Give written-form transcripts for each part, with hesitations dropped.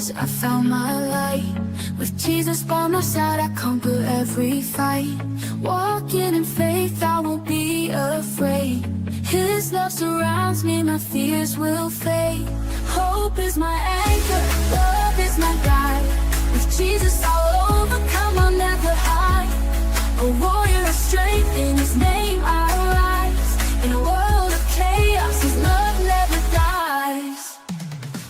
remedies, I found my light. With Jesus by my side, I conquer every fight. Walking in faith, I won't be afraid. His love surrounds me, my fears will fade. Hope is my anchor, love is my guide. With Jesus I'll overcome, I'll never hide. A warrior of strength, in His name I rise. In a world of chaos, His love never dies.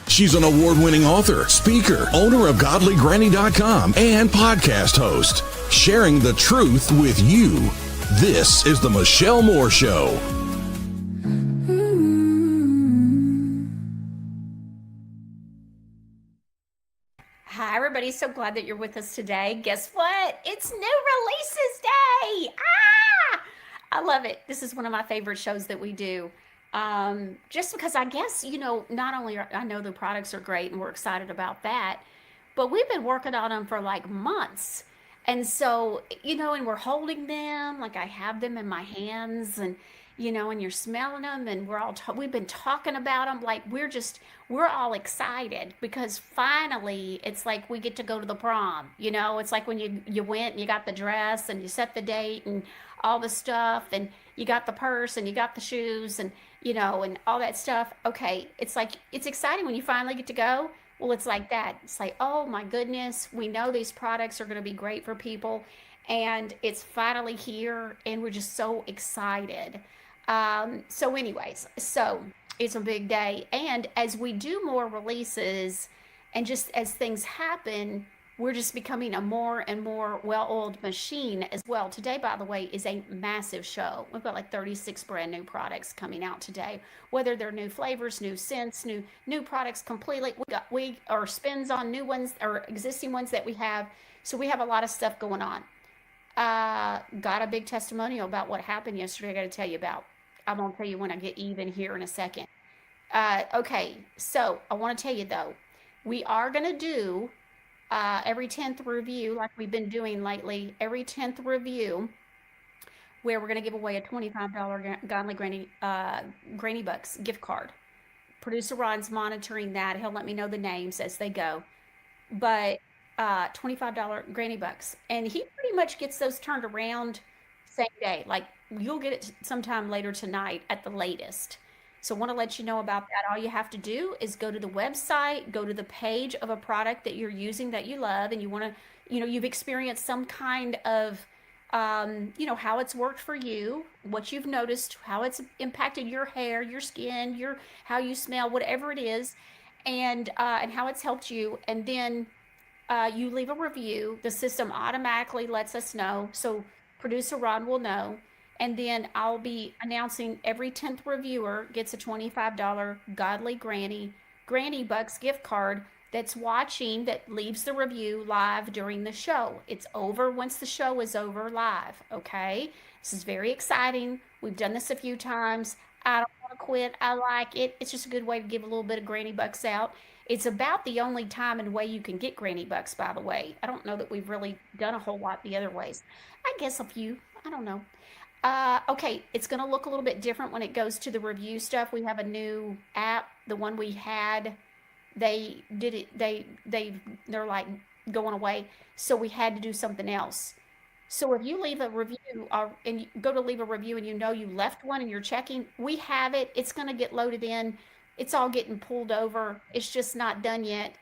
She's an award-winning author, speaker, owner of GodlyGranny.com, and podcast host, sharing the truth with you. This is the Michelle Moore Show. Hi, everybody. So glad that you're with us today. Guess what? It's New Releases Day. I love it. This is one of my favorite shows that we do. Just because I guess, not only I know the products are great and we're excited about that, but we've been working on them for like months. And so, and we're holding them, like I have them in my hands and, and you're smelling them and we've been talking about them. Like we're all excited because finally it's like we get to go to the prom, it's like when you went and you got the dress and you set the date and all the stuff and you got the purse and you got the shoes and, and all that stuff. Okay. It's like, it's exciting when you finally get to go. Well, it's like that. It's like, oh my goodness, we know these products are going to be great for people and it's finally here and we're just so excited. So anyways, so it's a big day. And as we do more releases and just as things happen, we're just becoming a more and more well-oiled machine as well. Today, by the way, is a massive show. We've got like 36 brand new products coming out today, whether they're new flavors, new scents, new products completely. We are spins on new ones or existing ones that we have. So we have a lot of stuff going on. Got a big testimonial about what happened yesterday I got to tell you about. I'm going to tell you when I get even here in a second. Okay, so I want to tell you though, we are going to do every 10th review like we've been doing lately, every 10th review where we're going to give away a $25 Godly Granny Bucks gift card. Producer Ron's monitoring that. He'll let me know the names as they go. But $25 Granny Bucks. And he pretty much gets those turned around same day. Like you'll get it sometime later tonight at the latest. So I want to let you know about that. All you have to do is go to the website, go to the page of a product that you're using that you love and you want to, you've experienced some kind of, how it's worked for you, what you've noticed, how it's impacted your hair, your skin, how you smell, whatever it is, and how it's helped you. And then you leave a review. The system automatically lets us know. So producer Ron will know. And then I'll be announcing every 10th reviewer gets a $25 Godly Granny Bucks gift card that's watching, that leaves the review live during the show. It's over once the show is over live, okay? This is very exciting. We've done this a few times. I don't want to quit. I like it. It's just a good way to give a little bit of Granny Bucks out. It's about the only time and way you can get Granny Bucks, by the way. I don't know that we've really done a whole lot the other ways. I guess a few. I don't know. Okay, it's going to look a little bit different when it goes to the review stuff. We have a new app. The one we had, they did it. They're like going away. So we had to do something else. So if you leave a review and you go to leave a review and you left one and you're checking, we have it. It's going to get loaded in. It's all getting pulled over. It's just not done yet.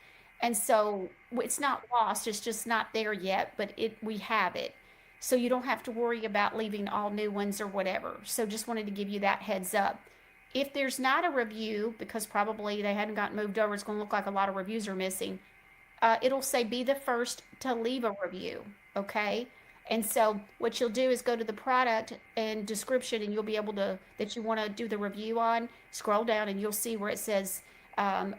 And so it's not lost. It's just not there yet, but we have it. So you don't have to worry about leaving all new ones or whatever. So just wanted to give you that heads up. If there's not a review, because probably they hadn't gotten moved over, it's going to look like a lot of reviews are missing. It'll say be the first to leave a review, okay? And so what you'll do is go to the product and description and you'll be able to, that you want to do the review on, scroll down and you'll see where it says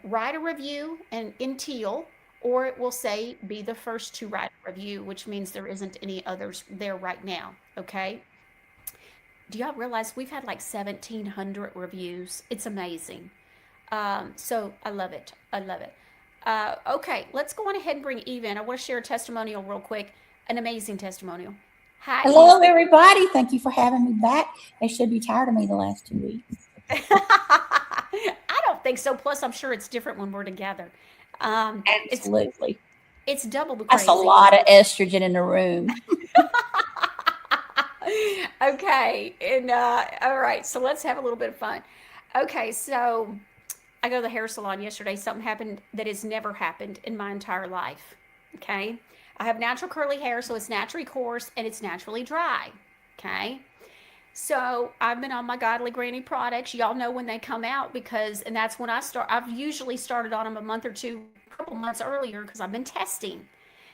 write a review and in teal, or it will say be the first to write a review, which means there isn't any others there right now, okay? Do y'all realize we've had like 1,700 reviews? It's amazing. So I love it. I love it. Okay, let's go on ahead and bring Eve in. I want to share a testimonial real quick, an amazing testimonial. Hi. Hello, everybody. Thank you for having me back. They should be tired of me the last 2 weeks. I don't think so. Plus, I'm sure it's different when we're together. It's Absolutely. it's double the That's a crazy. lot of estrogen in the room. Okay, and all right, so let's have a little bit of fun. Okay, so I go to the hair salon yesterday. Something happened that has never happened in my entire life. Okay, I have natural curly hair, so it's naturally coarse and it's naturally dry. Okay, so I've been on my Godly Granny products. Y'all know when they come out because, and that's when I start. I've usually started on them a month or two, a couple months earlier because I've been testing.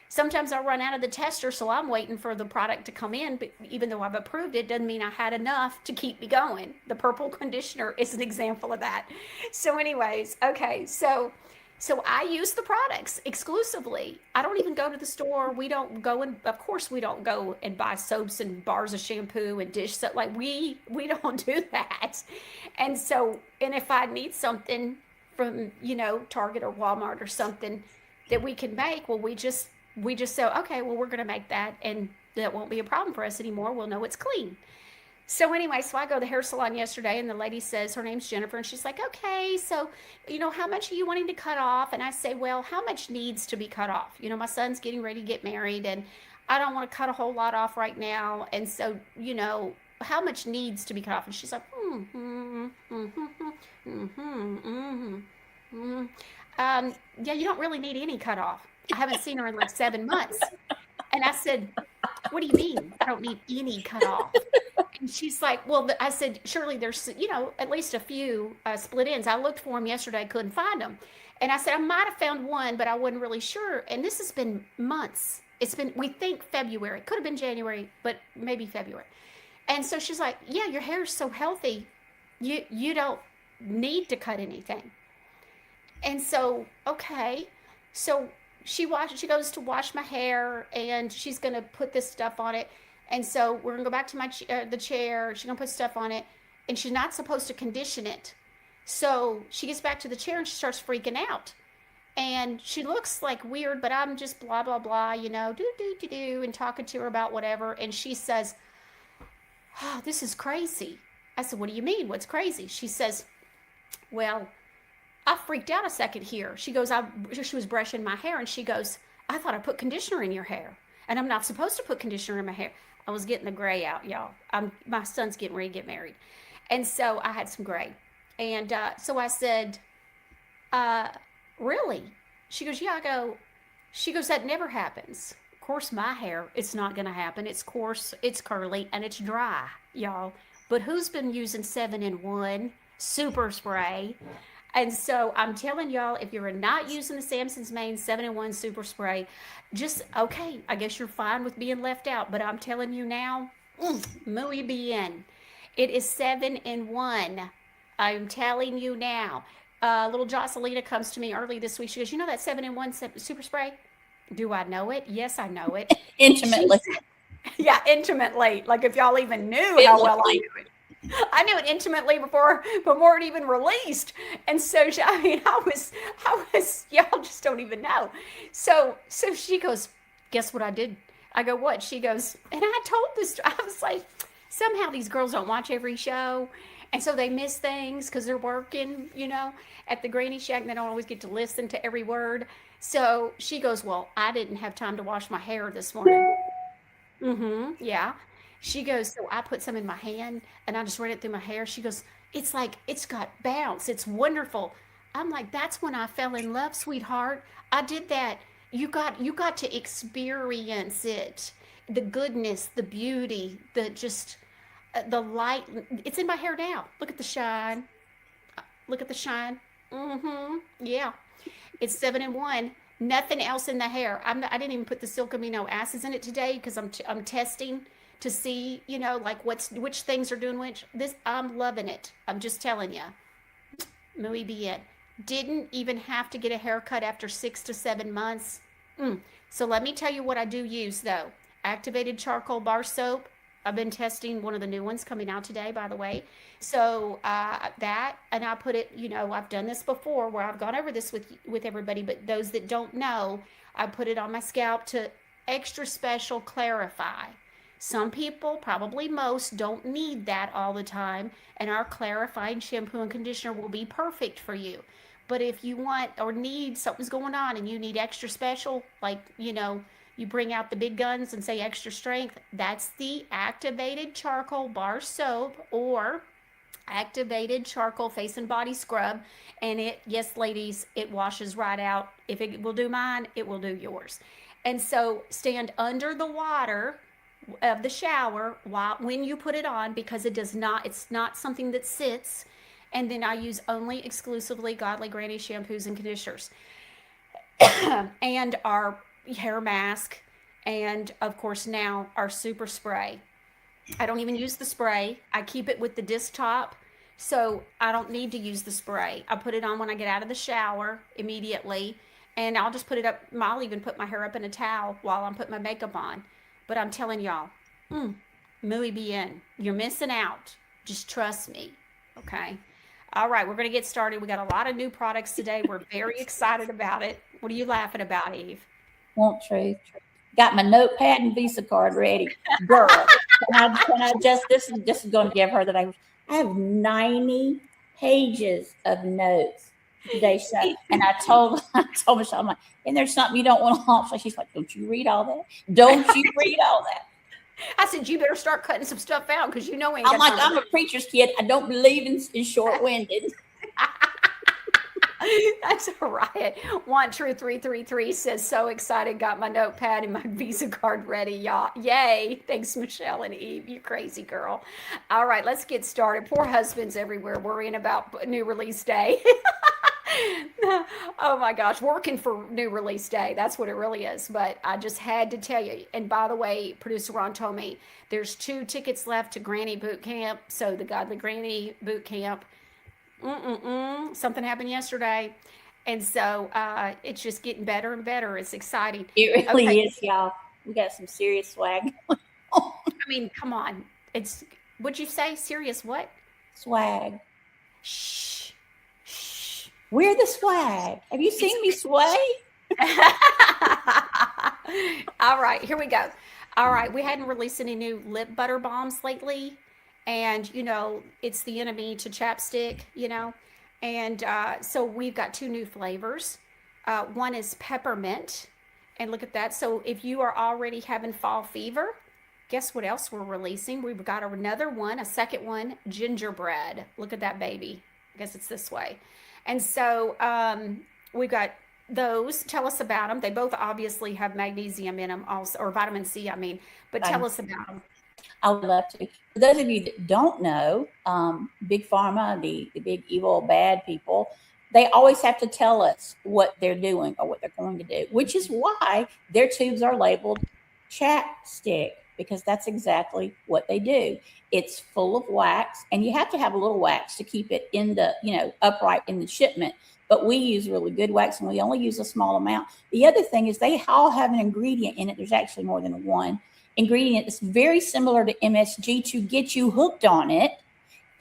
Sometimes I run out of the tester, so I'm waiting for the product to come in. But even though I've approved it, doesn't mean I had enough to keep me going. The purple conditioner is an example of that. So, anyways, okay, so I use the products exclusively. I don't even go to the store. We don't go and of course we don't go and buy soaps and bars of shampoo and dish soap. Like we don't do that. And so and if I need something from, Target or Walmart or something that we can make, well we just say, okay, well we're gonna make that and that won't be a problem for us anymore. We'll know it's clean. So anyway, so I go to the hair salon yesterday and the lady says, her name's Jennifer, and she's like, okay, so, how much are you wanting to cut off? And I say, well, how much needs to be cut off? My son's getting ready to get married and I don't want to cut a whole lot off right now. And so, how much needs to be cut off? And she's like, yeah, you don't really need any cut off. I haven't seen her in like 7 months. And I said, what do you mean? I don't need any cut off. And she's like, well, I said, surely there's, at least a few split ends. I looked for them yesterday, couldn't find them. And I said, I might have found one, but I wasn't really sure. And this has been months. It's been, we think February. Could have been January, but maybe February. And so she's like, yeah, your hair is so healthy. You don't need to cut anything. And so, okay. So she goes to wash my hair and she's going to put this stuff on it. And so we're going to go back to the chair. She's going to put stuff on it and she's not supposed to condition it. So she gets back to the chair and she starts freaking out. And she looks like weird, but I'm just blah, blah, blah, do, and talking to her about whatever. And she says, oh, this is crazy. I said, what do you mean? What's crazy? She says, well, I freaked out a second here. She goes, she was brushing my hair and she goes, I thought I put conditioner in your hair. And I'm not supposed to put conditioner in my hair. I was getting the gray out, y'all. My son's getting ready to get married. And so I had some gray. And so I said, really? She goes, yeah. She goes, that never happens. Of course, my hair, it's not going to happen. It's coarse, it's curly, and it's dry, y'all. But who's been using 7-in-1 super spray? And so I'm telling y'all, if you're not using the Samson's Mane 7-in-1 super spray, just, okay, I guess you're fine with being left out. But I'm telling you now, muy bien. It is 7-in-1. I'm telling you now. Little Jocelina comes to me early this week. She goes, you know that 7-in-1 super spray? Do I know it? Yes, I know it. Intimately. Yeah, intimately. Like if y'all even knew how well I knew it. I knew it intimately before it even released. And so, I was, y'all just don't even know. So she goes, guess what I did? I go, what? She goes, and I told this, I was like, somehow these girls don't watch every show. And so they miss things because they're working, at the Granny Shack. And they don't always get to listen to every word. So she goes, well, I didn't have time to wash my hair this morning. Yeah. She goes, so I put some in my hand and I just ran it through my hair. She goes, it's like, it's got bounce. It's wonderful. I'm like, that's when I fell in love, sweetheart. I did that. You got to experience it. The goodness, the beauty, the light. It's in my hair now. Look at the shine. Look at the shine. Yeah. It's 7-in-1. Nothing else in the hair. I didn't even put the silk amino acids in it today because I'm testing to see, like which things are doing which. I'm loving it. I'm just telling you. Muy bien. Didn't even have to get a haircut after 6 to 7 months. So let me tell you what I do use though. Activated charcoal bar soap. I've been testing one of the new ones coming out today, by the way. So that, and I put it, I've done this before where I've gone over this with everybody, but those that don't know, I put it on my scalp to extra special clarify. Some people, probably most, don't need that all the time, and our clarifying shampoo and conditioner will be perfect for you. But if you want or need something's going on and you need extra special, like, you bring out the big guns and say extra strength, that's the activated charcoal bar soap or activated charcoal face and body scrub. And yes, ladies, it washes right out. If it will do mine, it will do yours. And so stand under the water of the shower when you put it on, because it's not something that sits. And then I use only exclusively Godly Granny shampoos and conditioners and our hair mask, and of course now our super spray. I don't even use the spray. I keep it with the disc top. So I don't need to use the spray. I put it on when I get out of the shower immediately. And I'll just put it up. I'll even put my hair up in a towel while I'm putting my makeup on. But I'm telling y'all, muy bien. You're missing out. Just trust me. Okay. All right. We're going to get started. We got a lot of new products today. We're very excited about it. What are you laughing about, Eve? Want truth. Got my notepad and Visa card ready. Girl, can I just, this is going to give her that I have 90 pages of notes for today's show. And I told Michelle, I'm like, and there's something you don't want to launch. So she's like, don't you read all that? Don't you read all that? I said, you better start cutting some stuff out because you know we ain't I'm got like, time. I'm a preacher's kid. I don't believe in short-winded. That's a riot. Want True 333 says, so excited, got my notepad and my Visa card ready, y'all. Yay. Thanks, Michelle and Eve. You crazy girl. All right, let's get started. Poor husbands everywhere worrying about new release day. Oh my gosh, working for new release day. That's what it really is. But I just had to tell you. And by the way, producer Ron told me there's 2 tickets left to Granny Boot Camp. So the Godly Granny Boot Camp. Something happened yesterday. And so it's just getting better and better. It's exciting. It really is, y'all. We got some serious swag. I mean, come on. What'd you say? Serious what? Swag. Shh. Shh. We're the swag. Have you seen me sway? All right, here we go. All right, we hadn't released any new lip butter balms lately. And, it's the enemy to chapstick, And so we've got 2 new flavors. One is peppermint. And look at that. So if you are already having fall fever, guess what else we're releasing? We've got another one, a second one, gingerbread. Look at that baby. I guess it's this way. And so we've got those. Tell us about them. They both obviously have magnesium in them also, or vitamin C, But tell us about them. I would love to. For those of you that don't know, Big Pharma, the big evil bad people, they always have to tell us what they're doing or what they're going to do, which is why their tubes are labeled chapstick, because that's exactly what they do. It's full of wax, and you have to have a little wax to keep it in the, upright in the shipment. But we use really good wax, and we only use a small amount. The other thing is they all have an ingredient in it. There's actually more than one ingredient that's very similar to MSG to get you hooked on it.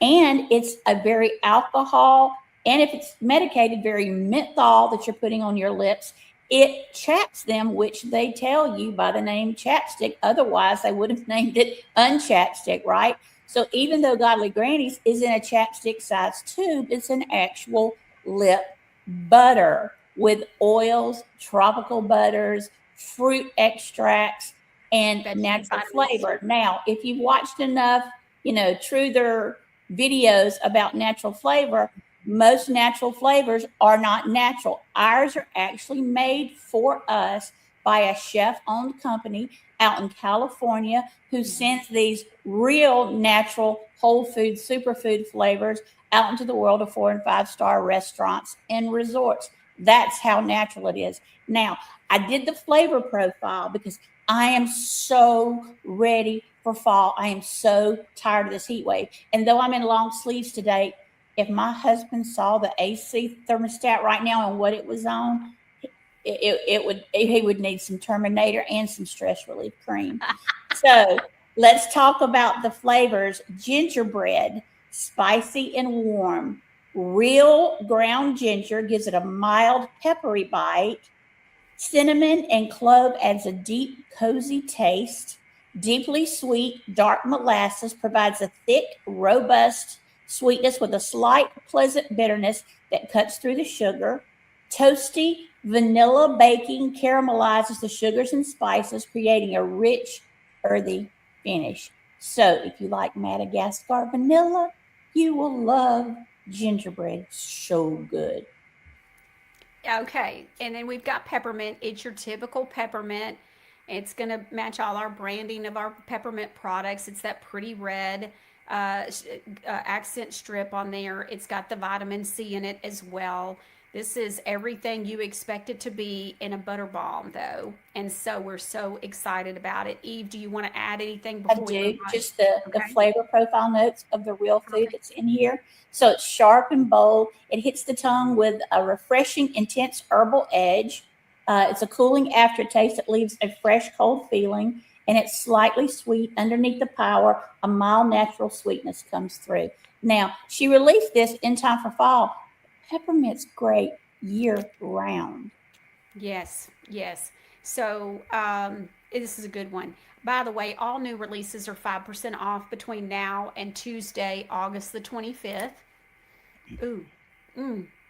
And it's a very alcohol, and if it's medicated, very menthol that you're putting on your lips. It chaps them, which they tell you by the name chapstick. Otherwise, they would have named it unchapstick, right? So even though Godly Granny's is in a chapstick size tube, it's an actual lip butter with oils, tropical butters, fruit extracts, and natural flavor. Now, if you've watched enough, Truther videos about natural flavor, most natural flavors are not natural. Ours are actually made for us by a chef-owned company out in California who sends these real natural whole food, superfood flavors out into the world of 4- and 5-star restaurants and resorts. That's how natural it is. Now, I did the flavor profile because I am so ready for fall. I am so tired of this heat wave. And though I'm in long sleeves today, if my husband saw the AC thermostat right now and what it was on, he would need some Terminator and some stress relief cream. So let's talk about the flavors. Gingerbread, spicy and warm. Real ground ginger gives it a mild peppery bite. Cinnamon and clove adds a deep, cozy taste. Deeply sweet, dark molasses provides a thick, robust sweetness with a slight pleasant bitterness that cuts through the sugar. Toasty vanilla baking caramelizes the sugars and spices, creating a rich, earthy finish. So if you like Madagascar vanilla, you will love gingerbread. So good. Okay, and then we've got peppermint. It's your typical peppermint. It's going to match all our branding of our peppermint products. It's that pretty red accent strip on there. It's got the vitamin C in it as well. This is everything you expect it to be in a butter balm, though. And so we're so excited about it. Eve, do you want to add anything I before we do. move on? Just the Okay. flavor profile notes of the real food Okay. that's in here. So it's sharp and bold. It hits the tongue with a refreshing, intense herbal edge. It's a cooling aftertaste that leaves a fresh, cold feeling. And it's slightly sweet. Underneath the power, a mild, natural sweetness comes through. Now, she released this in time for fall. Peppermint's great year round. Yes, yes. So this is a good one. By the way, all new releases are 5% off between now and Tuesday, August the 25th. Ooh,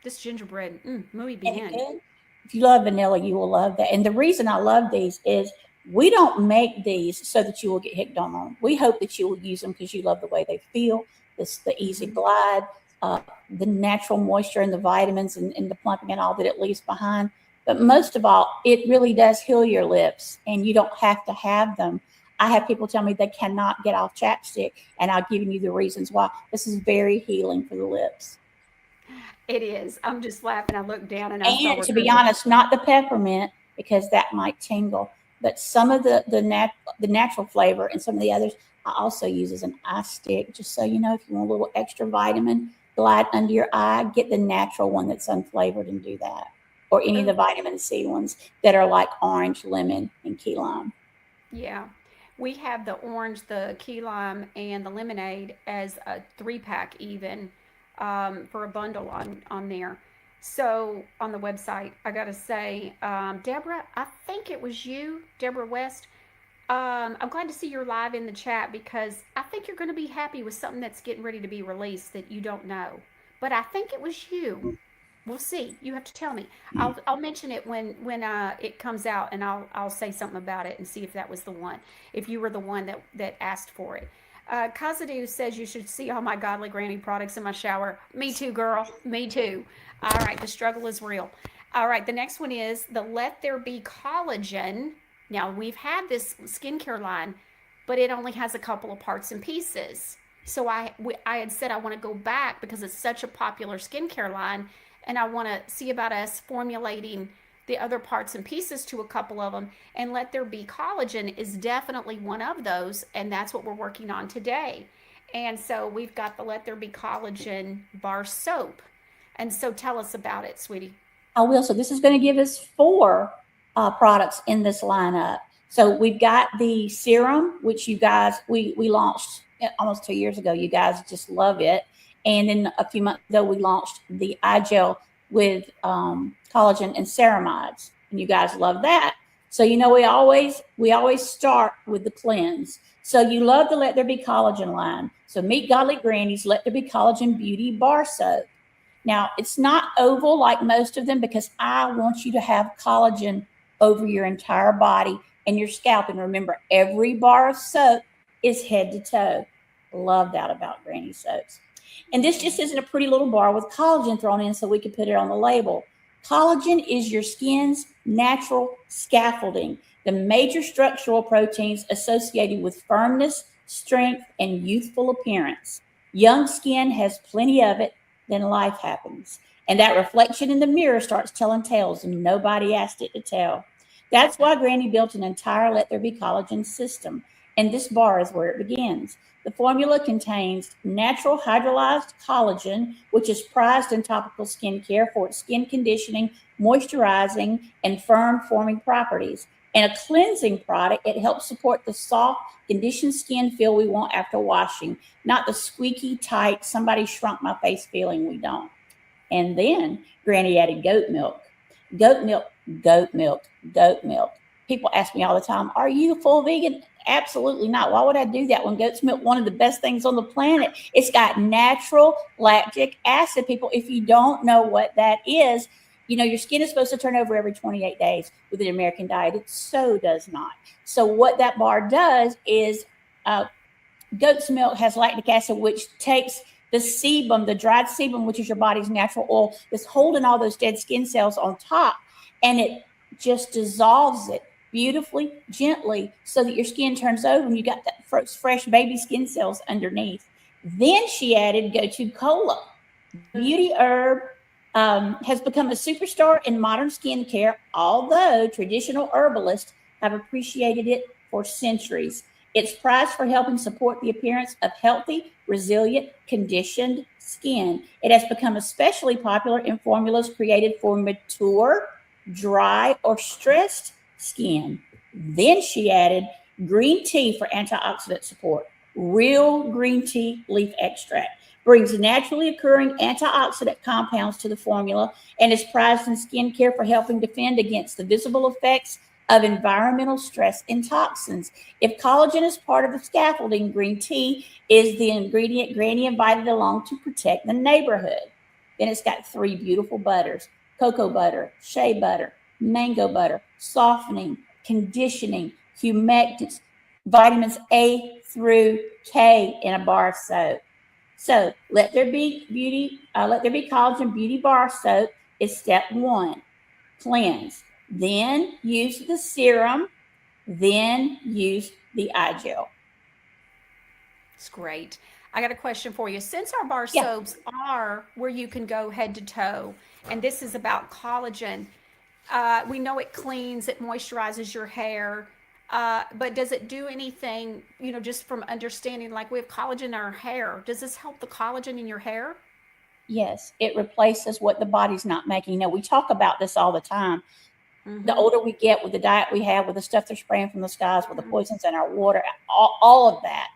this gingerbread, muy And bien. good. If you love vanilla, you will love that. And the reason I love these is we don't make these so that you will get hooked on them. We hope that you will use them because you love the way they feel. This the easy glide, the natural moisture and the vitamins and the plumping and all that it leaves behind. But most of all, it really does heal your lips, and you don't have to have them. I have people tell me they cannot get off chapstick, and I've given you the reasons why. This is very healing for the lips. It is. I'm just laughing. I looked down and I saw And where to be Kirby. honest, not the peppermint because that might tingle, but some of the natural flavor and some of the others I also use as an eye stick. Just so you know, if you want a little extra vitamin, glide under your eye, get the natural one that's unflavored and do that. Or any of the Ooh, vitamin C ones that are like orange, lemon, and key lime. yeah. We have the orange, the key lime, and the lemonade as a 3-pack even for a bundle on there. So on the website, I gotta say, Deborah, I think it was you, Deborah West. I'm glad to see you're live in the chat because I think you're going to be happy with something that's getting ready to be released that you don't know. But I think it was you. We'll see. You have to tell me. I'll mention it when it comes out, and I'll say something about it and see if that was the one. If you were the one that asked for it. Kazadu says you should see all my godly granny products in my shower. Me too, girl. Me too. All right, the struggle is real. All right, the next one is the Let There Be Collagen. Now we've had this skincare line, but it only has a couple of parts and pieces. So I had said I want to go back because it's such a popular skincare line, and I want to see about us formulating the other parts and pieces to a couple of them. And Let There Be Collagen is definitely one of those, and that's what we're working on today. And so we've got the Let There Be Collagen bar soap. And so tell us about it, sweetie. I will. So this is going to give us 4 products in this lineup. So we've got the serum, which you guys, we launched almost 2 years ago. You guys just love it. And then a few months ago, we launched the eye gel with collagen and ceramides. And you guys love that. So, you know, we always start with the cleanse. So you love the Let There Be Collagen line. So meet Godly Granny's Let There Be Collagen Beauty Bar Soap. Now, it's not oval like most of them because I want you to have collagen over your entire body and your scalp. And remember, every bar of soap is head to toe. Love that about Granny soaps. And this just isn't a pretty little bar with collagen thrown in so we can put it on the label. Collagen is your skin's natural scaffolding, the major structural proteins associated with firmness, strength, and youthful appearance. Young skin has plenty of it, then life happens. And that reflection in the mirror starts telling tales, and nobody asked it to tell. That's why Granny built an entire Let There Be Collagen system. And this bar is where it begins. The formula contains natural hydrolyzed collagen, which is prized in topical skincare for its skin conditioning, moisturizing, and firm forming properties. And a cleansing product, it helps support the soft, conditioned skin feel we want after washing, not the squeaky, tight, somebody shrunk my face feeling we don't. And then Granny added goat milk. Goat milk, goat milk, goat milk. people ask me all the time, are you a full vegan? Absolutely not. Why would I do that when goat's milk, one of the best things on the planet? It's got natural lactic acid. People, if you don't know what that is, your skin is supposed to turn over every 28 days with an American diet. It so does not. So what that bar does is goat's milk has lactic acid, which takes the sebum, the dried sebum, which is your body's natural oil, that's holding all those dead skin cells on top, and it just dissolves it beautifully, gently, so that your skin turns over and you got that fresh baby skin cells underneath. Then she added Gotu Cola. Beauty herb has become a superstar in modern skincare, although traditional herbalists have appreciated it for centuries. It's prized for helping support the appearance of healthy, resilient, conditioned skin. It has become especially popular in formulas created for mature, dry, or stressed skin. Then she added green tea for antioxidant support. Real green tea leaf extract brings naturally occurring antioxidant compounds to the formula and is prized in skincare for helping defend against the visible effects of environmental stress and toxins. If collagen is part of the scaffolding, green tea is the ingredient Granny invited along to protect the neighborhood. Then it's got 3 beautiful butters: cocoa butter, shea butter, mango butter, softening, conditioning, humectants, vitamins A through K in a bar soap. So let there be collagen beauty bar soap is step 1. Cleanse. Then use the serum. Then use the eye gel. It's great. I got a question for you. Since our bar soaps are where you can go head to toe, and this is about collagen, we know it cleans, it moisturizes your hair, but does it do anything, just from understanding, like we have collagen in our hair, does this help the collagen in your hair? Yes, it replaces what the body's not making. We talk about this all the time. The older we get, with the diet we have, with the stuff they're spraying from the skies, with the poisons in our water, all of that,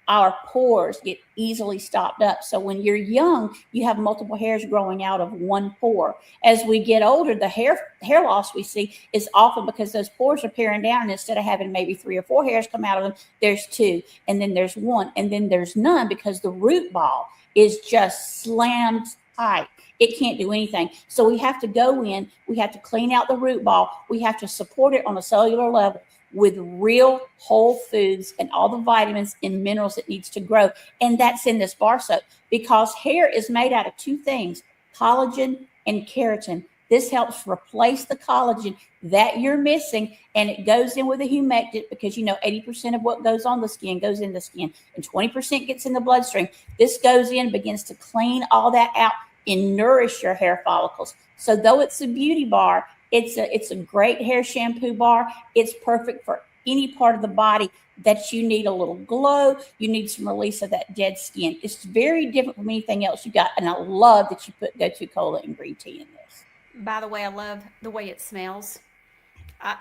our pores get easily stopped up. So when you're young, you have multiple hairs growing out of one pore. As we get older, the hair loss we see is often because those pores are paring down, and instead of having maybe 3 or 4 hairs come out of them, there's 2, and then there's 1, and then there's none, because the root ball is just slammed tight. It can't do anything. So we have to go in, we have to clean out the root ball, we have to support it on a cellular level with real whole foods and all the vitamins and minerals it needs to grow. And that's in this bar soap, because hair is made out of 2 things, collagen and keratin. This helps replace the collagen that you're missing, and it goes in with a humectant, because 80% of what goes on the skin goes in the skin and 20% gets in the bloodstream. This goes in, begins to clean all that out and nourish your hair follicles. So though it's a beauty bar, it's a great hair shampoo bar. It's perfect for any part of the body that you need a little glow, you need some release of that dead skin. It's very different from anything else you got, and I love that you put Gotu Cola and green tea in this. By the way, I love the way it smells.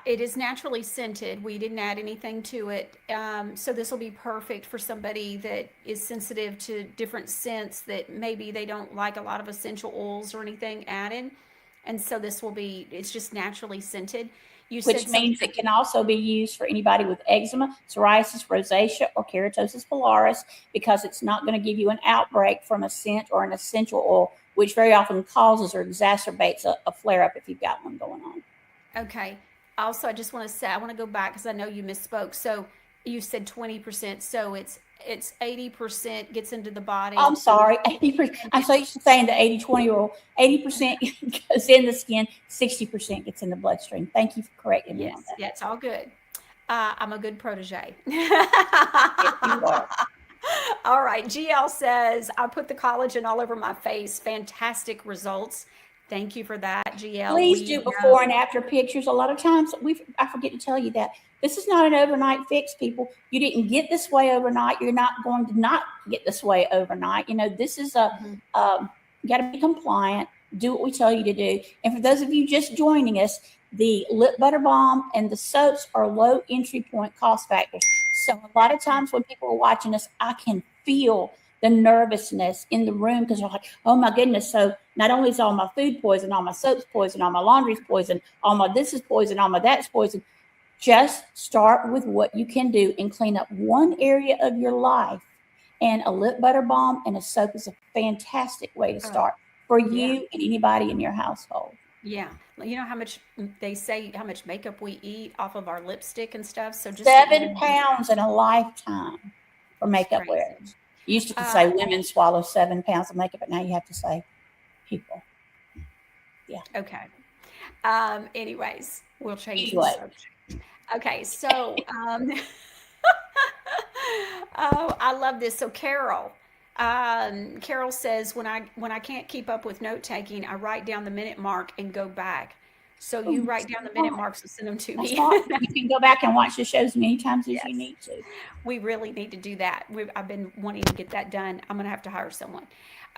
It is naturally scented. We didn't add anything to it. So this will be perfect for somebody that is sensitive to different scents, that maybe they don't like a lot of essential oils or anything added. And so it's just naturally scented. Which means it can also be used for anybody with eczema, psoriasis, rosacea, or keratosis pilaris, because it's not going to give you an outbreak from a scent or an essential oil, which very often causes or exacerbates a flare-up if you've got one going on. Okay. Also, I just want to say, I want to go back because I know you misspoke. So you said 20%. So it's 80% gets into the body. I'm sorry, 80%. I'm so used to saying the 80-20 rule. 80% goes in the skin, 60% gets in the bloodstream. Thank you for correcting me on that. Yeah, it's all good. I'm a good protege. Yes, you are. All right. GL says, I put the collagen all over my face. Fantastic results. Thank you for that, GL. Please do before and after pictures. A lot of times, I forget to tell you that this is not an overnight fix, people. You didn't get this way overnight. You're not going to not get this way overnight. This is you got to be compliant. Do what we tell you to do. And for those of you just joining us, the lip butter balm and the soaps are low entry point cost factors. So a lot of times when people are watching us, I can feel the nervousness in the room, because you're like, oh my goodness. So not only is all my food poison, all my soap's poison, all my laundry's poison, all my this is poison, all my that's poison. Just start with what you can do and clean up one area of your life. And a lip butter balm and a soap is a fantastic way to start for Yeah. you and anybody in your household. Yeah. You know how much they say how much makeup we eat off of our lipstick and stuff. So just to 7 even, pounds in a lifetime for it's makeup crazy. wearers. You used to say Uh, women swallow 7 pounds of makeup, but now you have to say people. Yeah. okay. Anyways, we'll change the Anyway, subject. Okay. So, oh, I love this. So Carol says when I can't keep up with note taking, I write down the minute mark and go back. So you write down the minute marks and send them to that's me. fine. You can go back and watch the shows as many times as you Yes, need to. we really need to do that. I've been wanting to get that done. I'm gonna have to hire someone.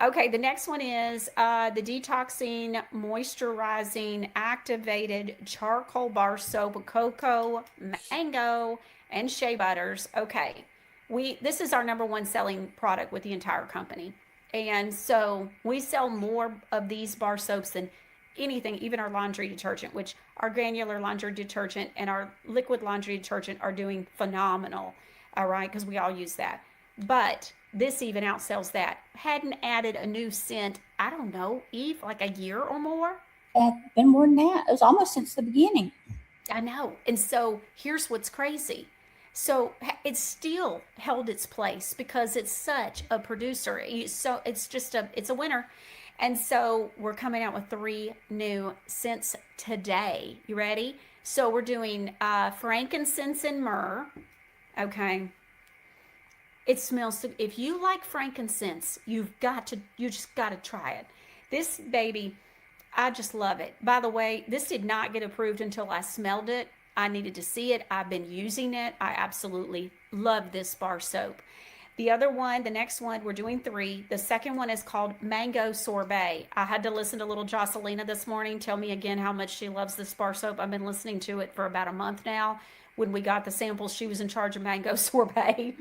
Okay, the next one is the detoxing, moisturizing, activated charcoal bar soap with cocoa, mango, and shea butters. Okay, this is our number one selling product with the entire company, and so we sell more of these bar soaps than anything, even our laundry detergent, which our granular laundry detergent and our liquid laundry detergent are doing phenomenal. All right, because we all use that. But this even outsells that. Hadn't added a new scent, I don't know, Eve, like a year or more. Been more than that. It was almost since the beginning. I know. And so here's what's crazy. So it's still held its place because it's such a producer. So it's a winner. And so we're coming out with 3 new scents today. You ready? So we're doing frankincense and myrrh. Okay. It smells. If you like frankincense, you just got to try it. This baby, I just love it. By the way, this did not get approved until I smelled it. I needed to see it. I've been using it. I absolutely love this bar soap. The other one, the next one, we're doing 3. The second one is called Mango Sorbet. I had to listen to little Jocelina this morning tell me again how much she loves this bar soap. I've been listening to it for about a month now. When we got the samples, she was in charge of Mango Sorbet.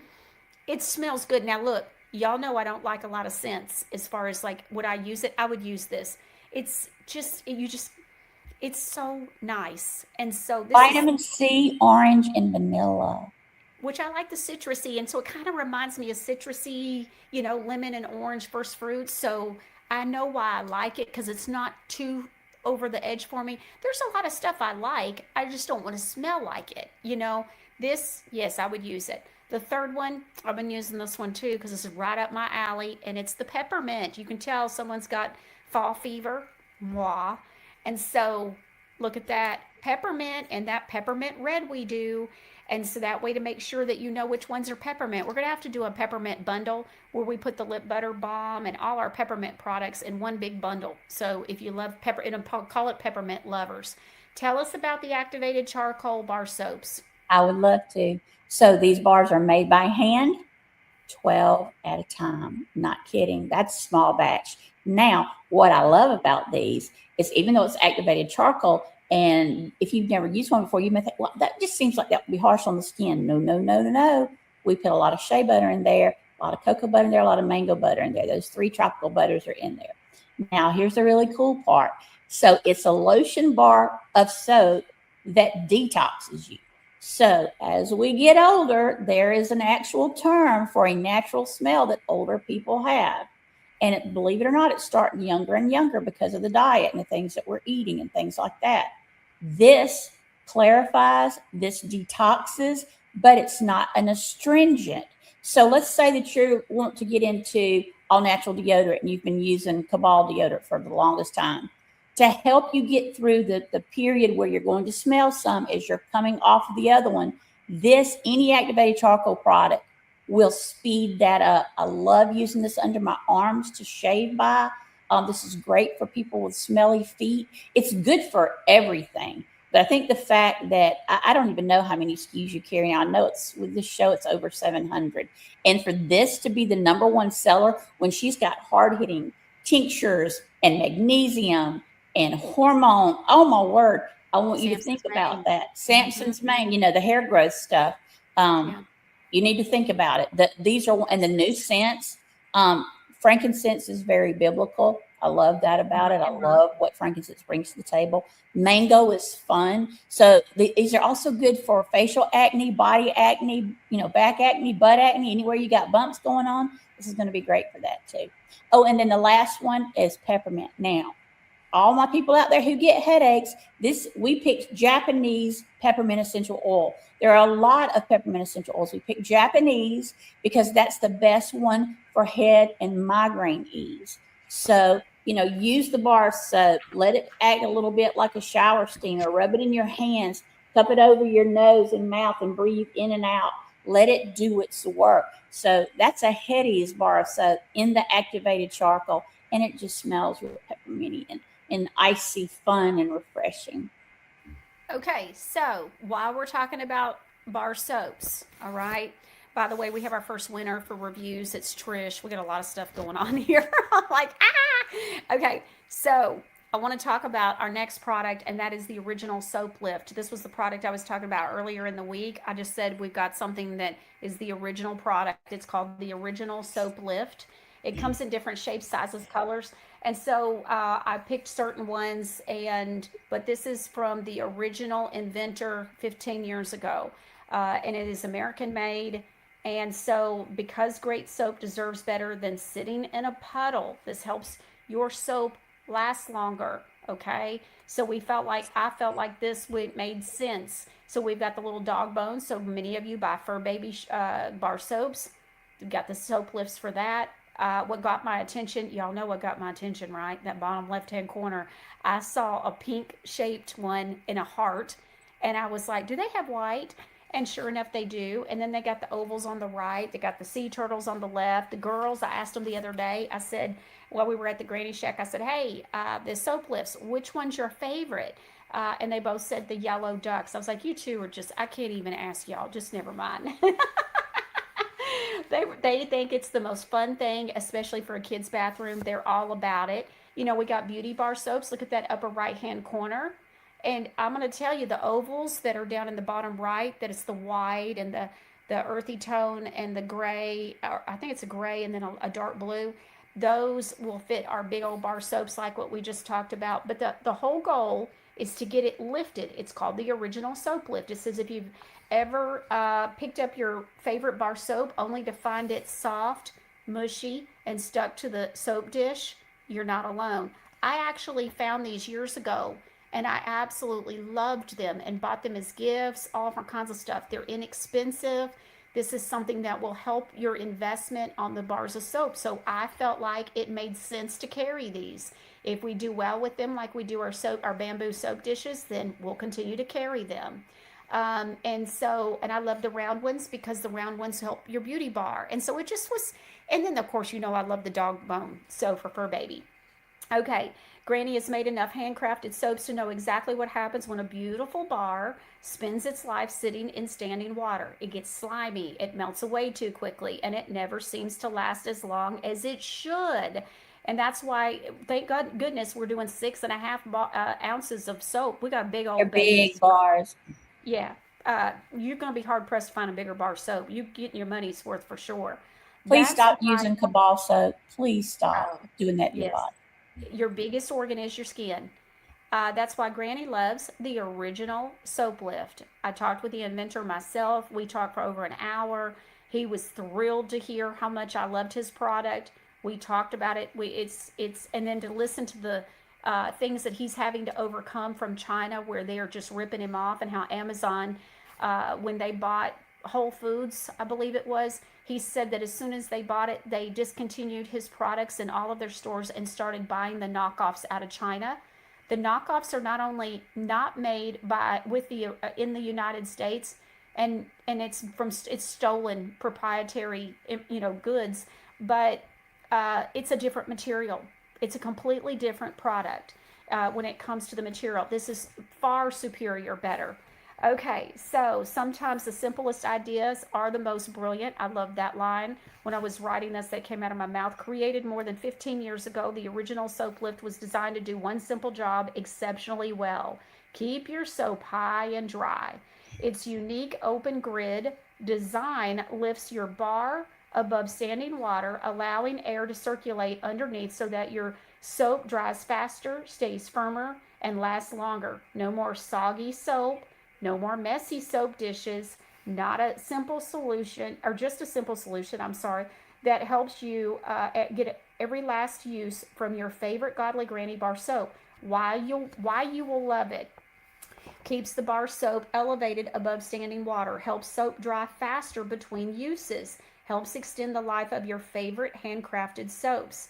It smells good. Now look, y'all know I don't like a lot of scents as far as like would I use it? I would use this. It's just it's so nice. And so this is Vitamin C, orange, and vanilla. which I like the citrusy, and so it kind of reminds me of citrusy, lemon and orange first fruits. So I know why I like it because it's not too over the edge for me. There's a lot of stuff I like. I just don't want to smell like it. This, yes, I would use it. The third one, I've been using this one too because this is right up my alley, and it's the peppermint. You can tell someone's got fall fever. Moi. And so look at that peppermint and that peppermint red we do. And so that way to make sure that you know which ones are peppermint. We're going to have to do a peppermint bundle where we put the lip butter balm and all our peppermint products in one big bundle. So if you love pepper, and call it Peppermint Lovers. Tell us about the activated charcoal bar soaps. I would love to. So these bars are made by hand, 12 at a time. Not kidding. That's a small batch. Now, what I love about these is even though it's activated charcoal, and if you've never used one before, you may think, well, that just seems like that would be harsh on the skin. No, no, no, no, no. We put a lot of shea butter in there, a lot of cocoa butter in there, a lot of mango butter in there. Those 3 tropical butters are in there. Now, here's the really cool part. So it's a lotion bar of soap that detoxes you. So as we get older, there is an actual term for a natural smell that older people have. And believe it or not, it's starting younger and younger because of the diet and the things that we're eating and things like that. This clarifies, this detoxes, but it's not an astringent. So let's say that you want to get into all natural deodorant and you've been using Cabal deodorant for the longest time. To help you get through the period where you're going to smell some as you're coming off of the other one, any activated charcoal product will speed that up. I love using this under my arms to shave by. This is great for people with smelly feet. It's good for everything. But I think the fact that I don't even know how many SKUs you carry. I know with this show, it's over 700. And for this to be the number one seller when she's got hard-hitting tinctures and magnesium and hormone, oh my word, I want you to think about that. Samson's mane, the hair growth stuff. You need to think about it. These are, and the new scents, frankincense is very biblical. I love that about it. I Mhm. love what frankincense brings to the table. Mango is fun. So these are also good for facial acne, body acne, back acne, butt acne, anywhere you got bumps going on. This is going to be great for that too. Oh, and then the last one is peppermint. Now, all my people out there who get headaches, we picked Japanese peppermint essential oil. There are a lot of peppermint essential oils. We picked Japanese because that's the best one for head and migraine ease. So, use the bar soap, let it act a little bit like a shower steamer, rub it in your hands, cup it over your nose and mouth and breathe in and out. Let it do its work. So that's a head ease bar of soap in the activated charcoal, and it just smells real pepperminty and icy fun and refreshing. Okay, so while we're talking about bar soaps, all right. By the way, we have our first winner for reviews. It's Trish. We got a lot of stuff going on here. I'm like, ah. Okay, so I want to talk about our next product, and that is the original soap lift. This was the product I was talking about earlier in the week. I just said we've got something that is the original product. It's called the original soap lift. It comes in different shapes, sizes, colors. And so I picked certain ones, but this is from the original inventor 15 years ago. And it is American made. And so, because great soap deserves better than sitting in a puddle, this helps your soap last longer. Okay. So, I felt like this made sense. So, we've got the little dog bones. So, many of you buy Fur Baby bar soaps. We've got the soap lifts for that. What got my attention, y'all know what got my attention, right? That bottom left hand corner. I saw a pink shaped one in a heart, and I was like, do they have white? And sure enough, they do. And then they got the ovals on the right, they got the sea turtles on the left. The girls, I asked them the other day, I said, while we were at the Granny Shack, I said, hey, the soap lifts, which one's your favorite? And they both said the yellow ducks. I was like, you two are just, I can't even ask y'all, just never mind. They think it's the most fun thing, especially for a kid's bathroom. They're all about it. We got beauty bar soaps. Look at that upper right hand corner. And I'm going to tell you the ovals that are down in the bottom right, that it's the white and the earthy tone and the gray, or I think it's a gray and then a dark blue. Those will fit our big old bar soaps like what we just talked about. But the whole goal is to get it lifted. It's called the original soap lift. It says if you've ever picked up your favorite bar soap only to find it soft, mushy, and stuck to the soap dish, you're not alone. I actually found these years ago and I absolutely loved them and bought them as gifts, all different kinds of stuff. They're inexpensive. This is something that will help your investment on the bars of soap. So I felt like it made sense to carry these. If we do well with them, like we do our bamboo soap dishes, then we'll continue to carry them. And I love the round ones because the round ones help your beauty bar. And so it just was, and then of course, I love the dog bone. So for Fur Baby. Okay, Granny has made enough handcrafted soaps to know exactly what happens when a beautiful bar spends its life sitting in standing water. It gets slimy, it melts away too quickly, and it never seems to last as long as it should. And that's why, thank God, goodness, we're doing 6.5 ounces of soap. We got big They're old big babies. bars. Yeah, you're going to be hard pressed to find a bigger bar soap. You getting your money's worth for sure. Please That's stop why, using Cabal soap. Please stop oh, doing that to your yes, body. your biggest organ is your skin. That's why Granny loves the original soap lift. I talked with the inventor myself. We talked for over an hour. He was thrilled to hear how much I loved his product. We talked about it. And then to listen to the things that he's having to overcome from China, where they are just ripping him off, and how Amazon, when they bought Whole Foods, I believe it was, he said that as soon as they bought it, they discontinued his products in all of their stores and started buying the knockoffs out of China. The knockoffs are not only not made by with the in the United States, and it's stolen proprietary goods, but it's a different material. It's a completely different product when it comes to the material. This is far superior, better. Okay, so sometimes the simplest ideas are the most brilliant. I love that line. When I was writing this, that came out of my mouth. Created more than 15 years ago, the original soap lift was designed to do one simple job exceptionally well. Keep your soap high and dry. Its unique open grid design lifts your bar above standing water, allowing air to circulate underneath so that your soap dries faster, stays firmer, and lasts longer. No more soggy soap, no more messy soap dishes, not a simple solution, or just a simple solution, I'm sorry, that helps you get every last use from your favorite Godly Granny bar soap. Why you will love it. Keeps the bar soap elevated above standing water, helps soap dry faster between uses, helps extend the life of your favorite handcrafted soaps,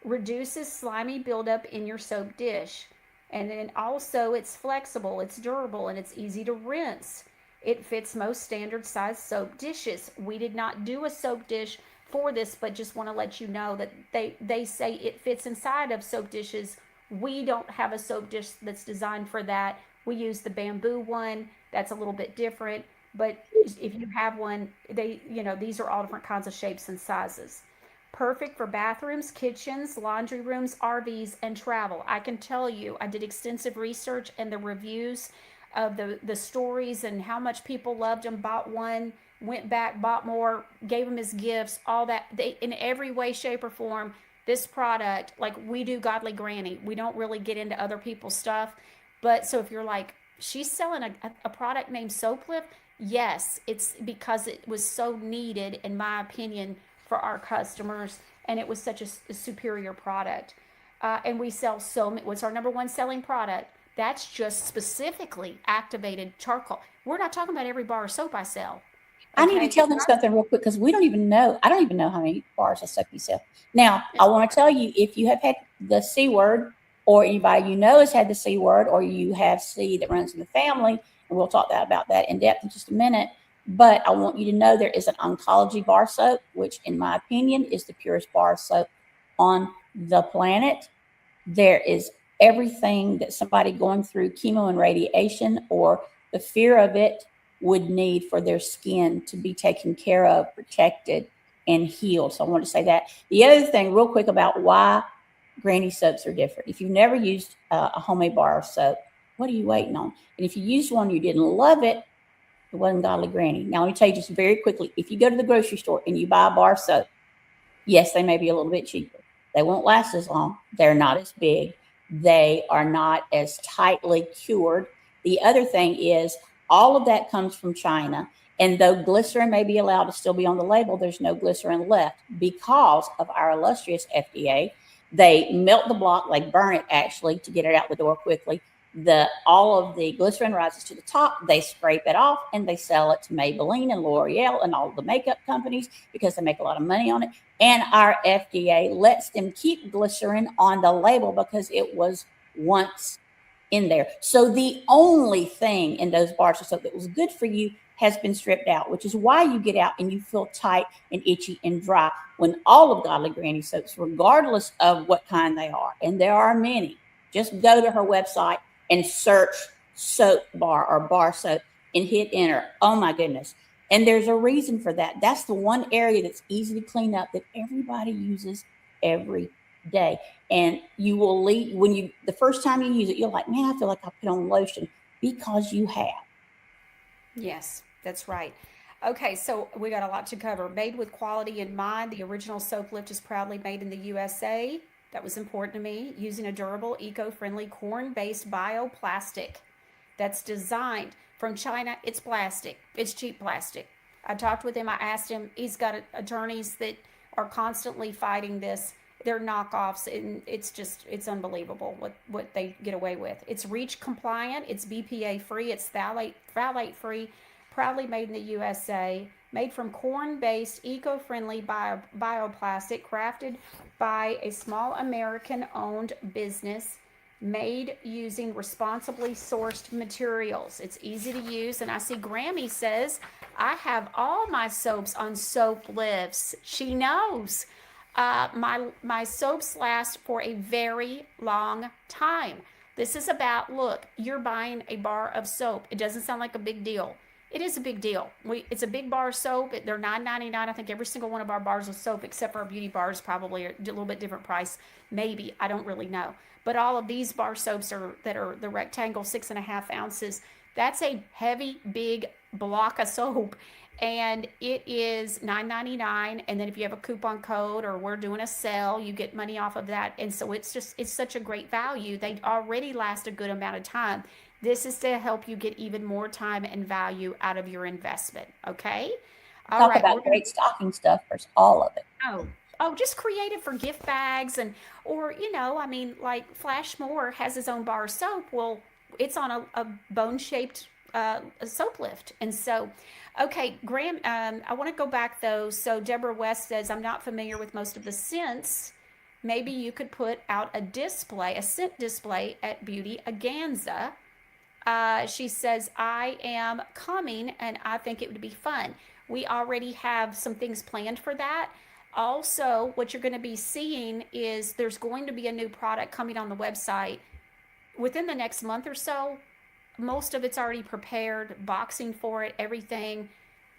reduces slimy buildup in your soap dish. And then also it's flexible, it's durable, and it's easy to rinse. It fits most standard size soap dishes. We did not do a soap dish for this, but just want to let you know that they say it fits inside of soap dishes. We don't have a soap dish that's designed for that. We use the bamboo one. That's a little bit different. But if you have one, these are all different kinds of shapes and sizes. Perfect for bathrooms, kitchens, laundry rooms, RVs, and travel. I can tell you, I did extensive research, and the reviews of the stories and how much people loved them, bought one, went back, bought more, gave them as gifts, all that. They, in every way, shape, or form, this product, like we do Godly Granny, we don't really get into other people's stuff. But so if you're like, she's selling a product named Soap Lift, yes, it's because it was so needed, in my opinion, for our customers, and it was such a superior product. And we sell what's our number one selling product? That's just specifically activated charcoal. We're not talking about every bar of soap I sell. I need to tell them something real quick because we don't even know. I don't even know how many bars of soap you sell. Now, I want to tell you, if you have had the C word, or anybody you know has had the C word, or you have C that runs in the family, and we'll talk about that in depth in just a minute. But I want you to know there is an oncology bar soap, which in my opinion is the purest bar soap on the planet. There is everything that somebody going through chemo and radiation or the fear of it would need for their skin to be taken care of, protected, and healed. So I want to say that. The other thing real quick about why granny soaps are different. If you've never used a homemade bar of soap, what are you waiting on? And if you used one, you didn't love it, it wasn't Godly Granny. Now, let me tell you just very quickly, if you go to the grocery store and you buy a bar of soap, yes, they may be a little bit cheaper. They won't last as long. They're not as big. They are not as tightly cured. The other thing is all of that comes from China. And though glycerin may be allowed to still be on the label, there's no glycerin left because of our illustrious FDA. They melt the block, they burn it actually to get it out the door quickly. All of the glycerin rises to the top. They scrape it off and they sell it to Maybelline and L'Oreal and all the makeup companies because they make a lot of money on it. And our FDA lets them keep glycerin on the label because it was once in there. So the only thing in those bars of soap that was good for you has been stripped out, which is why you get out and you feel tight and itchy and dry when all of Godly Granny soaps, regardless of what kind they are, and there are many, just go to her website and search soap bar or bar soap and hit enter. Oh my goodness. And there's a reason for that. That's the one area that's easy to clean up that everybody uses every day. And you will leave the first time you use it, you're like, man, I feel like I put on lotion because you have. Yes, that's right. Okay, so we got a lot to cover. Made with quality in mind, the original Soap Lift is proudly made in the USA. That was important to me. Using a durable, eco-friendly, corn-based bioplastic that's designed from China. It's plastic. It's cheap plastic. I talked with him. I asked him. He's got attorneys that are constantly fighting this. They're knockoffs, and it's unbelievable what they get away with. It's REACH compliant. It's BPA free. It's phthalate free. Proudly made in the USA. Made from corn-based, eco-friendly bioplastic, crafted by a small American-owned business, made using responsibly sourced materials. It's easy to use, and I see Grammy says, I have all my soaps on soap lifts. She knows. My soaps last for a very long time. This is about, look, you're buying a bar of soap. It doesn't sound like a big deal. It is a big deal. It's a big bar of soap. They're $9.99. I think every single one of our bars of soap, except for our beauty bars, probably a little bit different price. Maybe. I don't really know. But all of these bar soaps that are the rectangle 6.5 ounces. That's a heavy, big block of soap. and it is $9.99. And then if you have a coupon code or we're doing a sale, you get money off of that. And so it's such a great value. They already last a good amount of time. This is to help you get even more time and value out of your investment. Okay. All Talk right. about great stocking stuff. There's all of it. Oh, just creative for gift bags or, I mean, like Flash Moore has his own bar of soap. Well, it's on a bone-shaped soap lift. And so, okay, Graham, I want to go back though. So Deborah West says, I'm not familiar with most of the scents. Maybe you could put out a scent display at Beauty Aganza. She says, I am coming and I think it would be fun. We already have some things planned for that. Also, what you're going to be seeing is there's going to be a new product coming on the website within the next month or so. Most of it's already prepared, boxing for it, everything.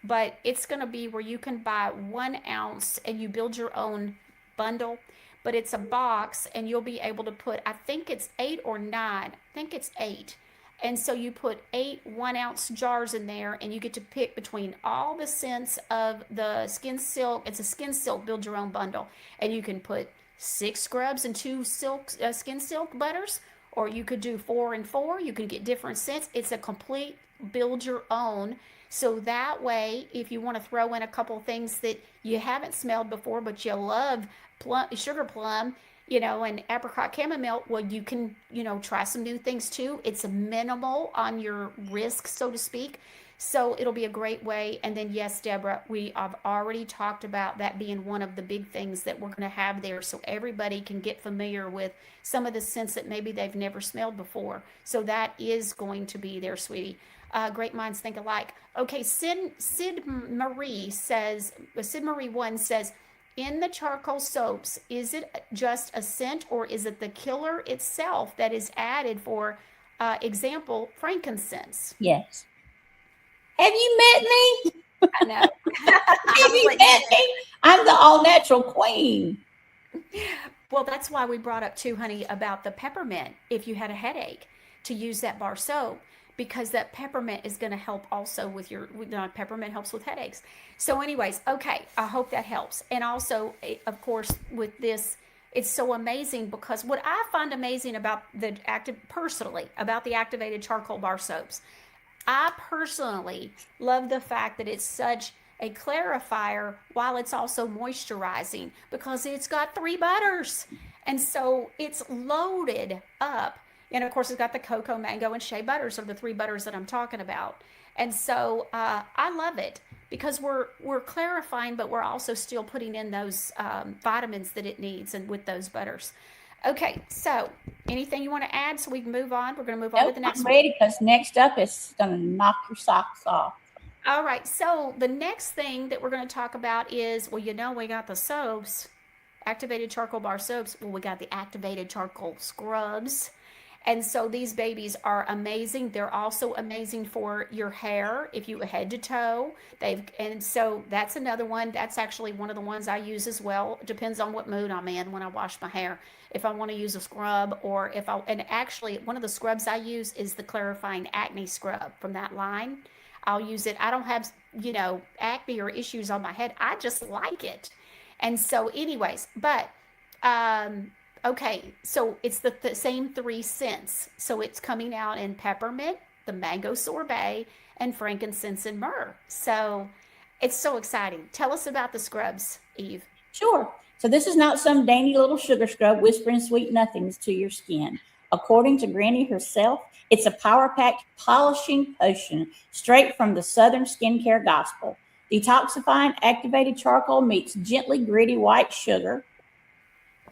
But it's going to be where you can buy 1 ounce and you build your own bundle. But it's a box and you'll be able to put, I think it's 8 or 9. I think it's 8. And so you put 8 1-ounce jars in there and you get to pick between all the scents of the Skin Silk. It's a Skin Silk build your own bundle. And you can put 6 scrubs and 2 Skin Silk butters, or you could do 4 and 4. You can get different scents. It's a complete build your own. So that way, if you want to throw in a couple things that you haven't smelled before, but you love sugar plum, and apricot chamomile, well, you can, try some new things too. It's minimal on your risk, so to speak. So it'll be a great way. And then, yes, Deborah, we have already talked about that being one of the big things that we're going to have there. So everybody can get familiar with some of the scents that maybe they've never smelled before. So that is going to be there, sweetie. Great minds think alike. Okay, Sid Marie 1 says, in the charcoal soaps, is it just a scent or is it the killer itself that is added? For example, frankincense? Yes. Have you met me? I know. Have you met me? I'm the all-natural queen. Well, that's why we brought up too, honey, about the peppermint. If you had a headache, to use that bar soap, because that peppermint is going to help also with peppermint helps with headaches. So anyways, okay, I hope that helps. And also, of course, with this, it's so amazing because what I find amazing about the activated charcoal bar soaps, I personally love the fact that it's such a clarifier while it's also moisturizing, because it's got 3 butters. And so it's loaded up. And of course, it's got the cocoa, mango, and shea butters are the 3 butters that I'm talking about. And so I love it because we're clarifying, but we're also still putting in those vitamins that it needs, and with those butters. Okay, so anything you want to add so we can move on? We're going to move on to the next one. I'm ready, because next up is going to knock your socks off. All right, so the next thing that we're going to talk about is, we got the soaps, activated charcoal bar soaps. Well, we got the activated charcoal scrubs. And so these babies are amazing. They're also amazing for your hair, if you head to toe. And so that's another one. That's actually one of the ones I use as well. It depends on what mood I'm in when I wash my hair. If I want to use a scrub, or and actually one of the scrubs I use is the clarifying acne scrub from that line. I'll use it. I don't have, acne or issues on my head. I just like it. And so anyways, but, okay, so it's the same 3 scents. So it's coming out in peppermint, the mango sorbet, and frankincense and myrrh. So it's so exciting. Tell us about the scrubs, Eve. Sure. So this is not some dainty little sugar scrub whispering sweet nothings to your skin. According to Granny herself, it's a power-packed polishing potion straight from the Southern skincare gospel. Detoxifying activated charcoal meets gently gritty white sugar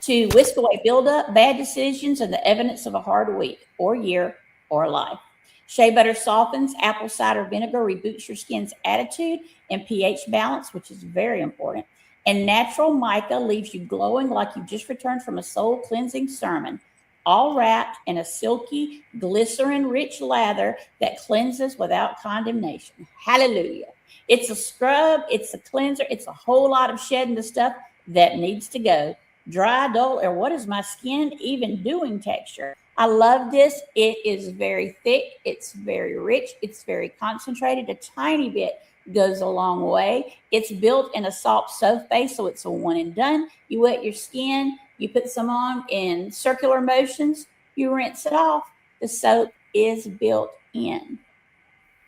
to whisk away buildup, bad decisions, and the evidence of a hard week or year or life. Shea butter softens. Apple cider vinegar reboots your skin's attitude and pH balance, which is very important. And natural mica leaves you glowing like you just returned from a soul-cleansing sermon, all wrapped in a silky, glycerin-rich lather that cleanses without condemnation. Hallelujah. It's a scrub. It's a cleanser. It's a whole lot of shedding the stuff that needs to go. Dry, dull, or what is my skin even doing texture? I love this. It is very thick. It's very rich. It's very concentrated. A tiny bit goes a long way. It's built in a soft soap base, so it's a one and done. You wet your skin, you put some on in circular motions, you rinse it off. The soap is built in.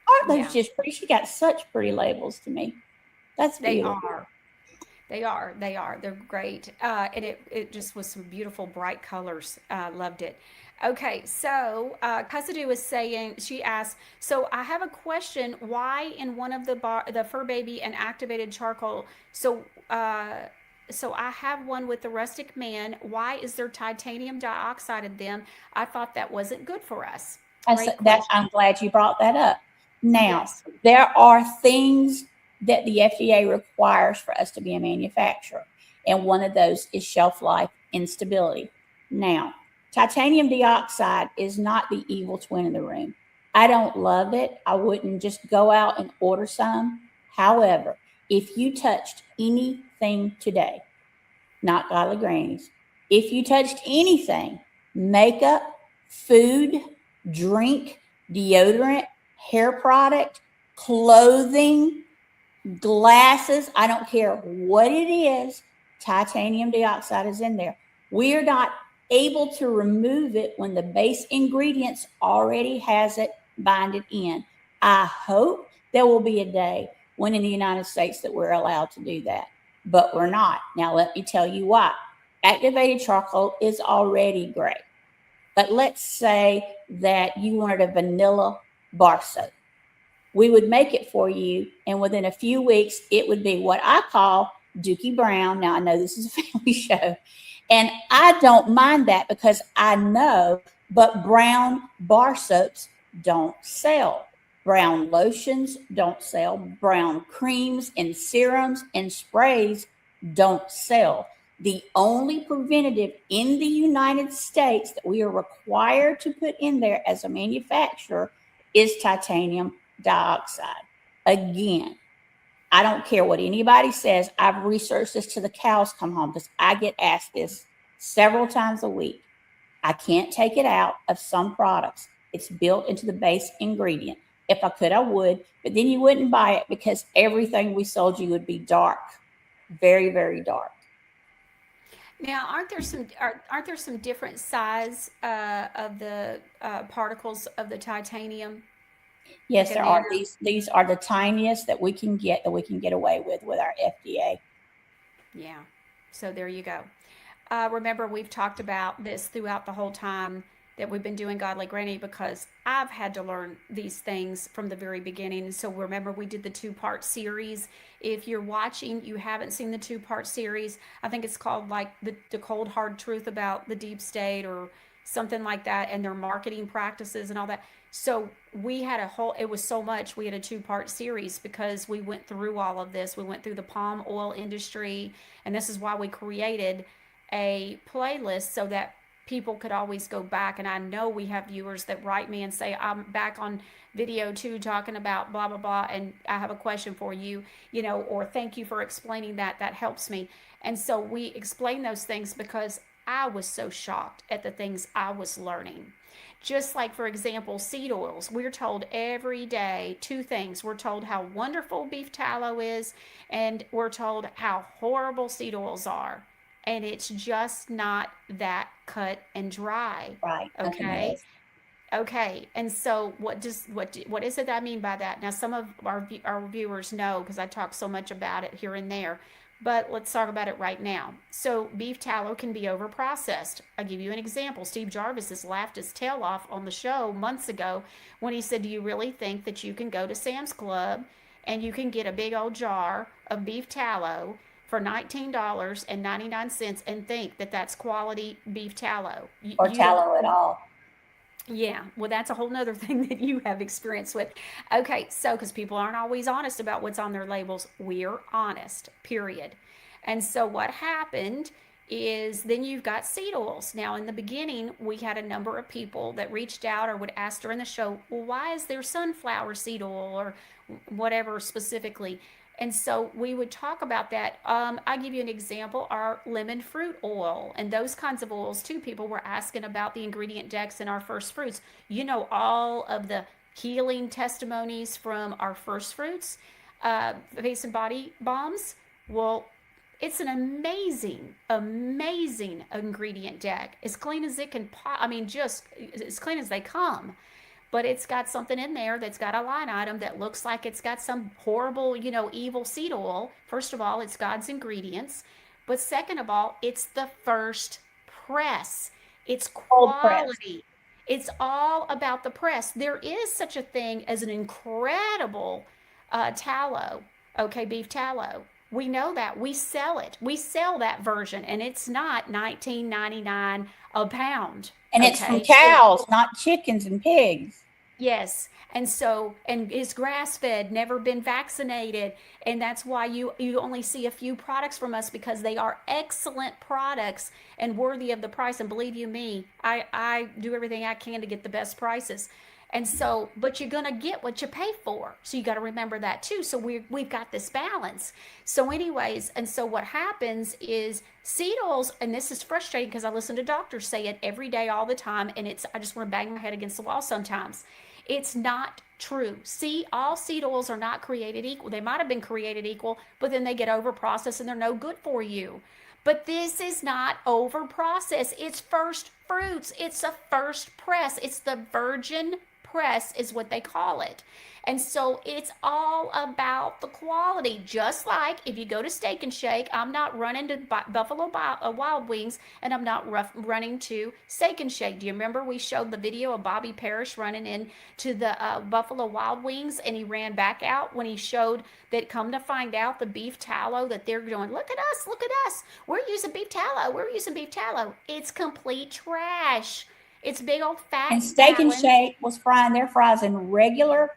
Aren't those Yeah, just pretty? She got such pretty labels to me. That's they beautiful. are. They are. They are. They're great. And it just was some beautiful bright colors. Loved it. Okay, so Cusadoo is saying, she asked, so I have a question. Why in one of the Fur Baby and activated charcoal? So I have one with the Rustic Man. Why is there titanium dioxide in them? I thought that wasn't good for us. Great That question. I'm glad you brought that up. Now, Yes. there are things that the FDA requires for us to be a manufacturer, and one of those is shelf life instability. Now, titanium dioxide is not the evil twin in the room. I don't love it. I wouldn't just go out and order some. However, if you touched anything today, not godly grannies, if you touched anything, makeup, food, drink, deodorant, hair product, clothing, glasses, I don't care what it is, titanium dioxide is in there. We are not able to remove it when the base ingredients already has it binded in. I hope there will be a day when in the United States that we're allowed to do that, but we're not. Now, let me tell you why. Activated charcoal is already great. But let's say that you wanted a vanilla bar soap. We would make it for you, and within a few weeks, it would be what I call Dookie Brown. Now, I know this is a family show, and I don't mind that because I know, but brown bar soaps don't sell. Brown lotions don't sell. Brown creams and serums and sprays don't sell. The only preventative in the United States that we are required to put in there as a manufacturer is titanium dioxide. Again, I don't care what anybody says. I've researched this till the cows come home because I get asked this several times a week. I can't take it out of some products. It's built into the base ingredient. If I could, I would, but then you wouldn't buy it because everything we sold you would be dark, very, very dark. Now, aren't there some different size of the particles of the titanium? Like Yes, a there are. nano? These are the tiniest that we can get away with our FDA. Yeah. So there you go. Remember, we've talked about this throughout the whole time that we've been doing Godly Granny because I've had to learn these things from the very beginning. And so remember, we did the two-part series. If you're watching, you haven't seen the two-part series, I think it's called like the cold hard truth about the deep state or something like that and their marketing practices and all that. So we had it was so much, we had a two-part series because we went through all of this. We went through the palm oil industry, and this is why we created a playlist so that people could always go back. And I know we have viewers that write me and say, I'm back on video too, talking about blah, blah, blah. And I have a question for you, or thank you for explaining that. That helps me. And so we explain those things because I was so shocked at the things I was learning. Just like, for example, seed oils. We're told every day two things. We're told how wonderful beef tallow is, and we're told how horrible seed oils are. And it's just not that cut and dry. Right. Nothing Okay. is. Okay. And so what is it that I mean by that? Now some of our viewers know because I talk so much about it here and there. But let's talk about it right now. So beef tallow can be over processed. I'll give you an example. Steve Jarvis has laughed his tail off on the show months ago when he said, "Do you really think that you can go to Sam's Club and you can get a big old jar of beef tallow for $19.99 and think that that's quality beef tallow?" Or You don't. tallow at all. Yeah, well, that's a whole nother thing that you have experience with. Okay, so because people aren't always honest about what's on their labels, we're honest, period. And so what happened is then you've got seed oils. Now, in the beginning, we had a number of people that reached out or would ask during the show, well, why is there sunflower seed oil or whatever specifically? And so we would talk about that. I'll give you an example, our lemon fruit oil and those kinds of oils too. People were asking about the ingredient decks in our first fruits. You know, all of the healing testimonies from our first fruits, face and body bombs. Well, it's an amazing, amazing ingredient deck. As clean as it can, I mean, just as clean as they come. But it's got something in there that's got a line item that looks like it's got some horrible, evil seed oil. First of all, it's God's ingredients. But second of all, it's the first press. It's Cold press. quality. It's all about the press. There is such a thing as an incredible tallow, okay, beef tallow. We know that. We sell it. We sell that version, and it's not $19.99 a pound. And it's from Okay. cows, not chickens and pigs. Yes. And so, and is grass fed, never been vaccinated. And that's why you only see a few products from us, because they are excellent products and worthy of the price. And believe you me, I do everything I can to get the best prices. And so, but you're going to get what you pay for. So you got to remember that too. So we've got this balance. So anyways, and so what happens is seed oils, and this is frustrating because I listen to doctors say it every day, all the time. And I just want to bang my head against the wall sometimes. It's not true. See, all seed oils are not created equal. They might have been created equal, but then they get over processed and they're no good for you. But this is not over processed. It's first fruits. It's a first press. It's the virgin press is what they call it. And so it's all about the quality. Just like if you go to Steak and Shake, I'm not running to Buffalo Wild Wings, and I'm not running to Steak and Shake. Do you remember we showed the video of Bobby Parrish running in to the Buffalo Wild Wings, and he ran back out when he showed that, come to find out, the beef tallow that they're going, look at us, we're using beef tallow. It's complete trash. It's big old fat. And Steak and Shake was frying their fries in regular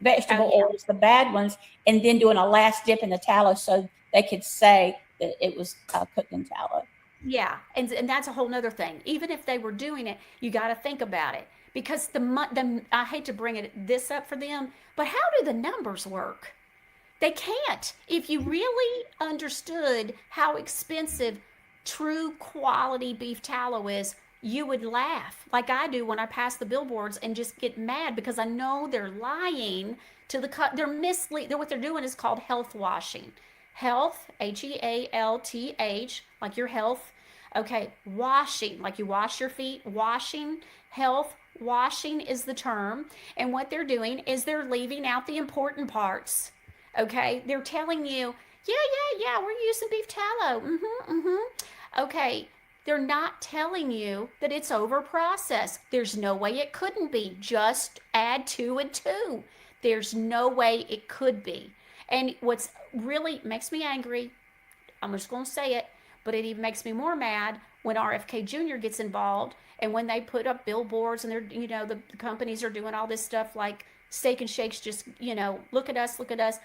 vegetable oils, the bad ones, and then doing a last dip in the tallow so they could say that it was cooked in tallow. Yeah, and that's a whole nother thing. Even if they were doing it, you got to think about it, because I hate to bring this up for them, but how do the numbers work? They can't. If you really understood how expensive true quality beef tallow is, you would laugh like I do when I pass the billboards and just get mad, because I know they're lying to they're misleading. What they're doing is called health washing. Health, Health, like your health. Okay, washing, like you wash your feet. Washing, health, washing is the term. And what they're doing is they're leaving out the important parts. Okay, they're telling you, yeah, we're using beef tallow. Okay. They're not telling you that it's over processed. There's no way it couldn't be. Just add 2 and 2. There's no way it could be. And what's really makes me angry, I'm just going to say it, but it even makes me more mad when RFK Jr. gets involved, and when they put up billboards and they're, the companies are doing all this stuff like Steak and Shakes, just, look at us.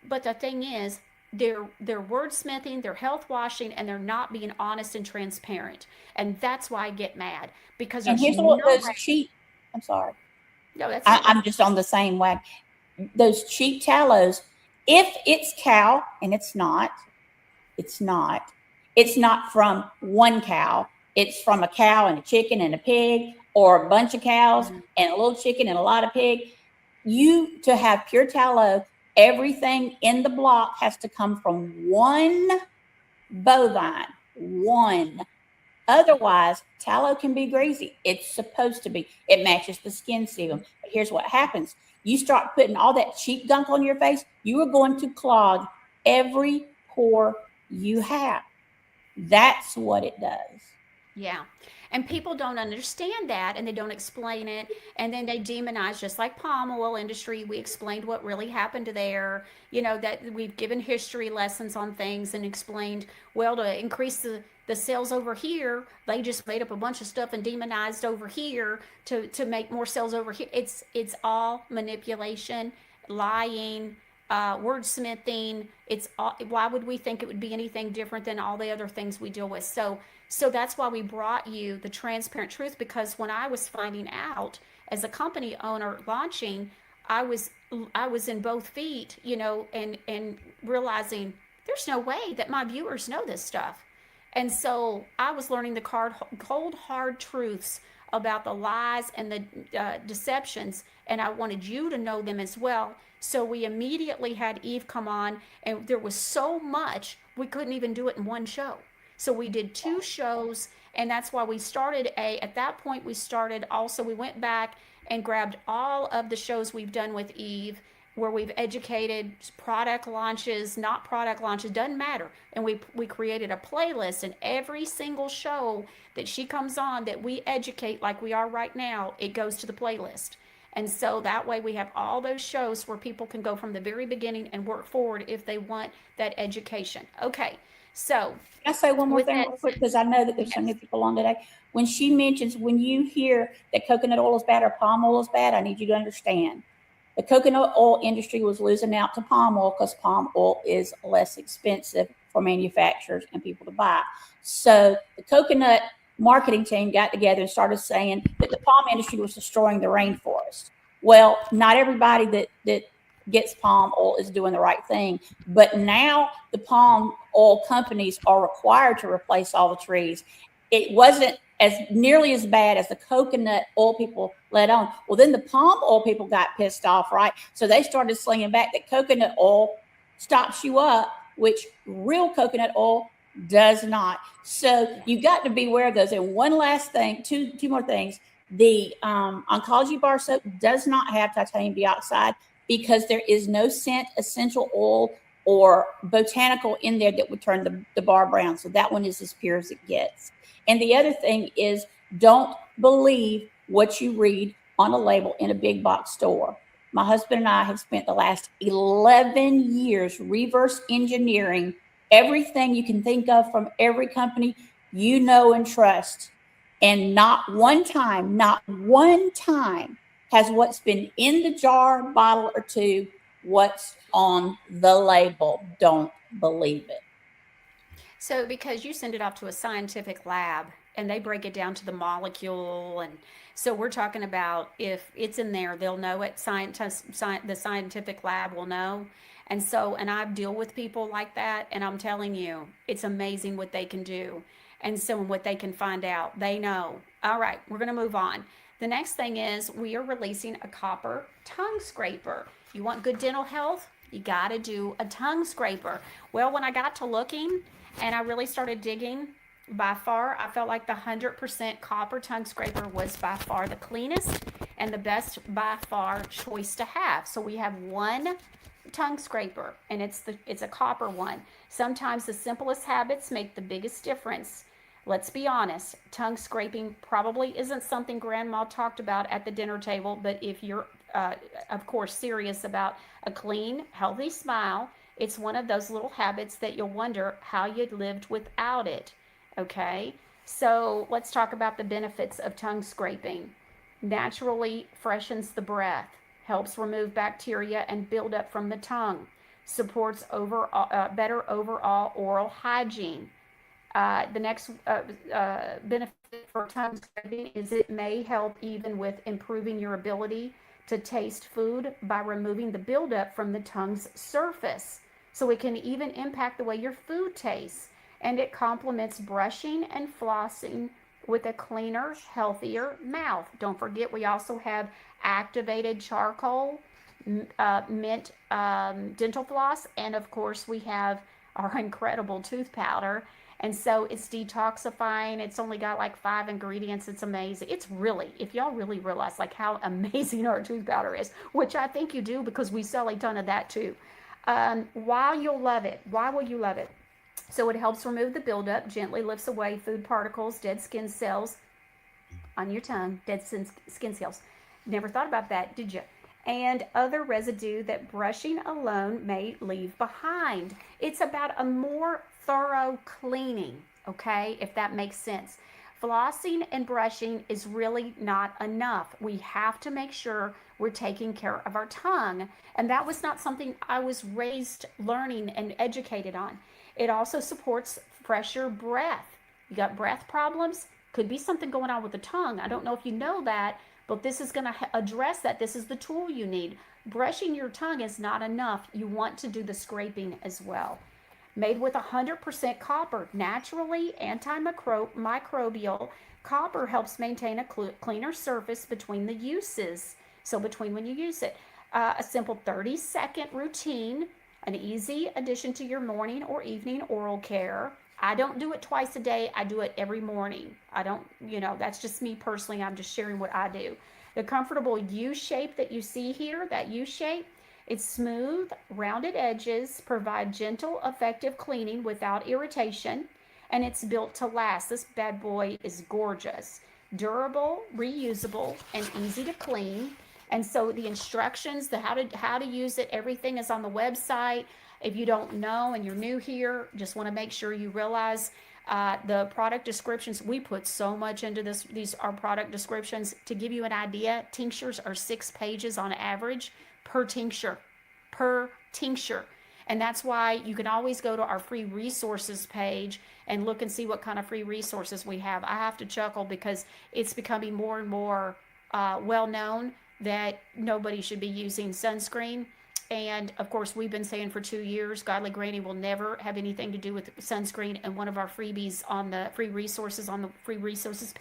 But the thing is, they're wordsmithing, they're health washing, and they're not being honest and transparent. And that's why I get mad, because and here's what those cheap, I'm sorry. No, that's I'm just on the same wag. Those cheap tallows, if it's cow, and it's not from one cow. It's from a cow and a chicken and a pig, or a bunch of cows and a little chicken and a lot of pig. To have pure tallow, everything in the block has to come from one bovine. One. Otherwise, tallow can be greasy. It's supposed to be. It matches the skin sebum. But here's what happens. You start putting all that cheap gunk on your face, you are going to clog every pore you have. That's what it does. Yeah. And people don't understand that, and they don't explain it. And then they demonize, just like palm oil industry. We explained what really happened there, that we've given history lessons on things and explained, well, to increase the sales over here, they just made up a bunch of stuff and demonized over here to make more sales over here. It's all manipulation, lying, wordsmithing. Why would we think it would be anything different than all the other things we deal with? So that's why we brought you the transparent truth, because when I was finding out as a company owner launching, I was I was in both feet, and realizing there's no way that my viewers know this stuff. And so I was learning the cold, hard truths about the lies and the deceptions, and I wanted you to know them as well. So we immediately had Eve come on, and there was so much we couldn't even do it in one show. So we did 2 shows, and that's why we started at that point we started also, we went back and grabbed all of the shows we've done with Eve where we've educated product launches, not product launches, doesn't matter. And we created a playlist, and every single show that she comes on that we educate like we are right now, it goes to the playlist. And so that way we have all those shows where people can go from the very beginning and work forward if they want that education. Okay, so Can I say one more with thing that, real quick? Because I know that there's so many people on today. When she mentions, when you hear that coconut oil is bad or palm oil is bad, I need you to understand the coconut oil industry was losing out to palm oil because palm oil is less expensive for manufacturers and people to buy. So the coconut marketing team got together and started saying that the palm industry was destroying the rainforest. Well, not everybody that gets palm oil is doing the right thing. But now the palm oil companies are required to replace all the trees. It wasn't as nearly as bad as the coconut oil people let on. Well, then the palm oil people got pissed off, right? So they started slinging back that coconut oil stops you up, which real coconut oil does not. So you got to be aware of those. And one last thing, two more things. The oncology bar soap does not have titanium dioxide because there is no scent, essential oil, or botanical in there that would turn the bar brown. So that one is as pure as it gets. And the other thing is, don't believe what you read on a label in a big box store. My husband and I have spent the last 11 years reverse engineering everything you can think of from every company you know and trust. And not one time has what's been in the jar, bottle, or tube what's on the label. Don't believe it. so because you send it off to a scientific lab and they break it down to the molecule, and so we're talking about if it's in there, they'll know it. The scientific lab will know. And so, and I deal with people like that, and I'm telling you, it's amazing what they can do. And so, what they can find out, they know. All right, we're going to move on. The next thing is we are releasing a copper tongue scraper. You want good dental health? You got to do a tongue scraper. Well, when I got to looking and I really started digging, by far, I felt like the 100% copper tongue scraper was by far the cleanest and the best by far choice to have. So we have one tongue scraper, and it's a copper one. Sometimes the simplest habits make the biggest difference. Let's be honest, tongue scraping probably isn't something grandma talked about at the dinner table, but if you're of course serious about a clean, healthy smile, it's one of those little habits that you'll wonder how you'd lived without it. Okay, so let's talk about the benefits of tongue scraping. Naturally freshens the breath, helps remove bacteria and buildup from the tongue, supports better overall oral hygiene. The next benefit for tongue scraping is it may help even with improving your ability to taste food by removing the buildup from the tongue's surface. So it can even impact the way your food tastes. And it complements brushing and flossing with a cleaner, healthier mouth. Don't forget, we also have activated charcoal, mint dental floss, and of course, we have our incredible tooth powder. And so it's detoxifying. It's only got like 5 ingredients. It's amazing. It's really, if y'all really realize like how amazing our tooth powder is, which I think you do because we sell a ton of that too. Why you'll love it? Why will you love it? So it helps remove the buildup, gently lifts away food particles, dead skin cells on your tongue, dead skin cells. Never thought about that, did you? And other residue that brushing alone may leave behind. It's about a more thorough cleaning, okay, if that makes sense. Flossing and brushing is really not enough. We have to make sure we're taking care of our tongue. And that was not something I was raised learning and educated on. It also supports fresher breath. You got breath problems? Could be something going on with the tongue. I don't know if you know that, but this is going to address that. This is the tool you need. brushing your tongue is not enough. You want to do the scraping as well. Made with 100% copper, naturally antimicrobial. Copper helps maintain a cleaner surface between the uses. So between when you use it. A simple 30-second routine, an easy addition to your morning or evening oral care. I don't do it twice a day. I do it every morning. I don't, that's just me personally. I'm just sharing what I do. The comfortable U shape that you see here, that U shape, it's smooth, rounded edges, provide gentle, effective cleaning without irritation, and it's built to last. This bad boy is gorgeous, durable, reusable, and easy to clean. And so the instructions, the how to use it, everything is on the website. If you don't know and you're new here, just want to make sure you realize the product descriptions. We put so much into this. These are product descriptions. To give you an idea, tinctures are 6 pages on average per tincture. And that's why you can always go to our free resources page and look and see what kind of free resources we have. I have to chuckle because it's becoming more and more well known that nobody should be using sunscreen. And of course, we've been saying for 2 years, Godly Granny will never have anything to do with sunscreen. And one of our freebies on the free resources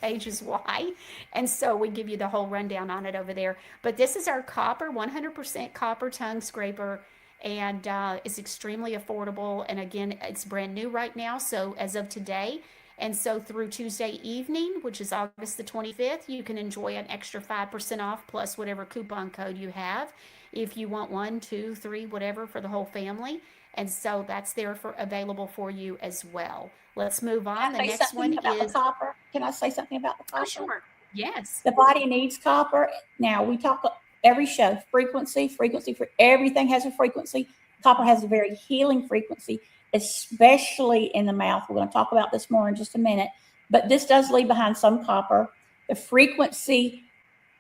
page is why. And so we give you the whole rundown on it over there. But this is our copper, 100% copper tongue scraper. And it's extremely affordable. And again, it's brand new right now. So as of today, and so through Tuesday evening, which is August the 25th, you can enjoy an extra 5% off plus whatever coupon code you have. If you want 1, 2, 3, whatever for the whole family. And so that's there available for you as well. Let's move on. The next one is copper. Can I say something about the copper? Oh, sure. Yes. The body needs copper. Now we talk every show, frequency for everything has a frequency. Copper has a very healing frequency, especially in the mouth. We're going to talk about this more in just a minute, but this does leave behind some copper. The frequency,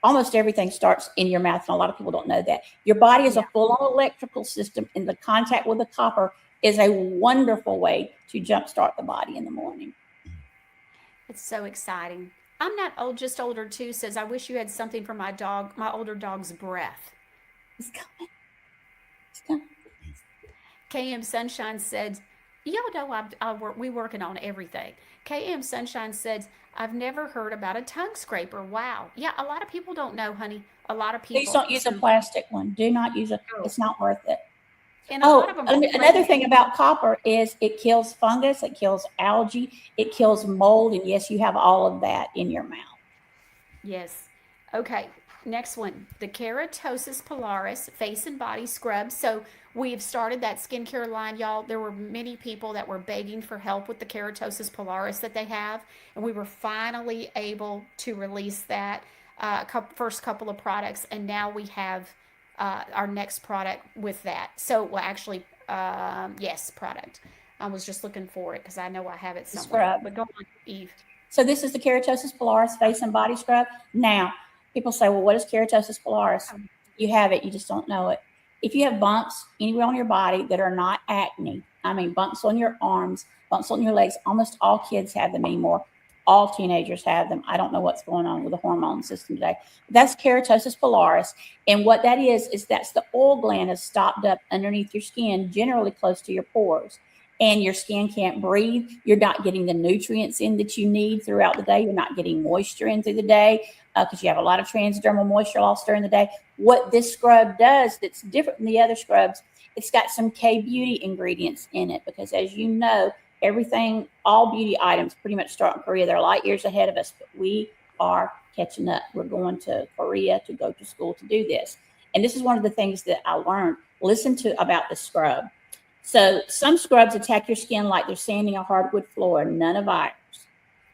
almost everything starts in your mouth, and a lot of people don't know that. Your body is a full-on electrical system, and the contact with the copper is a wonderful way to jumpstart the body in the morning. It's so exciting. I'm not old, just older too, says, I wish you had something for my older dog's breath. It's coming. It's coming. KM Sunshine said, y'all know we working on everything. KM Sunshine says, I've never heard about a tongue scraper. Wow. Yeah, a lot of people don't know, honey. A lot of people. Please don't use a plastic one. Do not use it. It's not worth it. And a lot of them another thing about copper is it kills fungus, it kills algae, it kills mold, and yes, you have all of that in your mouth. Yes. Okay. Next one, the Keratosis Pilaris face and body scrub. So we've started that skincare line, y'all. There were many people that were begging for help with the Keratosis Pilaris that they have, and we were finally able to release that first couple of products, and now we have our next product with that. So, well, actually, yes, product. I was just looking for it because I know I have it somewhere. Scrub. But go on, Eve. So this is the Keratosis Pilaris face and body scrub. Now, people say, well, what is Keratosis Pilaris? You have it, you just don't know it. If you have bumps anywhere on your body that are not acne, I mean bumps on your arms, bumps on your legs, almost all kids have them anymore. All teenagers have them. I don't know what's going on with the hormone system today. That's Keratosis Pilaris. And what that is that's the oil gland is stopped up underneath your skin, generally close to your pores. And your skin can't breathe. You're not getting the nutrients in that you need throughout the day. You're not getting moisture in through the day because you have a lot of transdermal moisture loss during the day. What this scrub does that's different than the other scrubs, it's got some K-beauty ingredients in it because, as you know, everything, all beauty items pretty much start in Korea. They're light years ahead of us, but we are catching up. We're going to Korea to go to school to do this. And this is one of the things that I learned. Listen to about the scrub. So some scrubs attack your skin like they're sanding a hardwood floor, none of ours.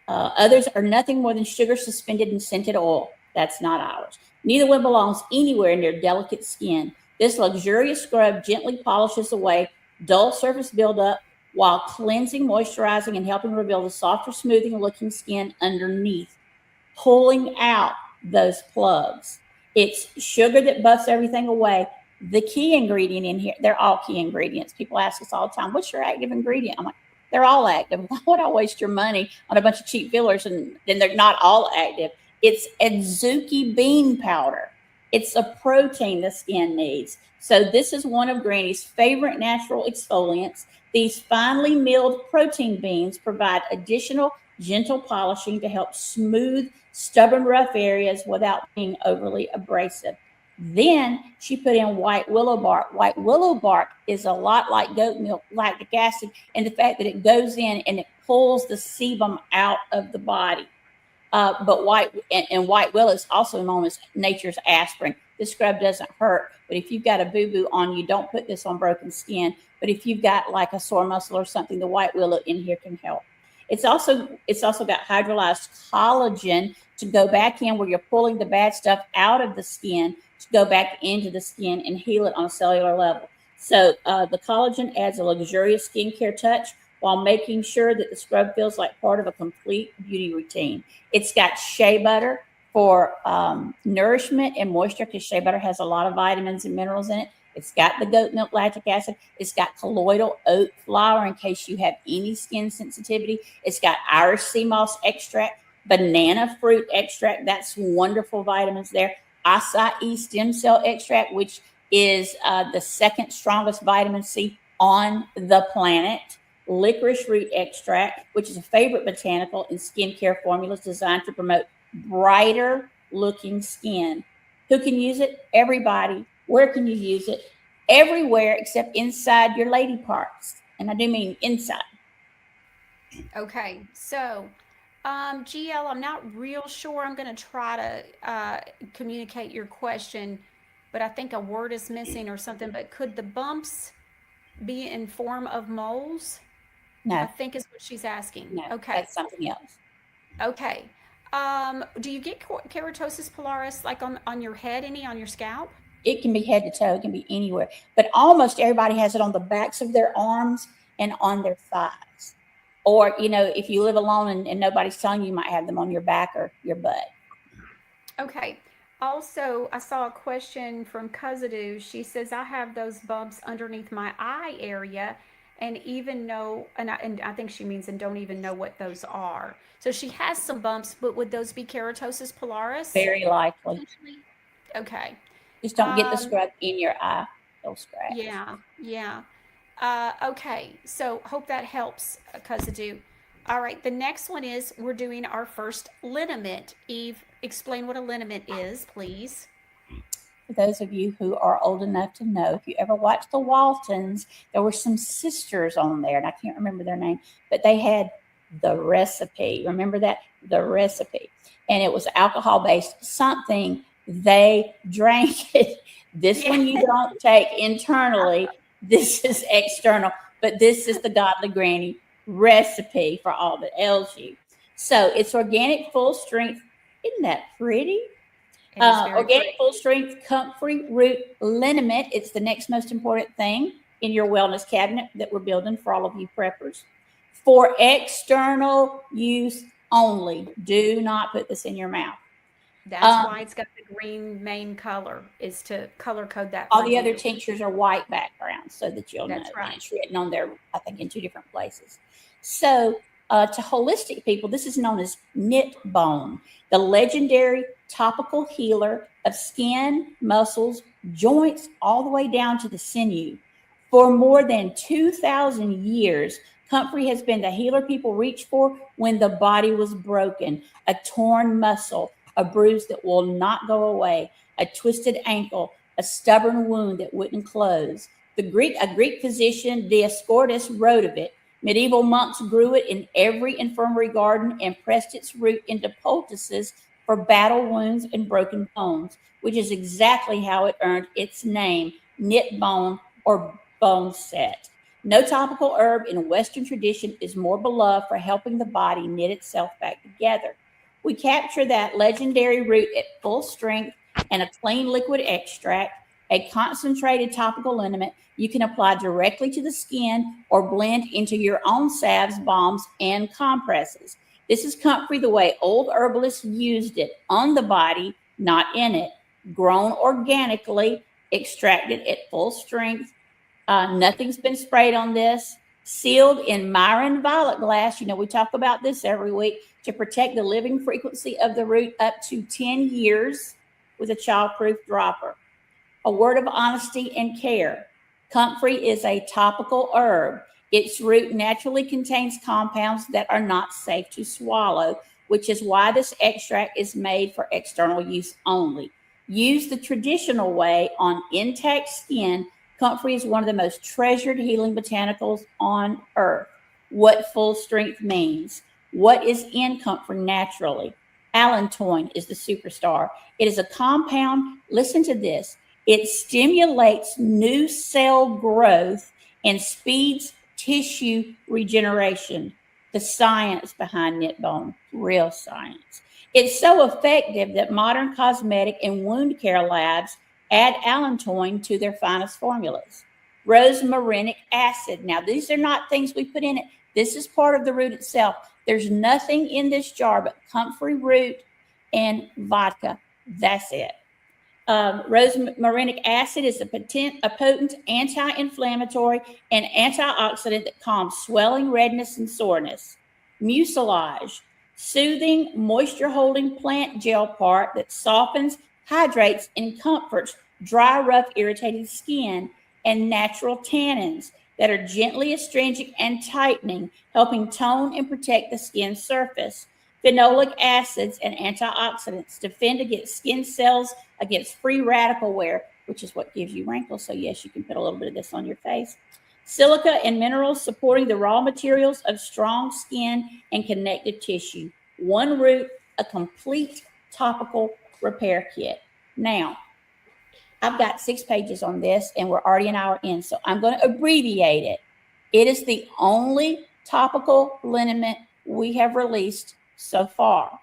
Others are nothing more than sugar suspended in scented oil. That's not ours. Neither one belongs anywhere in their delicate skin. This luxurious scrub gently polishes away dull surface buildup while cleansing, moisturizing, and helping reveal the softer, smoothing looking skin underneath, pulling out those plugs. It's sugar that buffs everything away. The key ingredient in here, they're all key ingredients. People ask us all the time, what's your active ingredient? I'm like, they're all active. Why would I waste your money on a bunch of cheap fillers and then they're not all active? It's adzuki bean powder. It's a protein the skin needs. So this is one of Granny's favorite natural exfoliants. These finely milled protein beans provide additional gentle polishing to help smooth stubborn rough areas without being overly abrasive. Then she put in white willow bark. White willow bark is a lot like goat milk lactic acid in the fact that it goes in and it pulls the sebum out of the body. But white willow is also known as nature's aspirin. This scrub doesn't hurt, but if you've got a boo-boo on you, don't put this on broken skin. But if you've got like a sore muscle or something, the white willow in here can help. It's also got hydrolyzed collagen to go back in where you're pulling the bad stuff out of the skin to go back into the skin and heal it on a cellular level. So the collagen adds a luxurious skincare touch while making sure that the scrub feels like part of a complete beauty routine. It's got shea butter for nourishment and moisture, because shea butter has a lot of vitamins and minerals in it. It's got the goat milk lactic acid. It's got colloidal oat flour in case you have any skin sensitivity. It's got Irish sea moss extract, banana fruit extract. That's wonderful vitamins there. Acai stem cell extract, which is the second strongest vitamin C on the planet. Licorice root extract, which is a favorite botanical in skincare formulas designed to promote brighter looking skin. Who can use it? Everybody. Where can you use it? Everywhere except inside your lady parts. And I do mean inside. Okay, so GL, I'm not real sure. I'm going to try to communicate your question, but I think a word is missing or something. But could the bumps be in form of moles? No. I think is what she's asking. No, okay. That's something else. Okay. Do you get keratosis pilaris like on your head, any on your scalp? It can be head to toe. It can be anywhere. But almost everybody has it on the backs of their arms and on their thighs. Or, if you live alone and nobody's telling you, you might have them on your back or your butt. Okay. Also, I saw a question from Kazadu. She says, I have those bumps underneath my eye area and I think she means and don't even know what those are. So she has some bumps, but would those be keratosis pilaris? Very likely. Okay. Just don't get the scrub in your eye. They'll scratch. Yeah. Okay. So hope that helps, Kazadu. All right. The next one is we're doing our first liniment. Eve, explain what a liniment is, please. For those of you who are old enough to know, if you ever watched the Waltons, there were some sisters on there, and I can't remember their name, but they had the recipe. Remember that? The recipe. And it was alcohol-based something. They drank it. This one you don't take internally. This is external, but this is the Godly Granny recipe for all that ails you. So it's organic, full strength. Isn't that pretty? Organic full strength comfrey root liniment. It's the next most important thing in your wellness cabinet that we're building for all of you preppers. For external use only. Do not put this in your mouth. That's why it's got the green main color, is to color code that. All the other tinctures are white backgrounds so that you'll know. Right. It's written on there, I think, in 2 different places. So to holistic people, this is known as knit bone, the legendary topical healer of skin, muscles, joints, all the way down to the sinew. For more than 2,000 years, comfrey has been the healer people reached for when the body was broken, a torn muscle, a bruise that will not go away, a twisted ankle, a stubborn wound that wouldn't close. A Greek physician, Dioscorus, wrote of it. Medieval monks grew it in every infirmary garden and pressed its root into poultices for battle wounds and broken bones, which is exactly how it earned its name, knit bone or bone set. No topical herb in Western tradition is more beloved for helping the body knit itself back together. We capture that legendary root at full strength and a clean liquid extract, a concentrated topical liniment you can apply directly to the skin or blend into your own salves, balms, and compresses. This is comfrey the way old herbalists used it, on the body, not in it. Grown organically, extracted at full strength. Nothing's been sprayed on this. Sealed in Myron violet glass. We talk about this every week, to protect the living frequency of the root up to 10 years. with a childproof dropper. A word of honesty and care. Comfrey is a topical herb. Its root naturally contains compounds that are not safe to swallow, which is why this extract is made for external use only. Used the traditional way on intact skin, comfrey is one of the most treasured healing botanicals on earth. What full strength means. What is in comfrey naturally? Allantoin is the superstar. It is a compound, listen to this, it stimulates new cell growth and speeds tissue regeneration. The science behind knit bone, real science. It's so effective that modern cosmetic and wound care labs add allantoin to their finest formulas. Rosmarinic acid. Now, these are not things we put in it. This is part of the root itself. There's nothing in this jar but comfrey root and vodka. That's it. Rosmarinic acid is a potent anti-inflammatory and antioxidant that calms swelling, redness, and soreness. Mucilage, soothing, moisture-holding plant gel part that softens, hydrates, and comforts dry, rough, irritated skin. And natural tannins that are gently astringent and tightening, helping tone and protect the skin surface. Phenolic acids and antioxidants defend against skin cells, against free radical wear, which is what gives you wrinkles. So yes, you can put a little bit of this on your face. Silica and minerals supporting the raw materials of strong skin and connective tissue. One root, a complete topical repair kit. Now, I've got 6 pages on this and we're already an hour in, so I'm going to abbreviate it. It is the only topical liniment we have released so far.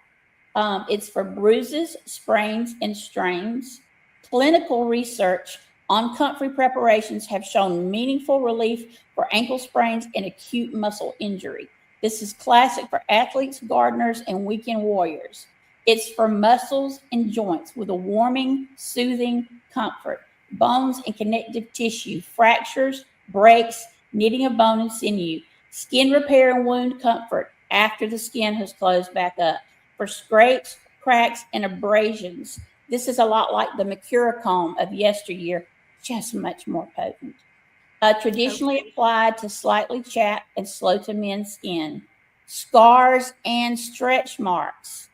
It's for bruises, sprains, and strains. Clinical research on comfrey preparations have shown meaningful relief for ankle sprains and acute muscle injury. This is classic for athletes, gardeners, and weekend warriors. It's for muscles and joints with a warming, soothing comfort, bones and connective tissue, fractures, breaks, knitting of bone and sinew, skin repair and wound comfort after the skin has closed back up, for scrapes, cracks, and abrasions. This is a lot like the Mercurochrome of yesteryear, just much more potent. Traditionally applied to slightly chapped and slow to mend skin, scars and stretch marks.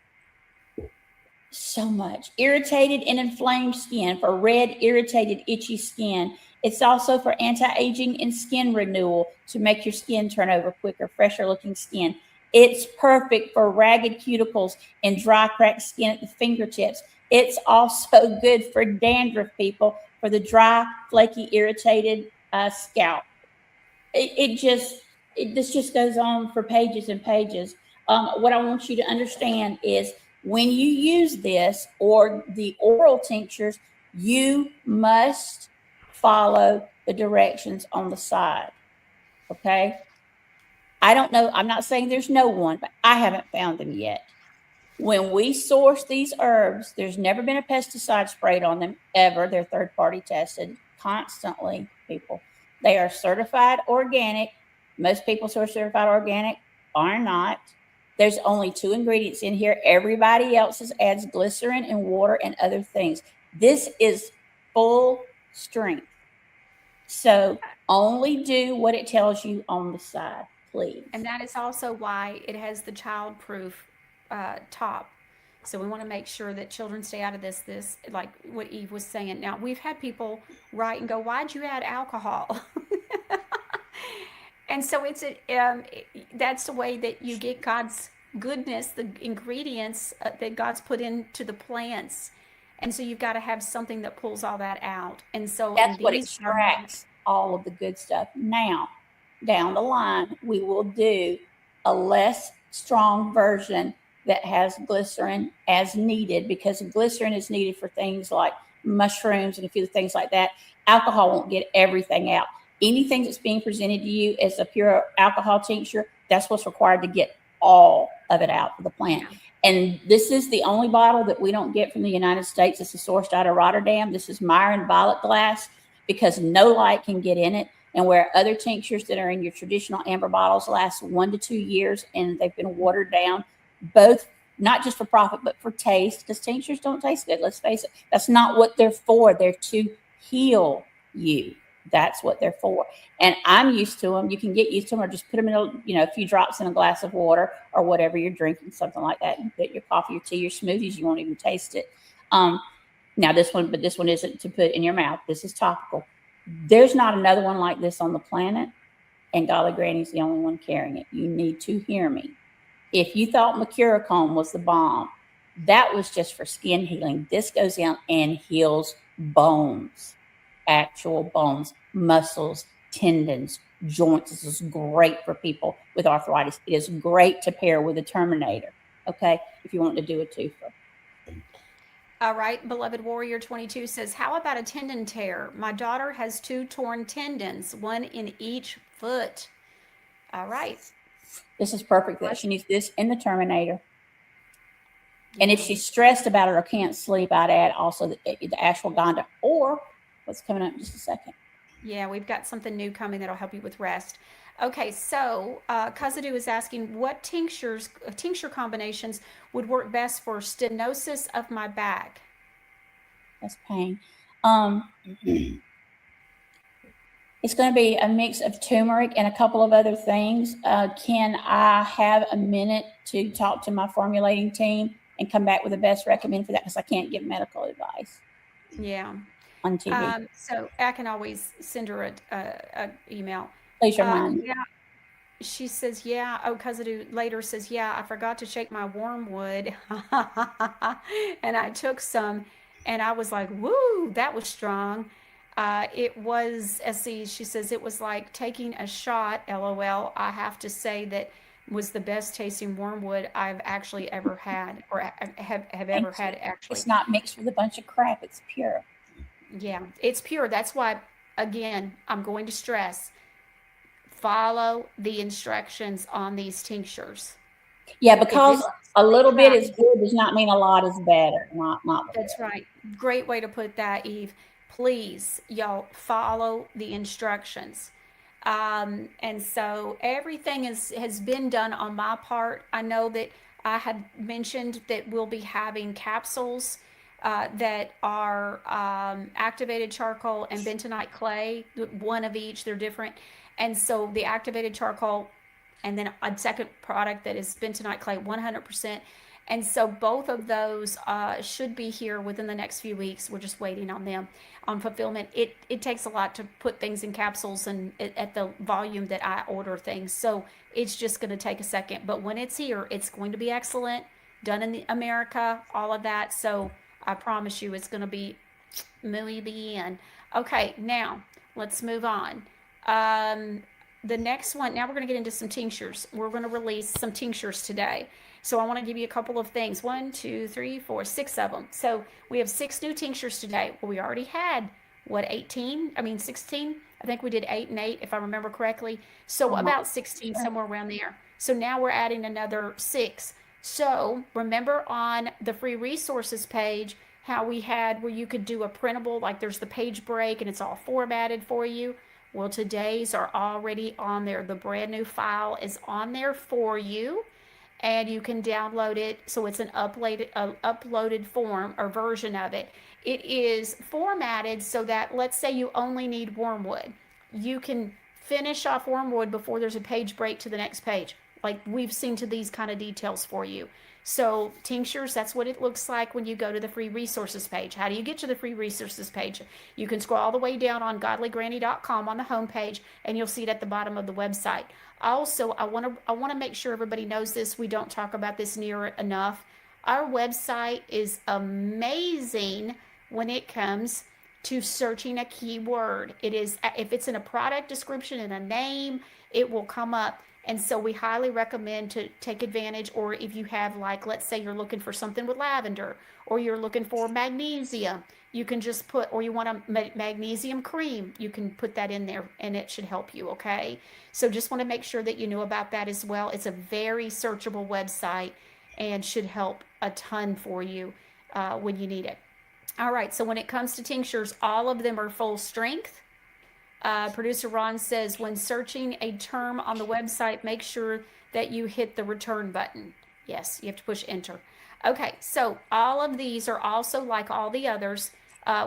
So much. Irritated and inflamed skin, for red, irritated, itchy skin. It's also for anti-aging and skin renewal to make your skin turn over quicker, fresher looking skin. It's perfect for ragged cuticles and dry, cracked skin at the fingertips. It's also good for dandruff people, for the dry, flaky, irritated scalp. This just goes on for pages and pages. What I want you to understand is when you use this or the oral tinctures, you must follow the directions on the side. Okay? I don't know. I'm not saying there's no one, but I haven't found them yet. When we source these herbs, there's never been a pesticide sprayed on them ever. They're third-party tested constantly, people. They are certified organic. Most people who are certified organic are not. There's only 2 ingredients in here. Everybody else's adds glycerin and water and other things. This is full strength. So only do what it tells you on the side, please. And that is also why it has the child-proof top. So we want to make sure that children stay out of this, like what Eve was saying. Now, we've had people write and go, why'd you add alcohol? And so that's the way that you get God's goodness, the ingredients that God's put into the plants. And so you've got to have something that pulls all that out. And so that's what extracts all of the good stuff. Now, down the line, we will do a less strong version that has glycerin as needed, because glycerin is needed for things like mushrooms and a few things like that. Alcohol won't get everything out. Anything that's being presented to you as a pure alcohol tincture, that's what's required to get all of it out of the plant. And this is the only bottle that we don't get from the United States. This is sourced out of Rotterdam. This is Myron Violet glass, because no light can get in it. And where other tinctures that are in your traditional amber bottles last 1 to 2 years and they've been watered down, both not just for profit, but for taste, because tinctures don't taste good. Let's face it. That's not what they're for. They're to heal you. That's what they're for. And I'm used to them. You can get used to them, or just put them in a few drops in a glass of water or whatever you're drinking, something like that. You put your coffee, your tea, your smoothies. You won't even taste it. Now this one isn't to put in your mouth. This is topical. There's not another one like this on the planet, and Golly Granny's the only one carrying it. You need to hear me. If you thought Mercurochrome was the bomb, that was just for skin healing. This goes in and heals bones, actual bones, muscles, tendons, joints. This is great for people with arthritis. It is great to pair with a Terminator, okay, if you want to do a twofer. All right, Beloved Warrior 22 says, how about a tendon tear? My daughter has 2 torn tendons, 1 in each foot. All right. This is perfect. She needs this in the Terminator. And if she's stressed about it or can't sleep, I'd add also the ashwagandha, or what's coming up in just a second. Yeah, we've got something new coming that'll help you with rest. Okay, so Kazadu is asking, what tincture combinations would work best for stenosis of my back? That's pain. It's going to be a mix of turmeric and a couple of other things. Can I have a minute to talk to my formulating team and come back with the best recommend for that? Because I can't give medical advice. Yeah. On TV. So I can always send her a email. Please remind me. Yeah. She says, yeah. Oh, Kazadu later says, yeah, I forgot to shake my wormwood. And I took some and I was like, woo, that was strong. It was, she says, it was like taking a shot, LOL. I have to say that was the best tasting wormwood I've actually ever had, or have ever had, actually. It's not mixed with a bunch of crap. It's pure. Yeah, it's pure. That's why, again, I'm going to stress, follow the instructions on these tinctures. Yeah, because a little bit is good does not mean a lot is better. Not That's right. Great way to put that, Eve. Please, y'all, follow the instructions. And so everything has been done on my part. I know that I had mentioned that we'll be having capsules that are activated charcoal and bentonite clay, one of each. They're different. And so the activated charcoal, and then a second product that is bentonite clay, 100%. And so both of those should be here within the next few weeks. We're just waiting on them, on fulfillment. It takes a lot to put things in capsules and at the volume that I order things. So it's just going to take a second. But when it's here, it's going to be excellent, done in America, all of that. So I promise you it's going to be muy bien. Okay, now let's move on. The next one, now we're going to get into some tinctures. We're going to release some tinctures today. So I want to give you a couple of things. 1, 2, 3, 4, 6 of them. So we have 6 new tinctures today. Well, we already had, 16? I think we did 8 and 8, if I remember correctly. So about 16, somewhere around there. So now we're adding another 6. So remember on the free resources page, how we had where you could do a printable, like there's the page break and it's all formatted for you. Well, today's are already on there. The brand new file is on there for you, and you can download it. So it's an uploaded form or version of it. It is formatted so that, let's say you only need wormwood. You can finish off wormwood before there's a page break to the next page. Like we've seen to these kind of details for you. So tinctures, that's what it looks like when you go to the free resources page. How do you get to the free resources page? You can scroll all the way down on godlygranny.com on the home page, and you'll see it at the bottom of the website. Also, I want to make sure everybody knows this. We don't talk about this near enough. Our website is amazing when it comes to searching a keyword. It is, if it's in a product description and a name, it will come up. And so we highly recommend to take advantage, or if you have, like, let's say you're looking for something with lavender, or you're looking for magnesium, you can just put, or you want a magnesium cream, you can put that in there and it should help you, okay? So just want to make sure that you knew about that as well. It's a very searchable website and should help a ton for you when you need it. All right, so when it comes to tinctures, all of them are full strength. Producer Ron says, when searching a term on the website, make sure that you hit the return button. Yes, you have to push enter. Okay, so all of these are also like all the others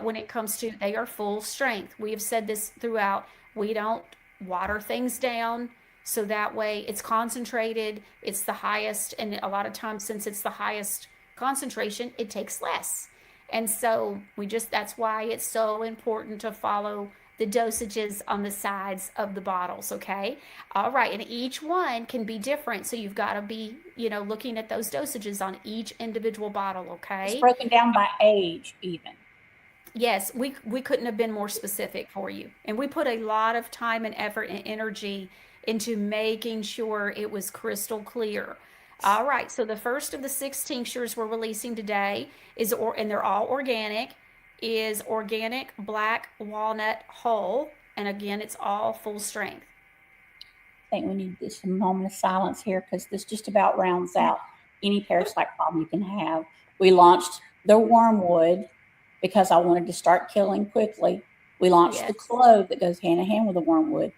when it comes to they are full strength. We have said this throughout. We don't water things down so that way it's concentrated, it's the highest, and a lot of times since it's the highest concentration, it takes less. And so that's why it's so important to follow the dosages on the sides of the bottles, okay? All right, and each one can be different, so you've got to be, looking at those dosages on each individual bottle, It's okay? broken down by age, even. Yes, we couldn't have been more specific for you. And we put a lot of time and effort and energy into making sure it was crystal clear. All right, so the first of the 6 tinctures we're releasing today and they're all organic, is organic black walnut whole. And again, it's all full strength. I think we need just a moment of silence here because this just about rounds out any parasite problem you can have. We launched the wormwood because I wanted to start killing quickly. We launched the Yes. clove that goes hand in hand with the wormwood.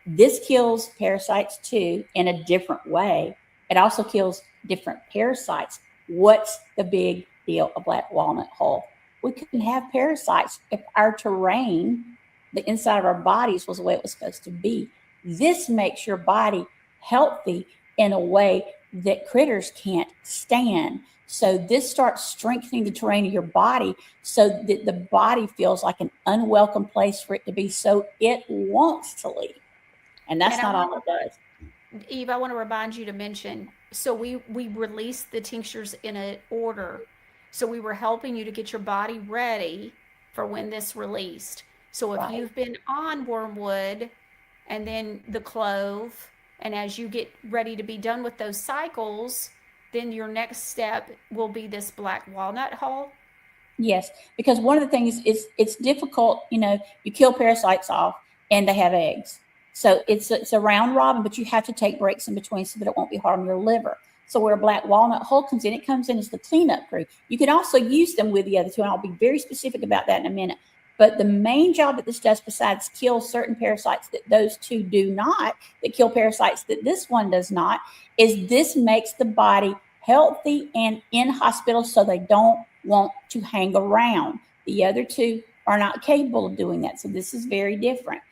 This kills parasites too in a different way. It also kills different parasites. What's the big deal of black walnut hull? We couldn't have parasites if our terrain, the inside of our bodies, was the way it was supposed to be. This makes your body healthy in a way that critters can't stand. So this starts strengthening the terrain of your body so that the body feels like an unwelcome place for it to be, so it wants to leave. And that's And not all it does. Eve, I want to remind you to mention, so we released the tinctures in an order. So we were helping you to get your body ready for when this released. So if Right. you've been on wormwood and then the clove, and as you get ready to be done with those cycles, then your next step will be this black walnut hull. Yes, because one of the things is it's difficult. You kill parasites off and they have eggs. So it's a round robin, but you have to take breaks in between so that it won't be harming your liver. So where a black walnut hull comes in, it comes in as the cleanup crew. You can also use them with the other two, and I'll be very specific about that in a minute. But the main job that this does, besides kill certain parasites that those two do not, that kill parasites that this one does not, is this makes the body healthy and in hospital so they don't want to hang around. The other two are not capable of doing that. So this is very different.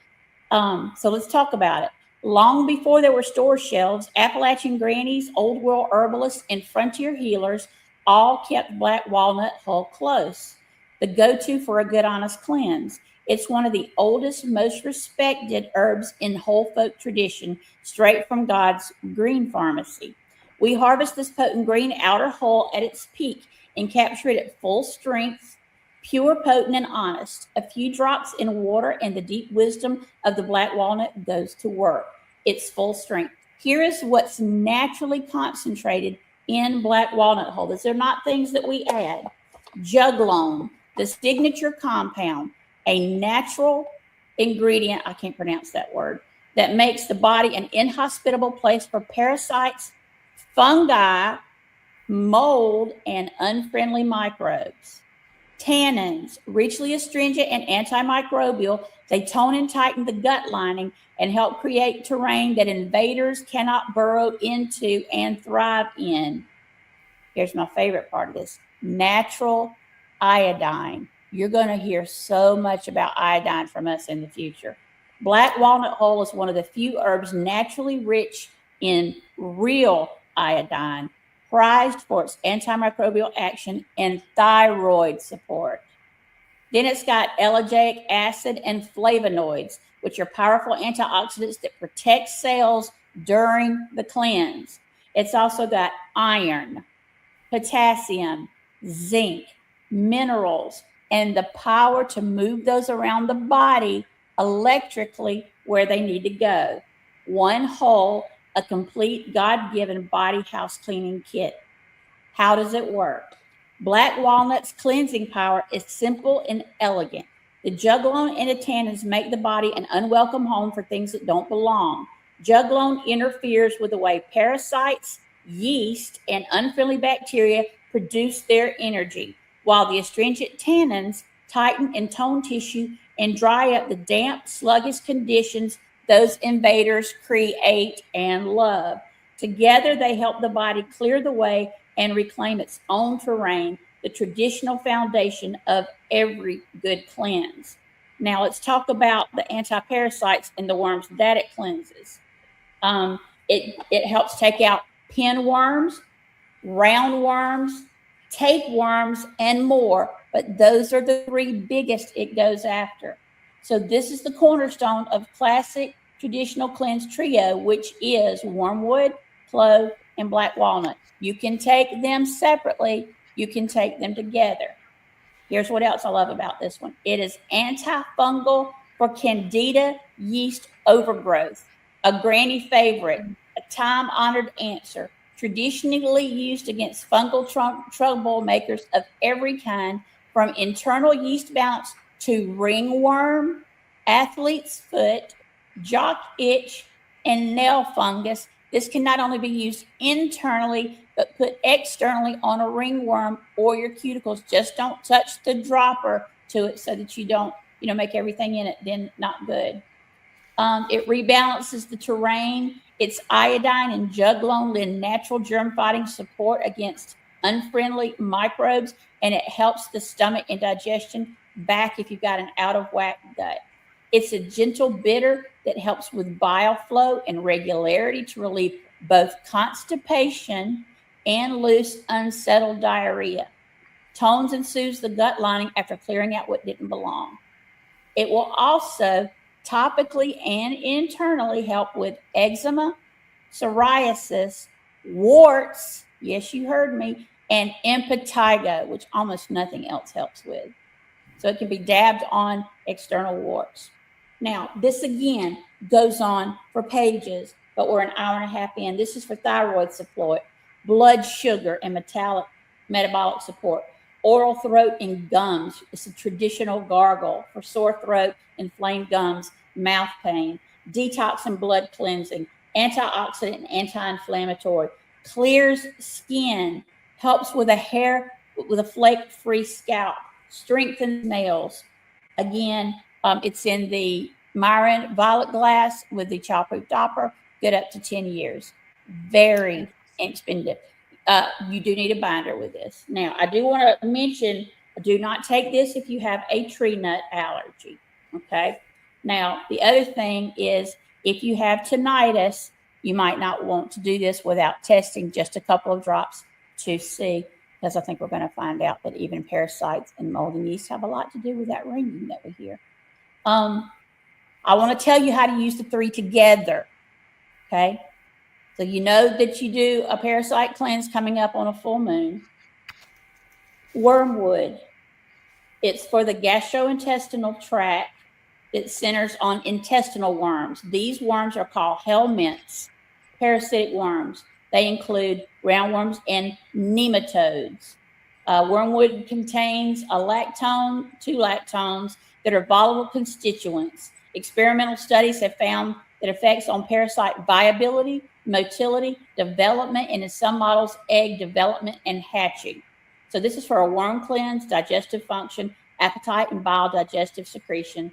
So let's talk about it. Long before there were store shelves, Appalachian grannies, old world herbalists, and frontier healers all kept black walnut hull close, the go-to for a good, honest cleanse. It's one of the oldest, most respected herbs in whole folk tradition, straight from God's green pharmacy. We harvest this potent green outer hull at its peak and capture it at full strength, pure, potent, and honest. A few drops in water and the deep wisdom of the black walnut goes to work. It's full strength. Here is what's naturally concentrated in black walnut hull. These are not things that we add. Juglone, the signature compound, a natural ingredient, I can't pronounce that word, that makes the body an inhospitable place for parasites, fungi, mold, and unfriendly microbes. Tannins, richly astringent and antimicrobial, they tone and tighten the gut lining and help create terrain that invaders cannot burrow into and thrive in. Here's my favorite part of this: natural iodine. You're going to hear so much about iodine from us in the future. Black walnut hull is one of the few herbs naturally rich in real iodine, prized for its antimicrobial action and thyroid support. Then it's got ellagic acid and flavonoids, which are powerful antioxidants that protect cells during the cleanse. It's also got iron, potassium, zinc, minerals, and the power to move those around the body electrically where they need to go. One whole, a complete God-given body house cleaning kit. How does it work? Black walnut's cleansing power is simple and elegant. The juglone and the tannins make the body an unwelcome home for things that don't belong. Juglone interferes with the way parasites, yeast, and unfriendly bacteria produce their energy, while the astringent tannins tighten and tone tissue and dry up the damp, sluggish conditions those invaders create and love. Together, they help the body clear the way and reclaim its own terrain, the traditional foundation of every good cleanse. Now, let's talk about the anti-parasites in the worms that it cleanses. It helps take out pinworms, roundworms, tapeworms, and more. But those are the three biggest it goes after. So this is the cornerstone of classic traditional cleanse trio, which is wormwood, clove, and black walnut. You can take them separately. You can take them together. Here's what else I love about this one. It is antifungal for candida yeast overgrowth, a granny favorite, a time-honored answer, traditionally used against fungal troublemakers of every kind, from internal yeast bounce to ringworm, athlete's foot, jock itch, and nail fungus. This can not only be used internally, but put externally on a ringworm or your cuticles. Just don't touch the dropper to it so that you don't, make everything in it then not good. It rebalances the terrain. It's iodine and juglone lend natural germ-fighting support against unfriendly microbes, and it helps the stomach and digestion back if you've got an out-of-whack gut. It's a gentle bitter that helps with bile flow and regularity to relieve both constipation and loose, unsettled diarrhea. Tones and soothes the gut lining after clearing out what didn't belong. It will also topically and internally help with eczema, psoriasis, warts, yes, you heard me, and impetigo, which almost nothing else helps with. So it can be dabbed on external warts. Now, this again goes on for pages, but we're an hour and a half in. This is for thyroid support, blood sugar, and metabolic support. Oral throat and gums. It's a traditional gargle for sore throat, inflamed gums, mouth pain. Detox and blood cleansing, antioxidant and anti-inflammatory. Clears skin, helps with a flake-free scalp, strengthens nails. Again, it's in the Myron Violet glass with the childproof topper, good up to 10 years. Very expensive. You do need a binder with this. Now, I do want to mention, do not take this if you have a tree nut allergy, okay? Now, the other thing is, if you have tinnitus, you might not want to do this without testing just a couple of drops to see, because I think we're going to find out that even parasites and mold and yeast have a lot to do with that ringing that we hear. I want to tell you how to use the three together, okay? So you know that you do a parasite cleanse coming up on a full moon. Wormwood, it's for the gastrointestinal tract. It centers on intestinal worms. These worms are called helminths, parasitic worms. They include roundworms and nematodes. Wormwood contains a lactone, 2 lactones that are volatile constituents. Experimental studies have found that effects on parasite viability, motility, development, and in some models, egg development and hatching. So this is for a worm cleanse, digestive function, appetite and bile digestive secretion,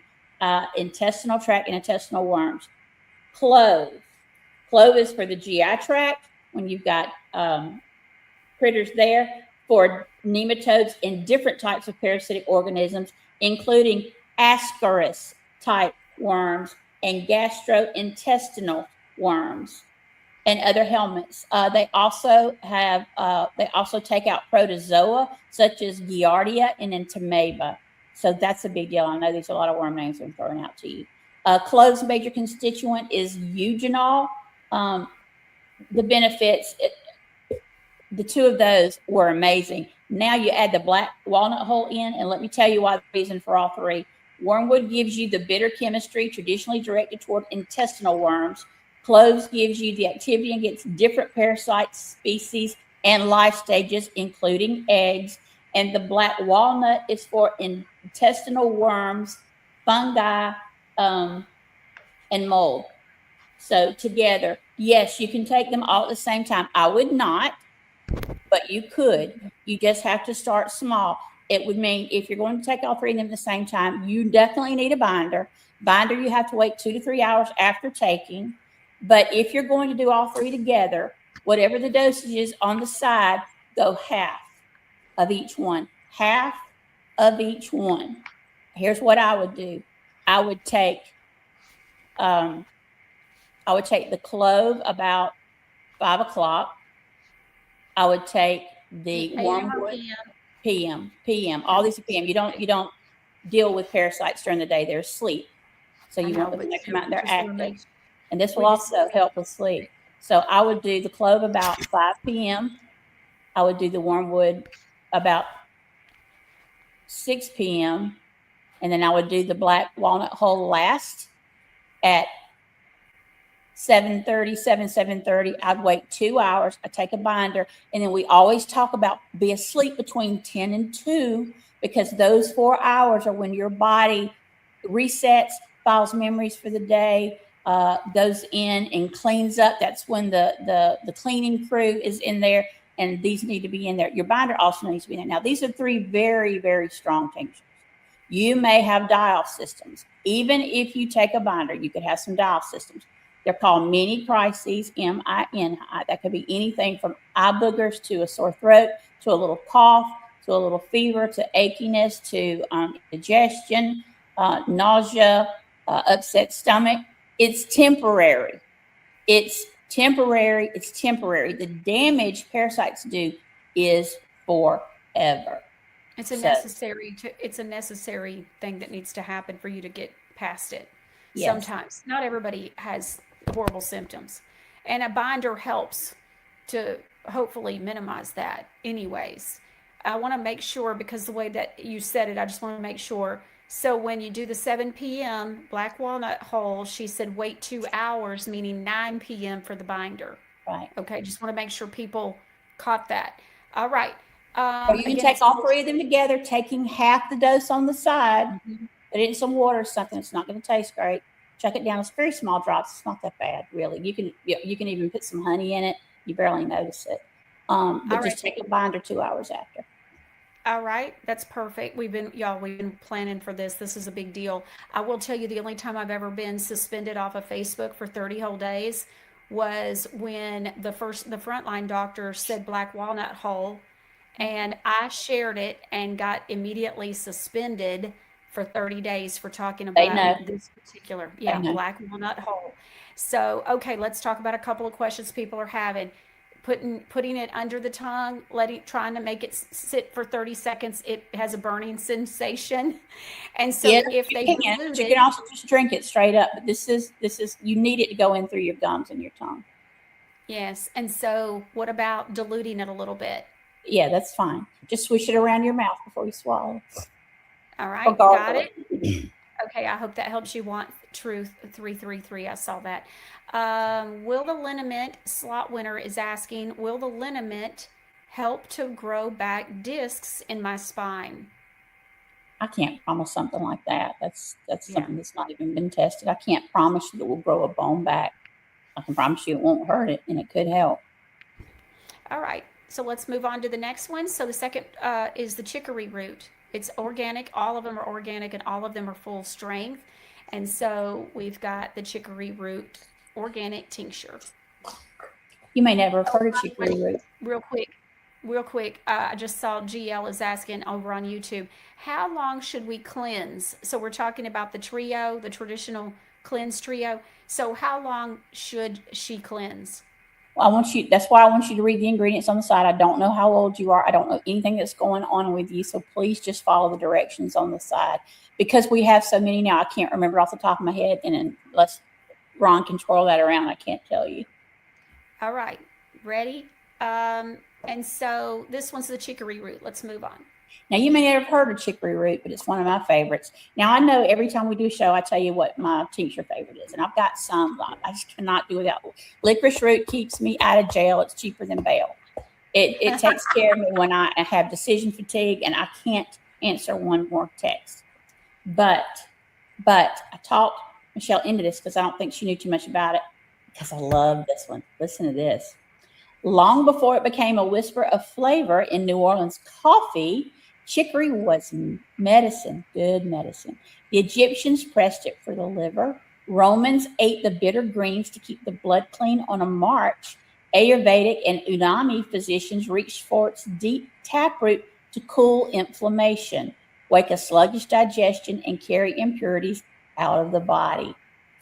intestinal tract and intestinal worms. Clove. Clove is for the GI tract when you've got critters there, for nematodes and different types of parasitic organisms, including Ascaris type worms and gastrointestinal worms and other helminths. They also take out protozoa such as Giardia and Entomeba. So that's a big deal. I know there's a lot of worm names I'm throwing out to you. Clove's major constituent is eugenol. The benefits, the two of those were amazing. Now you add the black walnut hull in, and let me tell you why the reason for all three. Wormwood gives you the bitter chemistry traditionally directed toward intestinal worms. Cloves gives you the activity against different parasite species and life stages, including eggs. And the black walnut is for intestinal worms, fungi, and mold. So together, yes, you can take them all at the same time. I would not, but you could. You just have to start small. It would mean if you're going to take all three of them at the same time, you definitely need a binder. Binder, you have to wait 2 to 3 hours after taking. But if you're going to do all three together, whatever the dosage is on the side, go half of each one. Half of each one. Here's what I would do. I would take the clove about 5 o'clock. I would take the AM or wormwood PM? PM. All these are PM. You don't deal with parasites during the day. They're asleep. So you want them when they come out, they're active. And this will also help with sleep. So I would do the clove about 5 p.m. I would do the wormwood about 6 p.m. And then I would do the black walnut hull last at 7:30. I'd wait 2 hours. I take a binder. And then we always talk about be asleep between 10 and 2, because those 4 hours are when your body resets, files memories for the day, goes in and cleans up. That's when the cleaning crew is in there, and these need to be in there. Your binder also needs to be in there. Now, these are 3 very, very strong tinctures. You may have die-off systems. Even if you take a binder, you could have some die-off systems. They're called mini crises, MINI. That could be anything from eye boogers to a sore throat to a little cough to a little fever to achiness to indigestion, nausea, upset stomach. It's temporary. It's temporary. The damage parasites do is forever. It's a necessary thing that needs to happen for you to get past it. Yes. Sometimes not everybody has horrible symptoms, and a binder helps to hopefully minimize that. Anyways, I want to make sure, because the way that you said it, I just want to make sure. So when you do the 7 p.m. black walnut hull, she said wait 2 hours, meaning 9 p.m. for the binder. Right. Okay. Just want to make sure people caught that. All right. Or you can take all 3 of them together, taking half the dose on the side, put it in some water or something. It's not going to taste great. Chuck it down. It's very small drops. It's not that bad, really. You can even put some honey in it. You barely notice it. But just take a binder 2 hours after. All right, that's perfect. We've been planning for this. This is a big deal. I will tell you, the only time I've ever been suspended off of Facebook for 30 whole days was when the frontline doctor said black walnut hull, and I shared it and got immediately suspended for 30 days for talking about this particular, black walnut hull. So, okay, let's talk about a couple of questions people are having. Putting it under the tongue, trying to make it sit for 30 seconds. It has a burning sensation, and so if they dilute it, you can also just drink it straight up. But this is you need it to go in through your gums and your tongue. Yes, and so what about diluting it a little bit? Yeah, that's fine. Just swish it around your mouth before you swallow. All right, got it. Okay, I hope that helps you. Want Truth 333. I saw that. Will the liniment, Slot Winner is asking, will the liniment help to grow back discs in my spine? I can't promise something like that. That's something that's not even been tested. I can't promise you that we'll grow a bone back. I can promise you it won't hurt it, and it could help. All right, so let's move on to the next one. So the second is the chicory root. It's organic. All of them are organic, and all of them are full strength. And so we've got the chicory root organic tincture. You may never have heard of chicory root. Real quick. I just saw GL is asking over on YouTube, how long should we cleanse? So we're talking about the trio, the traditional cleanse trio. So how long should she cleanse? Well, that's why I want you to read the ingredients on the side. I don't know how old you are. I don't know anything that's going on with you. So please just follow the directions on the side. Because we have so many now, I can't remember off the top of my head. And unless Ron can twirl that around, I can't tell you. All right. Ready? And so this one's the chicory root. Let's move on. Now, you may never have heard of chicory root, but it's one of my favorites. Now, I know every time we do a show, I tell you what my tincture favorite is. And I've got some. I just cannot do without. Licorice root keeps me out of jail. It's cheaper than bail. It takes care of me when I have decision fatigue and I can't answer one more text. But I talked Michelle into this because I don't think she knew too much about it, because I love this one. Listen to this. Long before it became a whisper of flavor in New Orleans coffee, chicory was medicine, good medicine. The Egyptians pressed it for the liver, Romans ate the bitter greens to keep the blood clean on a march. Ayurvedic and Unani physicians reached for its deep taproot to cool inflammation, wake a sluggish digestion, and carry impurities out of the body.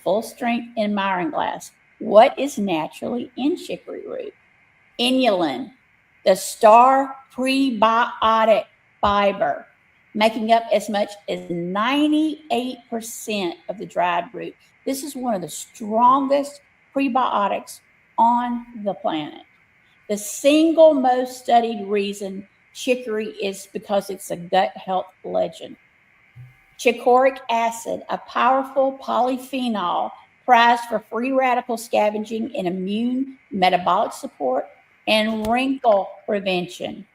Full strength in miring glass. What is naturally in chicory root? Inulin, the star prebiotic fiber, making up as much as 98% of the dried root. This is one of the strongest prebiotics on the planet. The single most studied reason chicory is because it's a gut health legend. Chicoic acid, a powerful polyphenol prized for free radical scavenging and immune metabolic support and wrinkle prevention.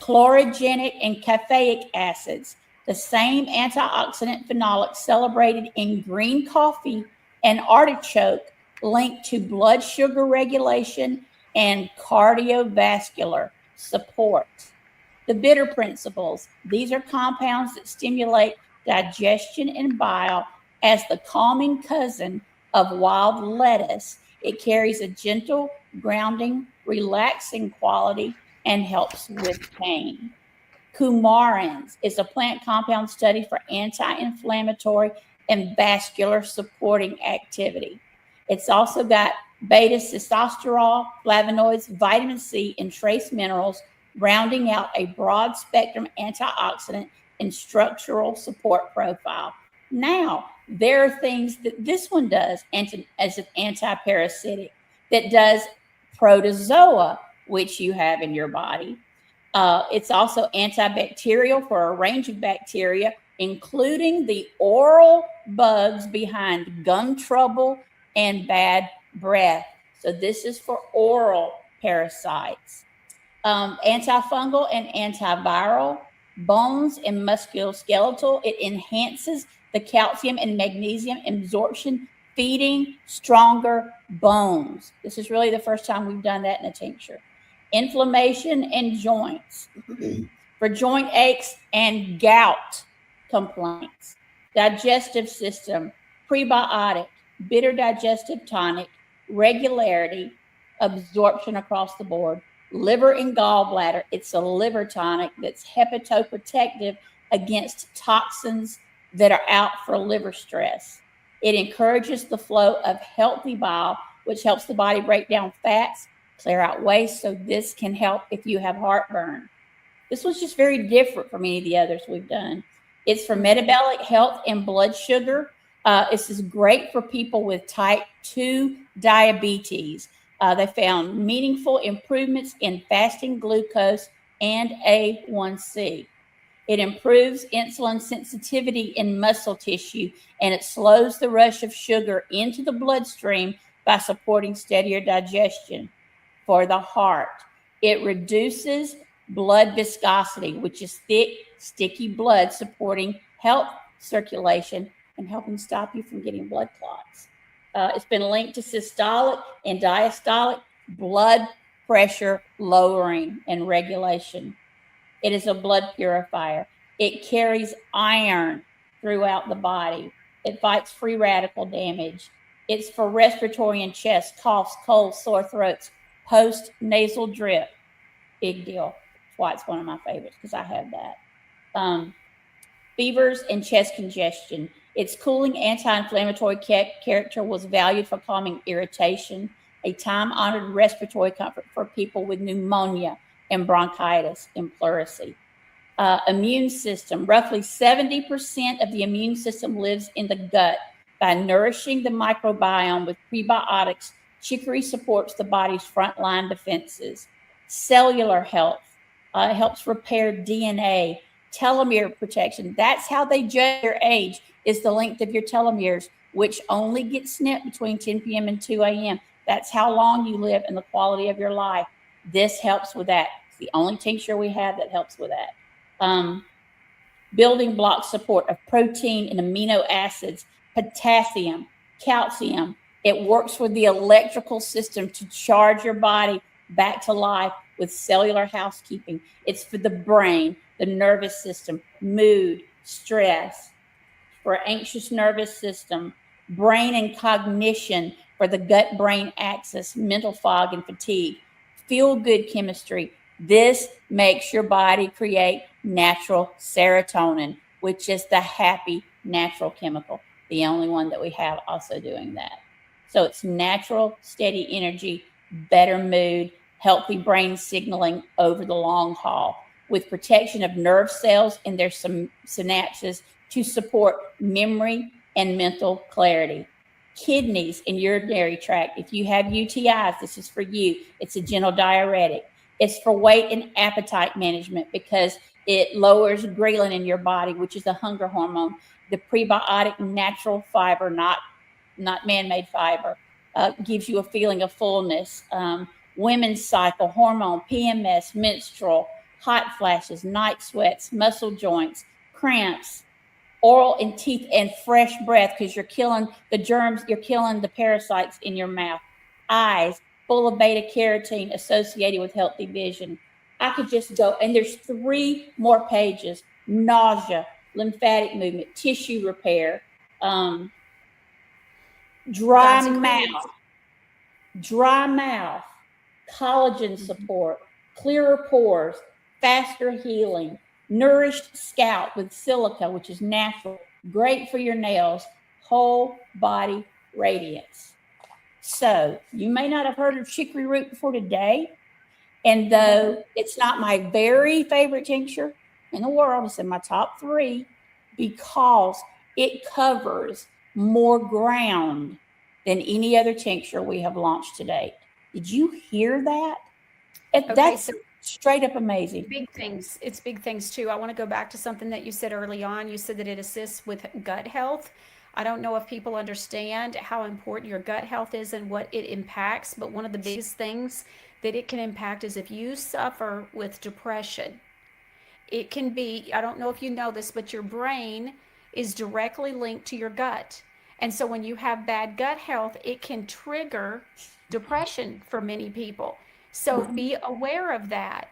Chlorogenic and caffeic acids, the same antioxidant phenolic celebrated in green coffee and artichoke, linked to blood sugar regulation and cardiovascular support. The bitter principles, these are compounds that stimulate digestion and bile. As the calming cousin of wild lettuce, it carries a gentle, grounding, relaxing quality and helps with pain. Coumarins is a plant compound studied for anti-inflammatory and vascular supporting activity. It's also got beta sitosterol, flavonoids, vitamin C, and trace minerals, rounding out a broad spectrum antioxidant and structural support profile. Now, there are things that this one does as an anti-parasitic that does protozoa, which you have in your body. It's also antibacterial for a range of bacteria, including the oral bugs behind gum trouble and bad breath. So this is for oral parasites. Antifungal and antiviral, bones and musculoskeletal. It enhances the calcium and magnesium absorption, feeding stronger bones. This is really the first time we've done that in a tincture. Inflammation and joints, for joint aches and gout complaints. Digestive system, prebiotic, bitter digestive tonic, regularity, absorption across the board. Liver and gallbladder, it's a liver tonic that's hepatoprotective against toxins that are out for liver stress. It encourages the flow of healthy bile, which helps the body break down fats, clear out waste. So this can help if you have heartburn. This was just very different from any of the others we've done. It's for metabolic health and blood sugar. This is great for people with type 2 diabetes. They found meaningful improvements in fasting glucose and A1C. It improves insulin sensitivity in muscle tissue, and it slows the rush of sugar into the bloodstream by supporting steadier digestion. For the heart, it reduces blood viscosity, which is thick, sticky blood, supporting health circulation and helping stop you from getting blood clots. It's been linked to systolic and diastolic blood pressure lowering and regulation. It is a blood purifier. It carries iron throughout the body. It fights free radical damage. It's for respiratory and chest, coughs, colds, sore throats, post-nasal drip. Big deal. That's why it's one of my favorites, because I have that. Fevers and chest congestion. Its cooling anti-inflammatory character was valued for calming irritation, a time-honored respiratory comfort for people with pneumonia and bronchitis and pleurisy. Immune system. Roughly 70% of the immune system lives in the gut. By nourishing the microbiome with prebiotics, chicory supports the body's frontline defenses. Cellular health. It helps repair DNA. Telomere protection. That's how they judge your age, is the length of your telomeres, which only get snipped between 10 p.m. and 2 a.m. That's how long you live and the quality of your life. This helps with that. It's the only tincture we have that helps with that. Building block support of protein and amino acids, potassium, calcium. It works with the electrical system to charge your body back to life with cellular housekeeping. It's for the brain, the nervous system, mood, stress. For anxious nervous system, brain and cognition for the gut-brain axis, mental fog and fatigue, feel-good chemistry. This makes your body create natural serotonin, which is the happy natural chemical, the only one that we have also doing that. So it's natural, steady energy, better mood, healthy brain signaling over the long haul, with protection of nerve cells and their synapses to support memory and mental clarity. Kidneys and urinary tract. If you have UTIs, this is for you. It's a gentle diuretic. It's for weight and appetite management because it lowers ghrelin in your body, which is a hunger hormone. The prebiotic natural fiber, not man-made fiber, gives you a feeling of fullness. Women's cycle, hormone, PMS, menstrual, hot flashes, night sweats, muscle joints, cramps, oral and teeth, and fresh breath because you're killing the germs, you're killing the parasites in your mouth. Eyes full of beta carotene associated with healthy vision. I could just go, and there's 3 more pages. Nausea, lymphatic movement, tissue repair, dry mouth, collagen support, clearer pores, faster healing, nourished scalp with silica, which is natural, great for your nails, whole body radiance. So you may not have heard of chicory root before today, and though it's not my very favorite tincture in the world, it's in my top 3 because it covers more ground than any other tincture we have launched to date. Did you hear that? That's straight up amazing. Big things. It's big things too. I want to go back to something that you said early on. You said that it assists with gut health. I don't know if people understand how important your gut health is and what it impacts, but one of the biggest things that it can impact is if you suffer with depression. It can be, I don't know if you know this, but your brain is directly linked to your gut. And so when you have bad gut health, it can trigger depression for many people. So be aware of that.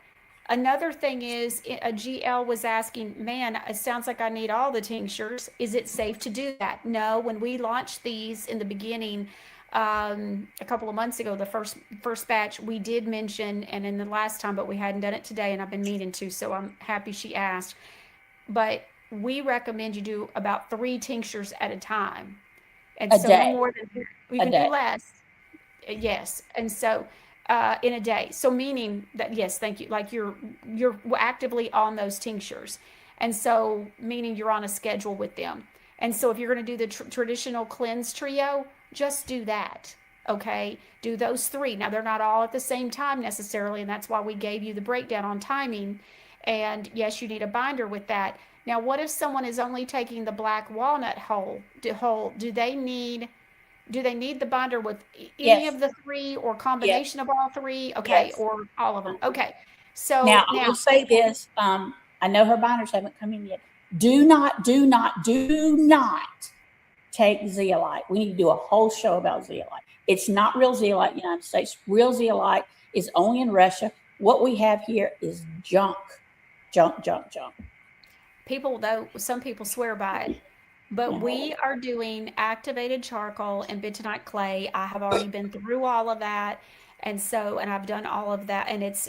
Another thing is, a GL was asking, man, it sounds like I need all the tinctures. Is it safe to do that? No, when we launched these in the beginning, a couple of months ago, the first batch, we did mention, and in the last time, but we hadn't done it today, and I've been meaning to, so I'm happy she asked. But we recommend you do about 3 tinctures at a time. And so no more than, we can do less. Yes. And so in a day. So meaning that, yes, thank you. Like you're actively on those tinctures. And so meaning you're on a schedule with them. And so if you're going to do the traditional cleanse trio, just do that. Okay. Do those 3. Now they're not all at the same time necessarily. And that's why we gave you the breakdown on timing. And yes, you need a binder with that. Now, what if someone is only taking the black walnut whole? Do they need the binder with any of the 3 or combination of all 3? Okay, or all of them. Okay. So now I will say this. I know her binders haven't come in yet. Do not take zeolite. We need to do a whole show about zeolite. It's not real zeolite in the United States. Real zeolite is only in Russia. What we have here is junk. People, though, some people swear by it. But we are doing activated charcoal and bentonite clay. I have already been through all of that. And I've done all of that. And it's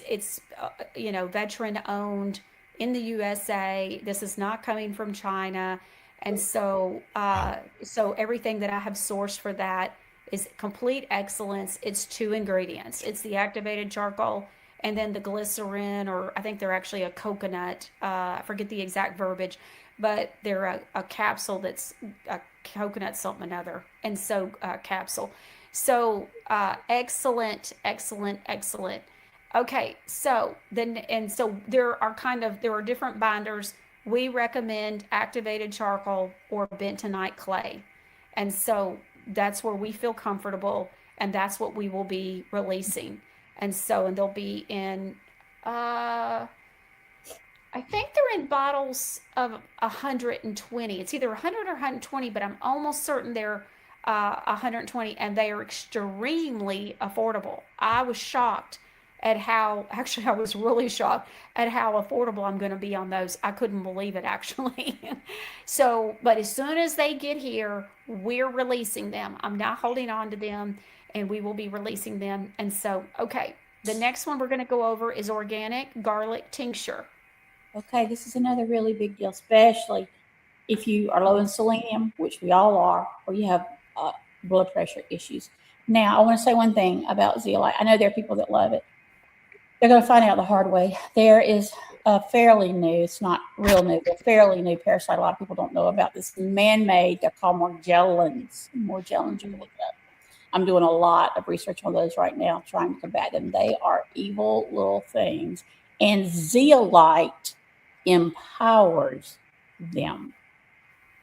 veteran owned in the USA. This is not coming from China. And so everything that I have sourced for that is complete excellence. It's 2 ingredients. It's the activated charcoal and then the glycerin, or I think they're actually a coconut. I forget the exact verbiage, but they're a capsule that's a coconut something or another. And so capsule. So excellent. Okay, so there are different binders. We recommend activated charcoal or bentonite clay. And so that's where we feel comfortable, and that's what we will be releasing. And they'll be in, I think they're in bottles of 120. It's either 100 or 120, but I'm almost certain they're 120, and they are extremely affordable. I was shocked at how, actually, I was really shocked at how affordable I'm going to be on those. I couldn't believe it, actually. So, but as soon as they get here, we're releasing them. I'm not holding on to them, and we will be releasing them. And so, okay, the next one we're going to go over is organic garlic tincture. Okay, this is another really big deal, especially if you are low in selenium, which we all are, or you have blood pressure issues. Now, I want to say one thing about zeolite. I know there are people that love it. They're going to find out the hard way. There is a fairly new, it's not real new, but fairly new parasite. A lot of people don't know about this man-made. They're called morgellons. Morgellons, you can look it up. I'm doing a lot of research on those right now, trying to combat them. They are evil little things. And zeolite empowers them.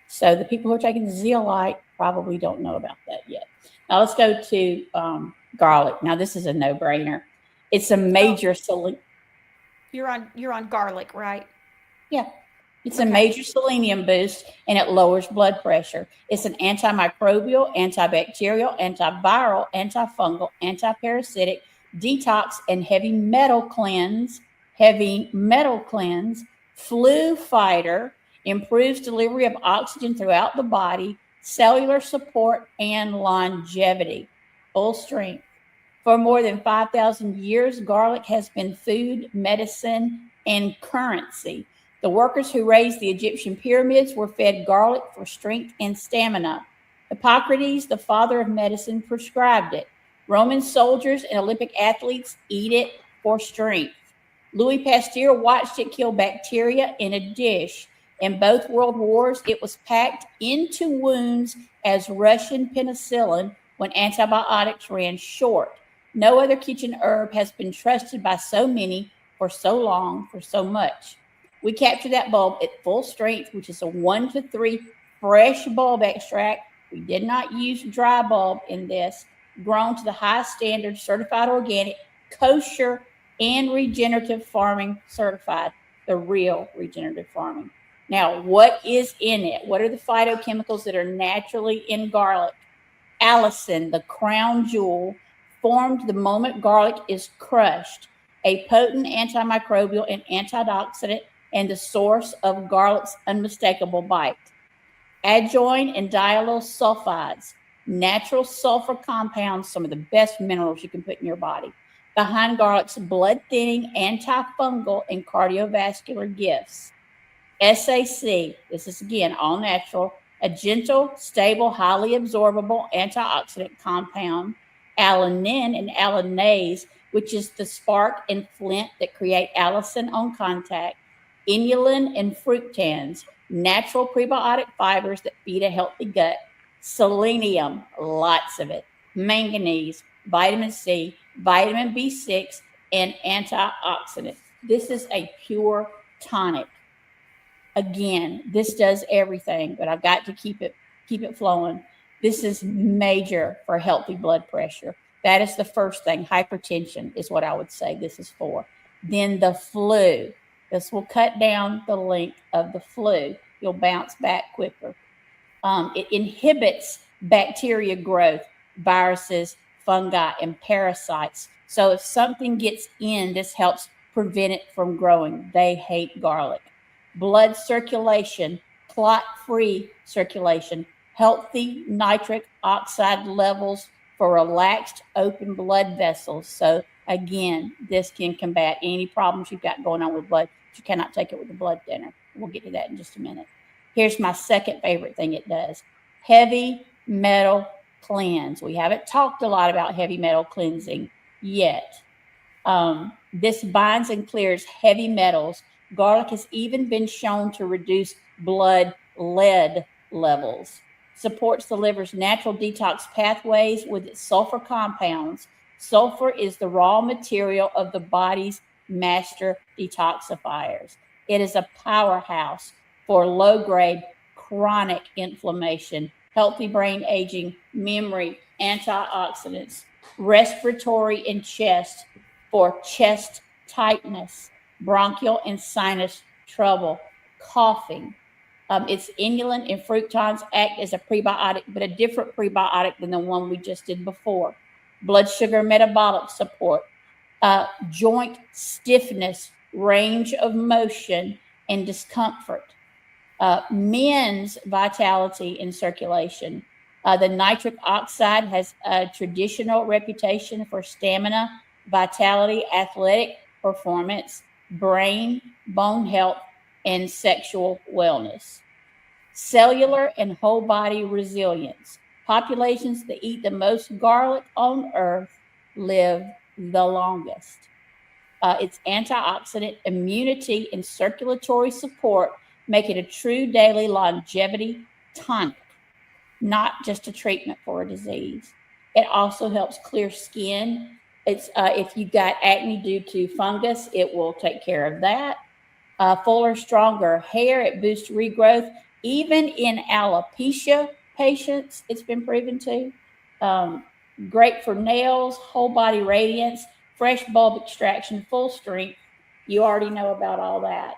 So the people who are taking zeolite probably don't know about that yet. Now let's go to garlic. Now this is a no-brainer. It's a major You're on garlic, right? Yeah. It's a major selenium boost, and it lowers blood pressure. It's an antimicrobial, antibacterial, antiviral, antifungal, antiparasitic, detox, and heavy metal cleanse, flu fighter, improves delivery of oxygen throughout the body, cellular support, and longevity. Full strength. For more than 5,000 years, garlic has been food, medicine, and currency. The workers who raised the Egyptian pyramids were fed garlic for strength and stamina. Hippocrates, the father of medicine, prescribed it. Roman soldiers and Olympic athletes eat it for strength. Louis Pasteur watched it kill bacteria in a dish. In both world wars, it was packed into wounds as Russian penicillin when antibiotics ran short. No other kitchen herb has been trusted by so many for so long, for so much. We capture that bulb at full strength, which is a 1 to 3 fresh bulb extract. We did not use dry bulb in this. Grown to the highest standard, certified organic, kosher, and regenerative farming certified. The real regenerative farming. Now, what is in it? What are the phytochemicals that are naturally in garlic? Allicin, the crown jewel, formed the moment garlic is crushed, a potent antimicrobial and antioxidant, and the source of garlic's unmistakable bite. Adjoin and diallyl sulfides, natural sulfur compounds, some of the best minerals you can put in your body, behind garlic's blood thinning, antifungal, and cardiovascular gifts. SAC, this is again all natural, a gentle, stable, highly absorbable antioxidant compound, alanine and alanase, which is the spark and flint that create allicin on contact, inulin and fructans, natural prebiotic fibers that feed a healthy gut, selenium, lots of it, manganese, vitamin C, vitamin B6, and antioxidant. This is a pure tonic. Again, this does everything, but I've got to keep it flowing. This is major for healthy blood pressure. That is the first thing. Hypertension is what I would say this is for. Then the flu. This will cut down the length of the flu. You'll bounce back quicker. It inhibits bacteria growth, viruses, fungi, and parasites. So if something gets in, this helps prevent it from growing. They hate garlic. Blood circulation, clot-free circulation, healthy nitric oxide levels for relaxed open blood vessels. So again, this can combat any problems you've got going on with blood. You cannot take it with a blood thinner. We'll get to that in just a minute. Here's my second favorite thing it does. Heavy metal cleanse. We haven't talked a lot about heavy metal cleansing yet. This binds and clears heavy metals. Garlic has even been shown to reduce blood lead levels. Supports the liver's natural detox pathways with its sulfur compounds. Sulfur is the raw material of the body's master detoxifiers. It is a powerhouse for low-grade chronic inflammation, healthy brain aging, memory, antioxidants, respiratory and chest for chest tightness, bronchial and sinus trouble, coughing. Its inulin and fructans act as a prebiotic, but a different prebiotic than the one we just did before. Blood sugar metabolic support, joint stiffness, range of motion, and discomfort. Men's vitality and circulation. The nitric oxide has a traditional reputation for stamina, vitality, athletic performance, brain, bone health, and sexual wellness. Cellular and whole body resilience. Populations that eat the most garlic on earth live the longest. Its antioxidant, immunity, and circulatory support make it a true daily longevity tonic, not just a treatment for a disease. It also helps clear skin. It's if you got acne due to fungus, it will take care of that. Fuller, stronger hair, it boosts regrowth. Even in alopecia patients, it's been proven to. Great for nails, whole body radiance, fresh bulb extraction, full strength. You already know about all that.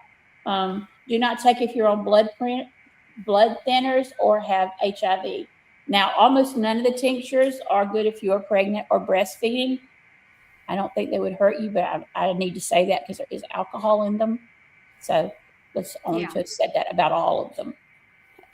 Do not take if you're on blood thinners or have HIV. Now, almost none of the tinctures are good if you are pregnant or breastfeeding. I don't think they would hurt you, but I need to say that because there is alcohol in them. So let's only to have said that about all of them.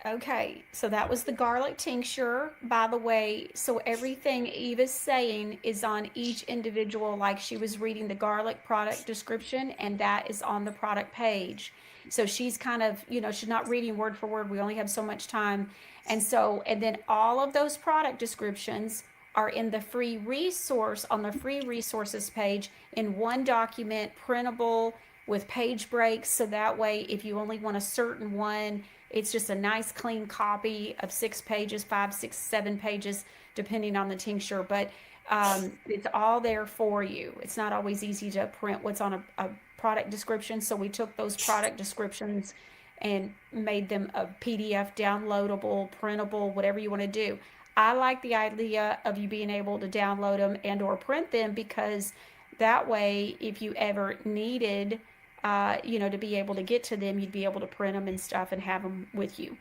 Okay, so that was the garlic tincture. By the way, so everything Eva's saying is on each individual, like she was reading the garlic product description, and that is on the product page. So she's kind of, she's not reading word for word. We only have so much time. And then all of those product descriptions are in the free resource on the free resources page in one document, printable with page breaks. So that way, if you only want a certain one, it's just a nice clean copy of 6 pages, 5, 6, 7 pages, depending on the tincture. But it's all there for you. It's not always easy to print what's on a product description. So we took those product descriptions and made them a PDF, downloadable, printable, whatever you want to do. I like the idea of you being able to download them and or print them, because that way, if you ever needed to be able to get to them, you'd be able to print them and stuff and have them with you.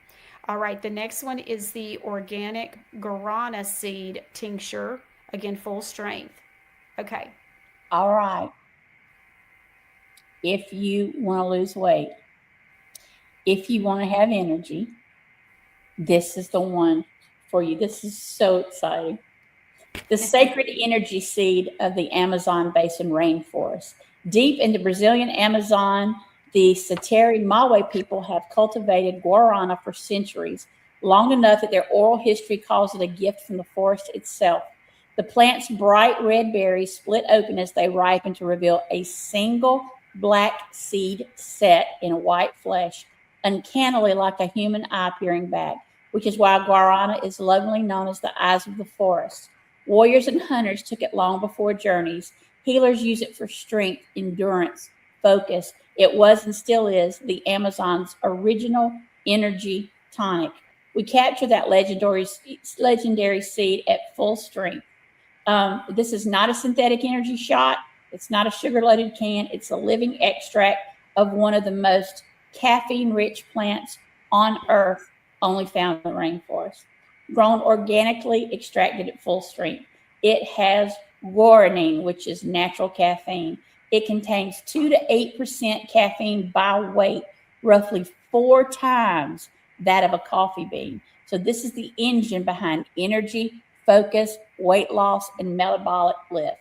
All right, the next one is the organic guarana seed tincture. Again, full strength. Okay. All right. If you want to lose weight, if you want to have energy, this is the one for you. This is so exciting. The sacred energy seed of the Amazon basin rainforest. Deep in the Brazilian Amazon, the Sateri Mawe people have cultivated guarana for centuries, long enough that their oral history calls it a gift from the forest itself. The plant's bright red berries split open as they ripen to reveal a single black seed set in white flesh, uncannily like a human eye peering back, which is why guarana is lovingly known as the eyes of the forest. Warriors and hunters took it long before journeys. Healers use it for strength, endurance, focus. It was and still is the Amazon's original energy tonic. We capture that legendary seed at full strength. This is not a synthetic energy shot. It's not a sugar-loaded can. It's a living extract of one of the most caffeine-rich plants on earth, only found in the rainforest. Grown organically, extracted at full strength. It has guaranine, which is natural caffeine. It contains 2 to 8% caffeine by weight, roughly 4 times that of a coffee bean. So this is the engine behind energy, focus, weight loss, and metabolic lift.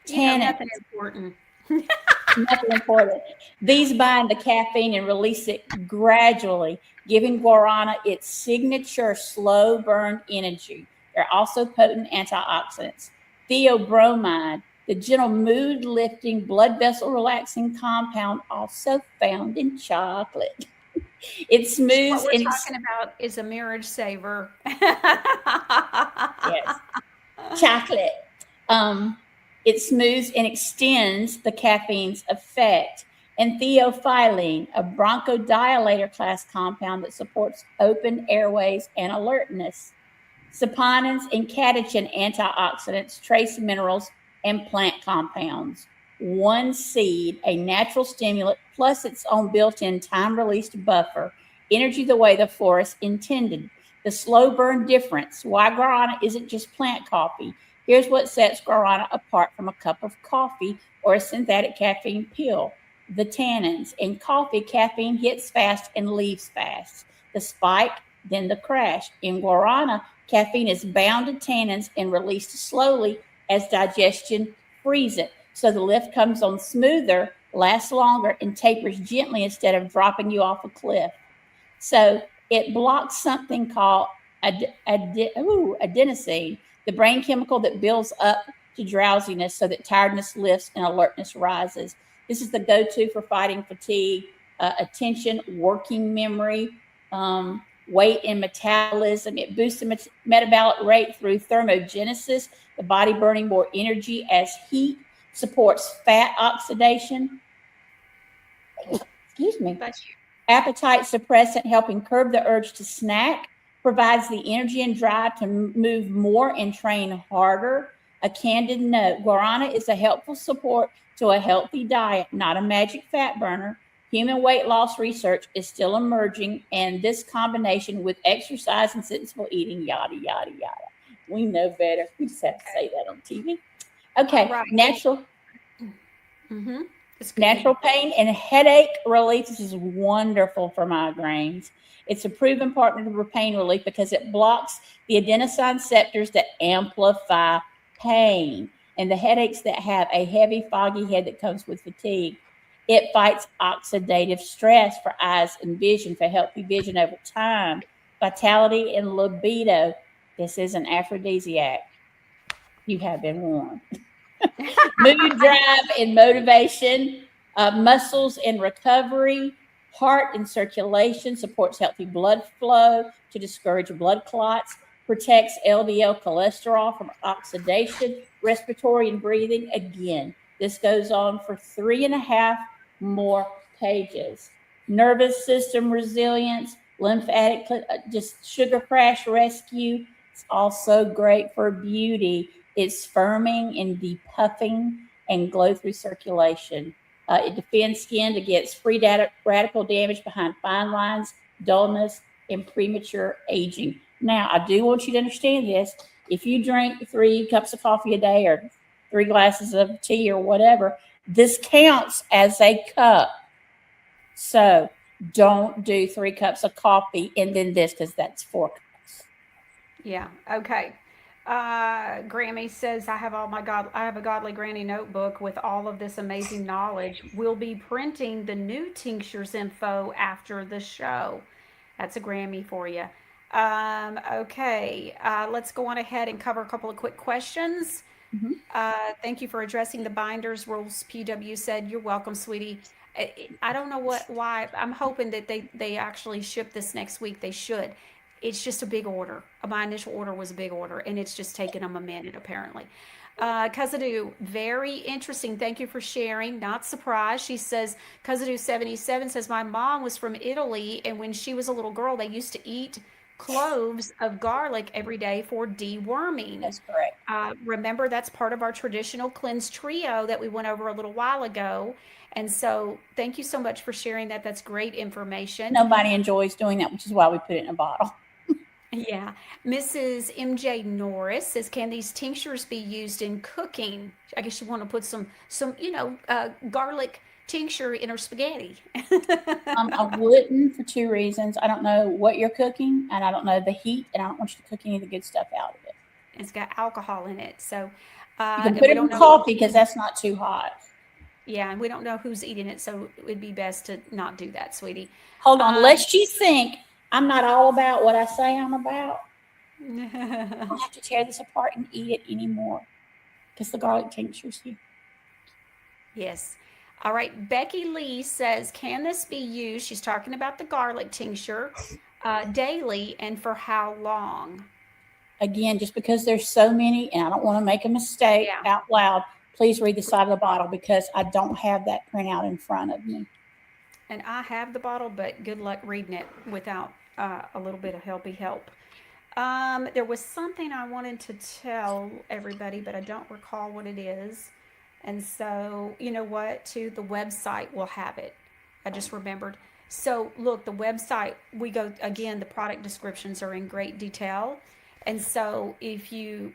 Nothing important. Nothing important. These bind the caffeine and release it gradually, giving guarana its signature slow burn energy. They're also potent antioxidants. Theobromine, the gentle mood lifting, blood vessel relaxing compound, also found in chocolate. It smooths. What we're talking about is a marriage saver. Yes, chocolate. It smooths and extends the caffeine's effect. And theophylline, a bronchodilator class compound that supports open airways and alertness. Saponins and catechin antioxidants, trace minerals, and plant compounds. One seed, a natural stimulant, plus its own built-in time-released buffer. Energy the way the forest intended. The slow burn difference. Why guarana isn't just plant coffee. Here's what sets guarana apart from a cup of coffee or a synthetic caffeine pill. The tannins. In coffee, caffeine hits fast and leaves fast. The spike, then the crash. In guarana, caffeine is bound to tannins and released slowly as digestion frees it. So the lift comes on smoother, lasts longer, and tapers gently instead of dropping you off a cliff. So it blocks something called adenosine, the brain chemical that builds up to drowsiness so that tiredness lifts and alertness rises. This is the go-to for fighting fatigue, attention, working memory, weight and metabolism. It boosts the metabolic rate through thermogenesis, the body burning more energy as heat, supports fat oxidation. Excuse me. Appetite suppressant, helping curb the urge to snack, provides the energy and drive to move more and train harder. A candid note, guarana is a helpful support to a healthy diet, not a magic fat burner. Human weight loss research is still emerging, and this combination with exercise and sensible eating, yada, yada, yada. We know better. We just have to say that on TV. Okay, Right. natural. Mm-hmm. Natural pain and headache relief. This is wonderful for migraines. It's a proven partner for pain relief because it blocks the adenosine receptors that amplify pain and the headaches that have a heavy, foggy head that comes with fatigue. It fights oxidative stress for eyes and vision, for healthy vision over time, vitality and libido. This is an aphrodisiac. You have been warned. Mood, drive, and motivation, muscles and recovery, heart and circulation, supports healthy blood flow to discourage blood clots, protects LDL cholesterol from oxidation, respiratory and breathing. Again, this goes on for 3.5 more pages. Nervous system resilience, lymphatic, just sugar crash rescue. It's also great for beauty. It's firming and depuffing and glow through circulation. It defends skin against free radical damage behind fine lines, dullness, and premature aging. Now, I do want you to understand this. If you drink 3 cups of coffee a day or 3 glasses of tea or whatever, this counts as a cup. So don't do 3 cups of coffee and then this, because that's 4 cups. Yeah. Okay. Grammy says, I have a Godly Granny notebook with all of this amazing knowledge. We'll be printing the new tinctures info after the show. That's a Grammy for you. Okay. Let's go on ahead and cover a couple of quick questions. Mm-hmm. Thank you for addressing the binders rules. PW said, you're welcome, sweetie. I don't know why. I'm hoping that they actually ship this next week. They should. It's just a big order. My initial order was a big order, and it's just taken them a minute, apparently. Kazadu, very interesting. Thank you for sharing. Not surprised. She says, Kazadu77 says, my mom was from Italy, and when she was a little girl, they used to eat cloves of garlic every day for deworming. That's correct. Remember, that's part of our traditional cleanse trio that we went over a little while ago. And so thank you so much for sharing that. That's great information. Nobody enjoys doing that, which is why we put it in a bottle. Yeah. Mrs. MJ Norris says, can these tinctures be used in cooking? I guess you want to put some garlic tincture in her spaghetti. I wouldn't, for 2 reasons. I don't know what you're cooking, and I don't know the heat, and I don't want you to cook any of the good stuff out of it. It's got alcohol in it. So you can put it in coffee because that's not too hot. Yeah, and we don't know who's eating it, so it would be best to not do that, sweetie. Hold on. Lest you think I'm not all about what I say I'm about. I don't have to tear this apart and eat it anymore because the garlic tincture's here. Yes. All right. Becky Lee says, can this be used? She's talking about the garlic tincture daily, and for how long? Again, just because there's so many, and I don't want to make a mistake out loud, please read the side of the bottle because I don't have that printout in front of me. And I have the bottle, but good luck reading it without a little bit of help. There was something I wanted to tell everybody, but I don't recall what it is. And so, you know what, too, the website will have it. I just remembered. So look, the website, we go, again, the product descriptions are in great detail. And so if you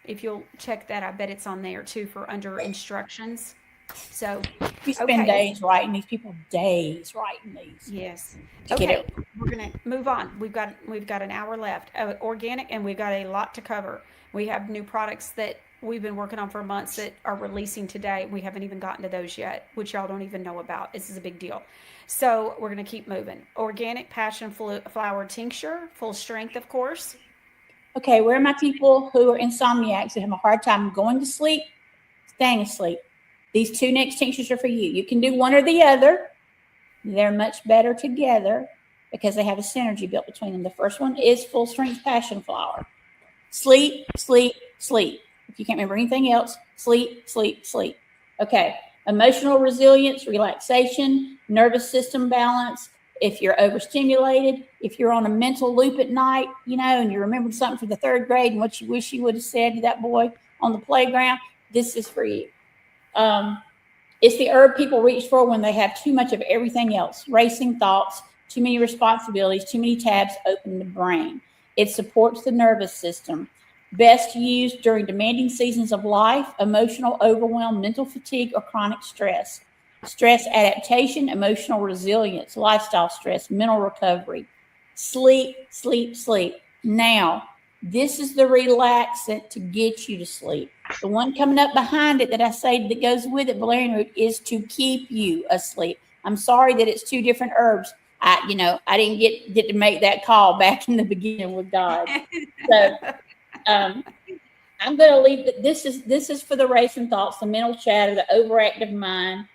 If you'll check that, I bet it's on there too for under instructions. So, We spend okay. days writing these people, days writing these. Yes. To get Okay. it. We're gonna move on. We've got an hour left. Organic, and we've got a lot to cover. We have new products that we've been working on for months that are releasing today. We haven't even gotten to those yet, which y'all don't even know about. This is a big deal. So we're gonna keep moving. Organic passion flower tincture, full strength, of course. Okay, where are my people who are insomniacs who have a hard time going to sleep, staying asleep? These two next tinctures are for you. You can do one or the other. They're much better together because they have a synergy built between them. The first one is full strength passion flower. Sleep, sleep, sleep. If you can't remember anything else, sleep, sleep, sleep. Okay. Emotional resilience, relaxation, nervous system balance. If you're overstimulated, if you're on a mental loop at night, and you remembered something from the third grade and what you wish you would have said to that boy on the playground, this is for you. It's the herb people reach for when they have too much of everything else, racing thoughts, too many responsibilities, too many tabs open in the brain. It supports the nervous system. Best used during demanding seasons of life, emotional overwhelm, mental fatigue, or chronic stress. Stress adaptation, emotional resilience, lifestyle stress, mental recovery. Sleep, sleep, sleep. Now, this is the relaxant to get you to sleep. The one coming up behind it that I say that goes with it, valerian root, is to keep you asleep. I'm sorry that it's two different herbs. I didn't get to make that call back in the beginning with God. So I'm going to leave that. This is for the racing thoughts, the mental chatter, the overactive mind.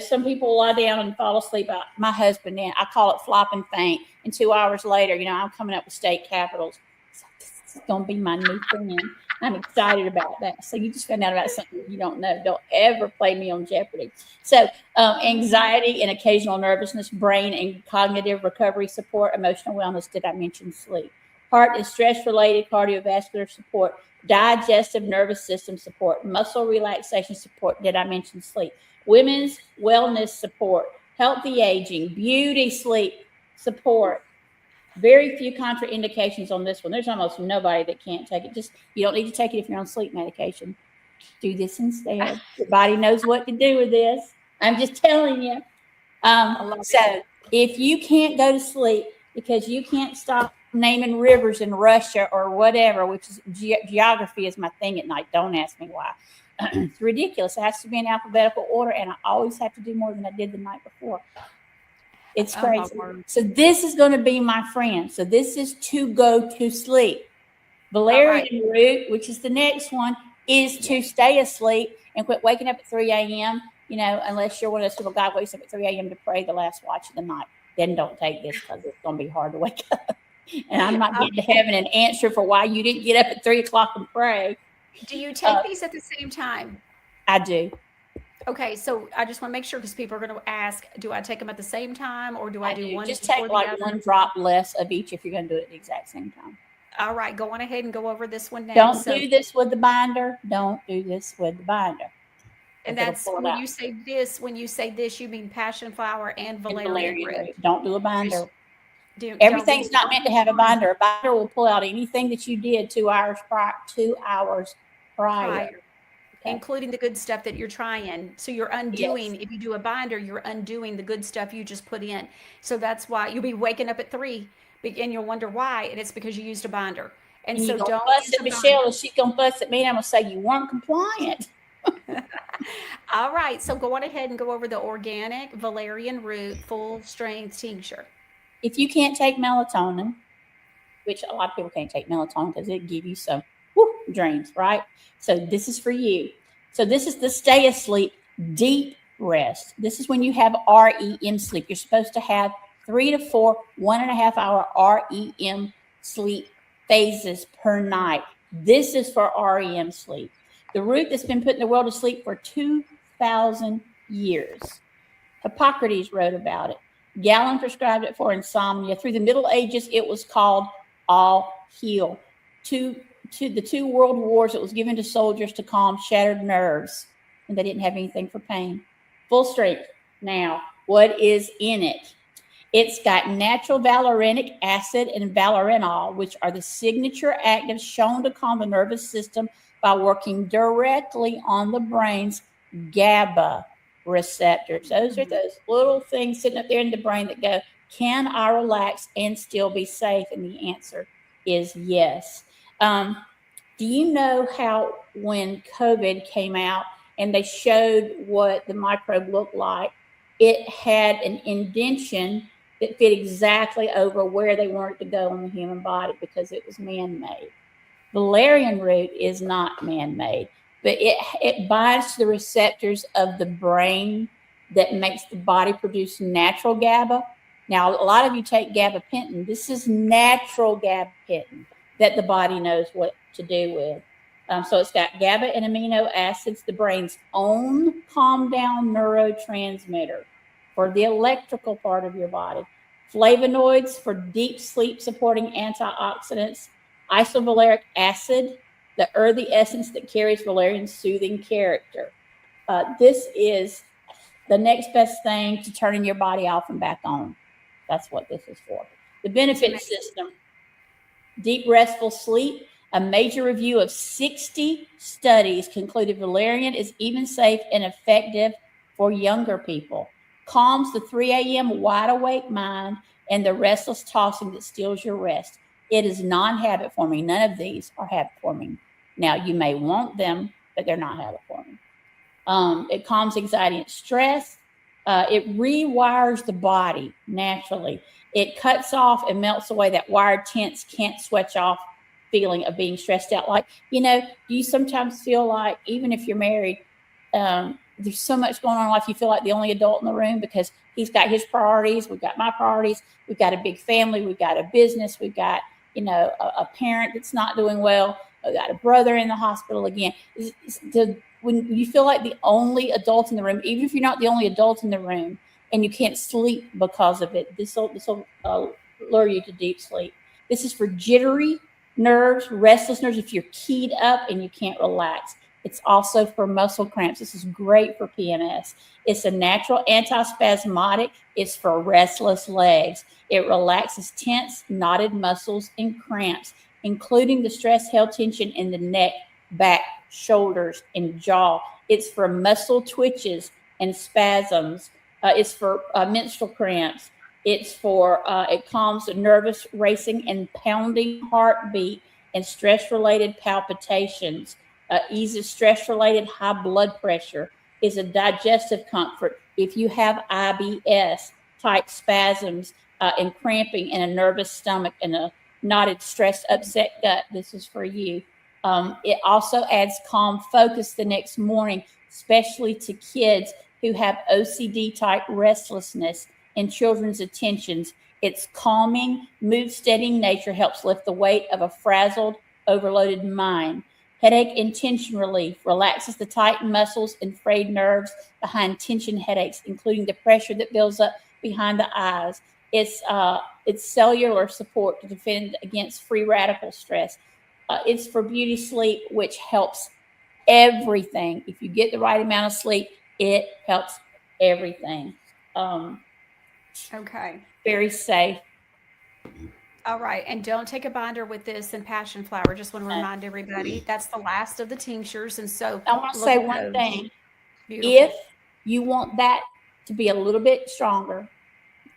Some people lie down and fall asleep. My husband, I call it flop and faint. And 2 hours later, I'm coming up with state capitals. So this is going to be my new friend. I'm excited about that. So you just found out about something you don't know. Don't ever play me on Jeopardy. So anxiety and occasional nervousness, brain and cognitive recovery support, emotional wellness. Did I mention sleep? Heart and stress-related cardiovascular support, digestive nervous system support, muscle relaxation support. Did I mention sleep? Women's wellness support, healthy aging, beauty sleep support. Very few contraindications on this one. There's almost nobody that can't take it. You don't need to take it if you're on sleep medication. Do this instead. Your body knows what to do with this. I'm just telling you. So if you can't go to sleep because you can't stop naming rivers in Russia or whatever, which is geography is my thing at night. Don't ask me why. It's ridiculous. It has to be in alphabetical order, and I always have to do more than I did the night before. It's crazy. So this is going to be my friend. So this is to go to sleep. Valerian root, which is the next one, is to stay asleep and quit waking up at 3 a.m., unless you're one of those people, God wakes up at 3 a.m. to pray the last watch of the night. Then don't take this because it's going to be hard to wake up. And I'm not getting to heaven an answer for why you didn't get up at 3 o'clock and pray. Do you take these at the same time? I do. Okay, so I just want to make sure because people are going to ask, do I take them at the same time or do I do one? Just take like one drop less of each if you're going to do it at the exact same time. All right, go on ahead and go over this one now. Don't do this with the binder. Don't do this with the binder. And that's when you say this, you mean passion flower and valerian root. Don't do a binder. Everything's not meant to have a binder. A binder will pull out anything that you did 2 hours prior. 2 hours prior. Okay. Including the good stuff that you're trying. So you're undoing, if you do a binder, you're undoing the good stuff you just put in. So that's why you'll be waking up at 3 and you'll wonder why. And it's because you used a binder. And so don't fuss at Michelle, and she's going to fuss at me. And I'm going to say you weren't compliant. All right. So go on ahead and go over the organic valerian root full strength tincture. If you can't take melatonin, which a lot of people can't take melatonin because it gives you some dreams, right? So this is for you. So this is the stay asleep, deep rest. This is when you have REM sleep. You're supposed to have 3 to 4, 1.5 hour REM sleep phases per night. This is for REM sleep. The root that's been putting the world to sleep for 2,000 years. Hippocrates wrote about it. Galen prescribed it for insomnia. Through the Middle Ages, it was called all heal. To the 2 world wars, it was given to soldiers to calm shattered nerves, and they didn't have anything for pain. Full strength. Now, what is in it? It's got natural valerianic acid and valerenol, which are the signature actives shown to calm the nervous system, by working directly on the brain's GABA receptors. Those are those little things sitting up there in the brain that go, can I relax and still be safe? And the answer is yes. Do you know how when COVID came out and they showed what the microbe looked like, it had an indentation that fit exactly over where they wanted to go in the human body because it was man-made. Valerian root is not man-made, but it binds to the receptors of the brain that makes the body produce natural GABA. Now, a lot of you take gabapentin. This is natural gabapentin that the body knows what to do with. So it's got GABA and amino acids, the brain's own calm down neurotransmitter for the electrical part of your body. Flavonoids for deep sleep supporting antioxidants. Isovaleric acid, the earthy essence that carries valerian's soothing character. This is the next best thing to turning your body off and back on. That's what this is for. The benefit system, deep restful sleep. A major review of 60 studies concluded valerian is even safe and effective for younger people. Calms the 3 a.m. wide awake mind and the restless tossing that steals your rest. It is non-habit forming. None of these are habit forming. Now, you may want them, but they're not habit forming. It calms anxiety and stress. It rewires the body naturally. It cuts off and melts away that wired, tense, can't switch off feeling of being stressed out. Like, do you sometimes feel like, even if you're married, there's so much going on in life, you feel like the only adult in the room because he's got his priorities, we've got my priorities, we've got a big family, we've got a business, we've got, a parent that's not doing well, we've got a brother in the hospital again. When you feel like the only adult in the room, even if you're not the only adult in the room and you can't sleep because of it, this will lure you to deep sleep. This is for jittery nerves, restless nerves, if you're keyed up and you can't relax. It's also for muscle cramps. This is great for PMS. It's a natural antispasmodic. It's for restless legs. It relaxes tense, knotted muscles and cramps, including the stress, held tension in the neck, back, shoulders, and jaw. It's for muscle twitches and spasms. It's for menstrual cramps. It's for, it calms the nervous racing and pounding heartbeat and stress-related palpitations, eases stress-related high blood pressure, is a digestive comfort. If you have IBS type spasms and cramping in a nervous stomach and a knotted, stressed, upset gut, this is for you. It also adds calm focus the next morning, especially to kids who have OCD type restlessness and children's attentions. Its calming, mood-steadying nature helps lift the weight of a frazzled, overloaded mind. Headache and tension relief relaxes the tight muscles and frayed nerves behind tension headaches, including the pressure that builds up behind the eyes. It's cellular support to defend against free radical stress. It's for beauty sleep, which helps everything. If you get the right amount of sleep, it helps everything. Okay. Very safe. All right. And don't take a binder with this and passion flower. Just want to remind everybody that's the last of the tinctures. And so I want to say one thing. Beautiful. If you want that to be a little bit stronger,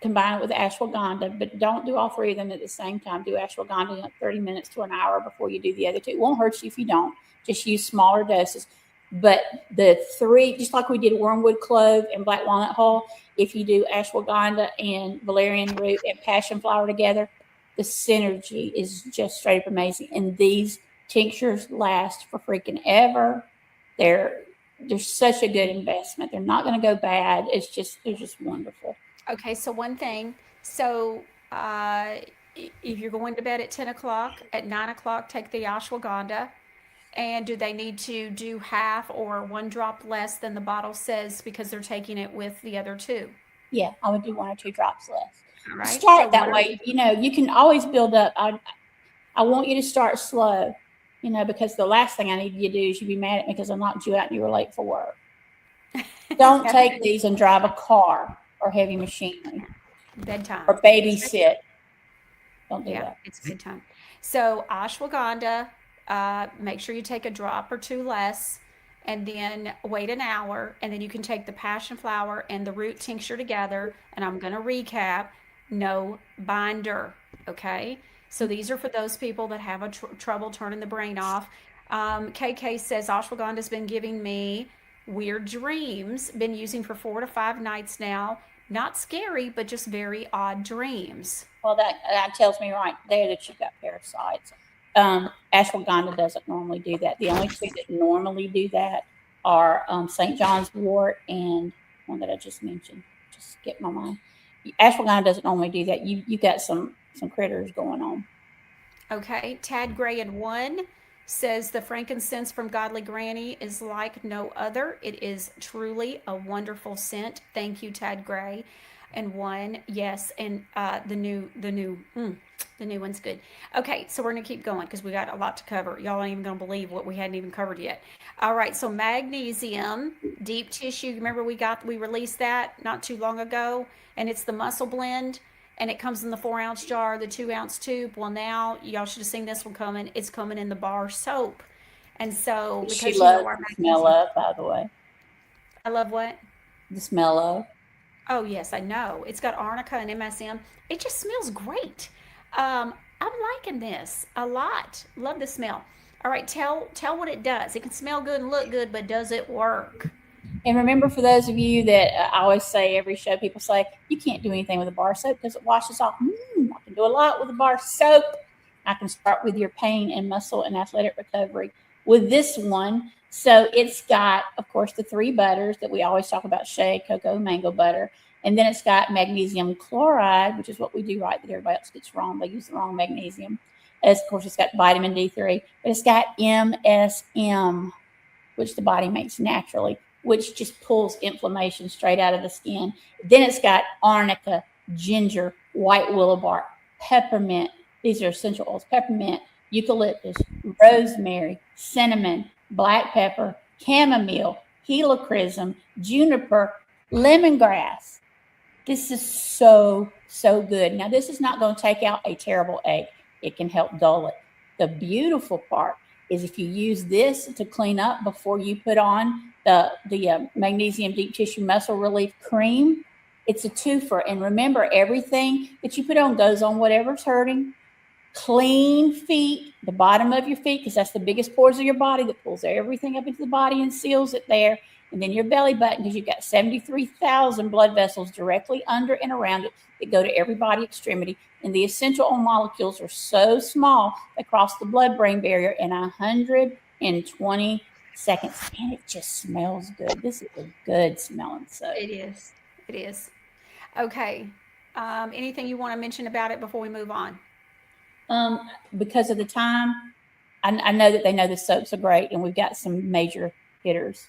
combine it with ashwagandha, but don't do all three of them at the same time. Do ashwagandha in 30 minutes to an hour before you do the other two. It won't hurt you if you don't. Just use smaller doses. But the three, just like we did wormwood clove and black walnut hull, if you do ashwagandha and valerian root and passion flower together, the synergy is just straight up amazing. And these tinctures last for freaking ever. They're such a good investment. They're not going to go bad. They're just wonderful. Okay, so one thing. So if you're going to bed at 10 o'clock, at 9 o'clock, take the ashwagandha. And do they need to do half or one drop less than the bottle says because they're taking it with the other two? Yeah, I would do 1 or 2 drops less. All right. Start So that way. You can always build up. I want you to start slow, because the last thing I need you to do is you be mad at me because I knocked you out and you were late for work. Don't take these and drive a car or heavy machinery. Bedtime. Or babysit. Don't do that. It's bedtime. So ashwagandha, make sure you take a drop or two less, and then wait an hour, and then you can take the passion flower and the root tincture together. And I'm going to recap: no binder. Okay, so these are for those people that have a trouble turning the brain off. KK says ashwagandha's been giving me weird dreams, been using for 4 to 5 nights now. Not scary, but just very odd dreams. Well, that tells me right there that you've got parasites. Ashwagandha doesn't normally do that. The only two that normally do that are St. John's wort and one that I just mentioned. Just skipped my mind. Ashwagandha doesn't normally do that. You got some critters going on. Okay, Tad Gray and 1 says the frankincense from Godly Granny is like no other. It is truly a wonderful scent. Thank you, Tad Gray. And 1, yes, and the new one's good. Okay, so we're gonna keep going because we got a lot to cover. Y'all ain't even gonna believe what we hadn't even covered yet. All right, so magnesium deep tissue. Remember we released that not too long ago, and it's the muscle blend. And it comes in the 4-ounce jar, the 2-ounce tube. Well, now y'all should have seen this one coming. It's coming in the bar soap. And so because she loves the smell of, by the way. I love what? The smell of. Oh yes, I know. It's got arnica and MSM. It just smells great. I'm liking this a lot. Love the smell. All right, tell what it does. It can smell good and look good, but does it work? And remember, for those of you that I always say every show, people say, you can't do anything with a bar soap because it washes off. I can do a lot with a bar soap. I can start with your pain and muscle and athletic recovery with this one. So it's got, of course, the 3 butters that we always talk about: shea, cocoa, mango butter. And then it's got magnesium chloride, which is what we do right that everybody else gets wrong. They use the wrong magnesium. As, of course, it's got vitamin D3, but it's got MSM, which the body makes naturally, which just pulls inflammation straight out of the skin. Then it's got arnica, ginger, white willow bark, peppermint. These are essential oils: peppermint, eucalyptus, rosemary, cinnamon, black pepper, chamomile, helichrysum, juniper, lemongrass. This is so, so good. Now, this is not going to take out a terrible ache. It can help dull it. The beautiful part is if you use this to clean up before you put on the magnesium deep tissue muscle relief cream, it's a twofer. And remember, everything that you put on goes on whatever's hurting. Clean feet, the bottom of your feet, because that's the biggest pores of your body that pulls everything up into the body and seals it there. And then your belly button, because you've got 73,000 blood vessels directly under and around it that go to every body extremity. And the essential oil molecules are so small, they cross the blood-brain barrier in 120 seconds. And it just smells good. This is a good smelling soap. It is. It is. Okay. Anything you want to mention about it before we move on? Because of the time, I know that they know the soaps are great, and we've got some major hitters.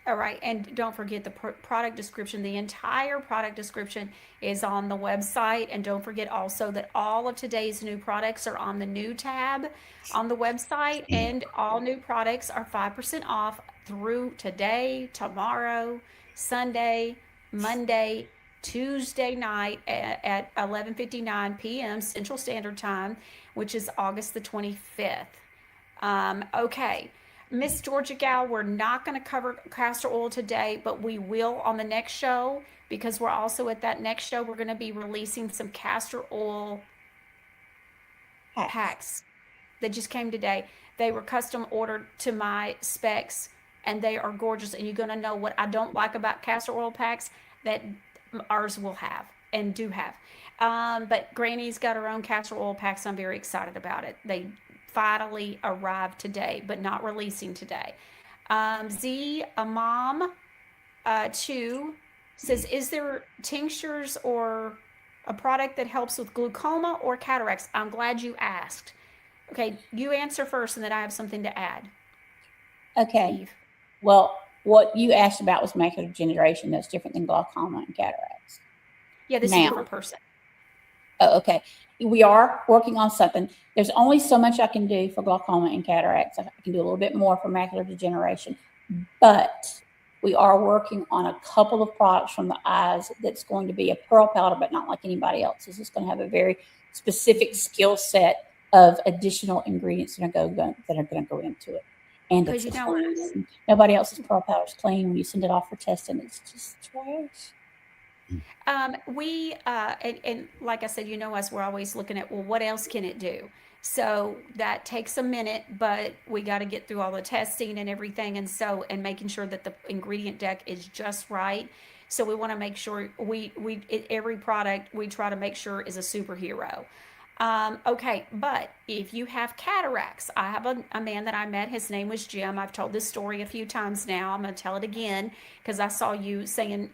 All right, and don't forget the product description. The entire product description is on the website, and don't forget also that all of today's new products are on the new tab on the website, and all new products are 5% off through today, tomorrow, Sunday, Monday, Tuesday night at 11:59 p.m. Central Standard Time, which is August the 25th. Okay. Miss Georgia Gal, we're not going to cover castor oil today, but we will on the next show, because we're also at that next show, we're going to be releasing some castor oil packs that just came today. They were custom ordered to my specs, and they are gorgeous. And you're going to know what I don't like about castor oil packs that ours will have and do have. But Granny's got her own castor oil packs. I'm very excited about it. They finally arrived today, but not releasing today. Z, a mom, 2 says, is there tinctures or a product that helps with glaucoma or cataracts? I'm glad you asked. Okay, you answer first, and then I have something to add. Okay. Steve. Well, what you asked about was macular degeneration. That's different than glaucoma and cataracts. Yeah, this is a different person. Oh, okay. We are working on something. There's only so much I can do for glaucoma and cataracts. I can do a little bit more for macular degeneration, but we are working on a couple of products from the eyes that's going to be a pearl powder, but not like anybody else's. It's going to have a very specific skill set of additional ingredients that are going to go into it. And it's Because clean. Nobody else's pearl powder is clean. When you send it off for testing, it's just trash. And like I said, us, we're always looking at, well, what else can it do? So that takes a minute, but we got to get through all the testing and everything, and making sure that the ingredient deck is just right. So we want to make sure every product we try to make sure is a superhero. Okay, but if you have cataracts, I have a man that I met. His name was Jim. I've told this story a few times now. I'm going to tell it again because I saw you saying,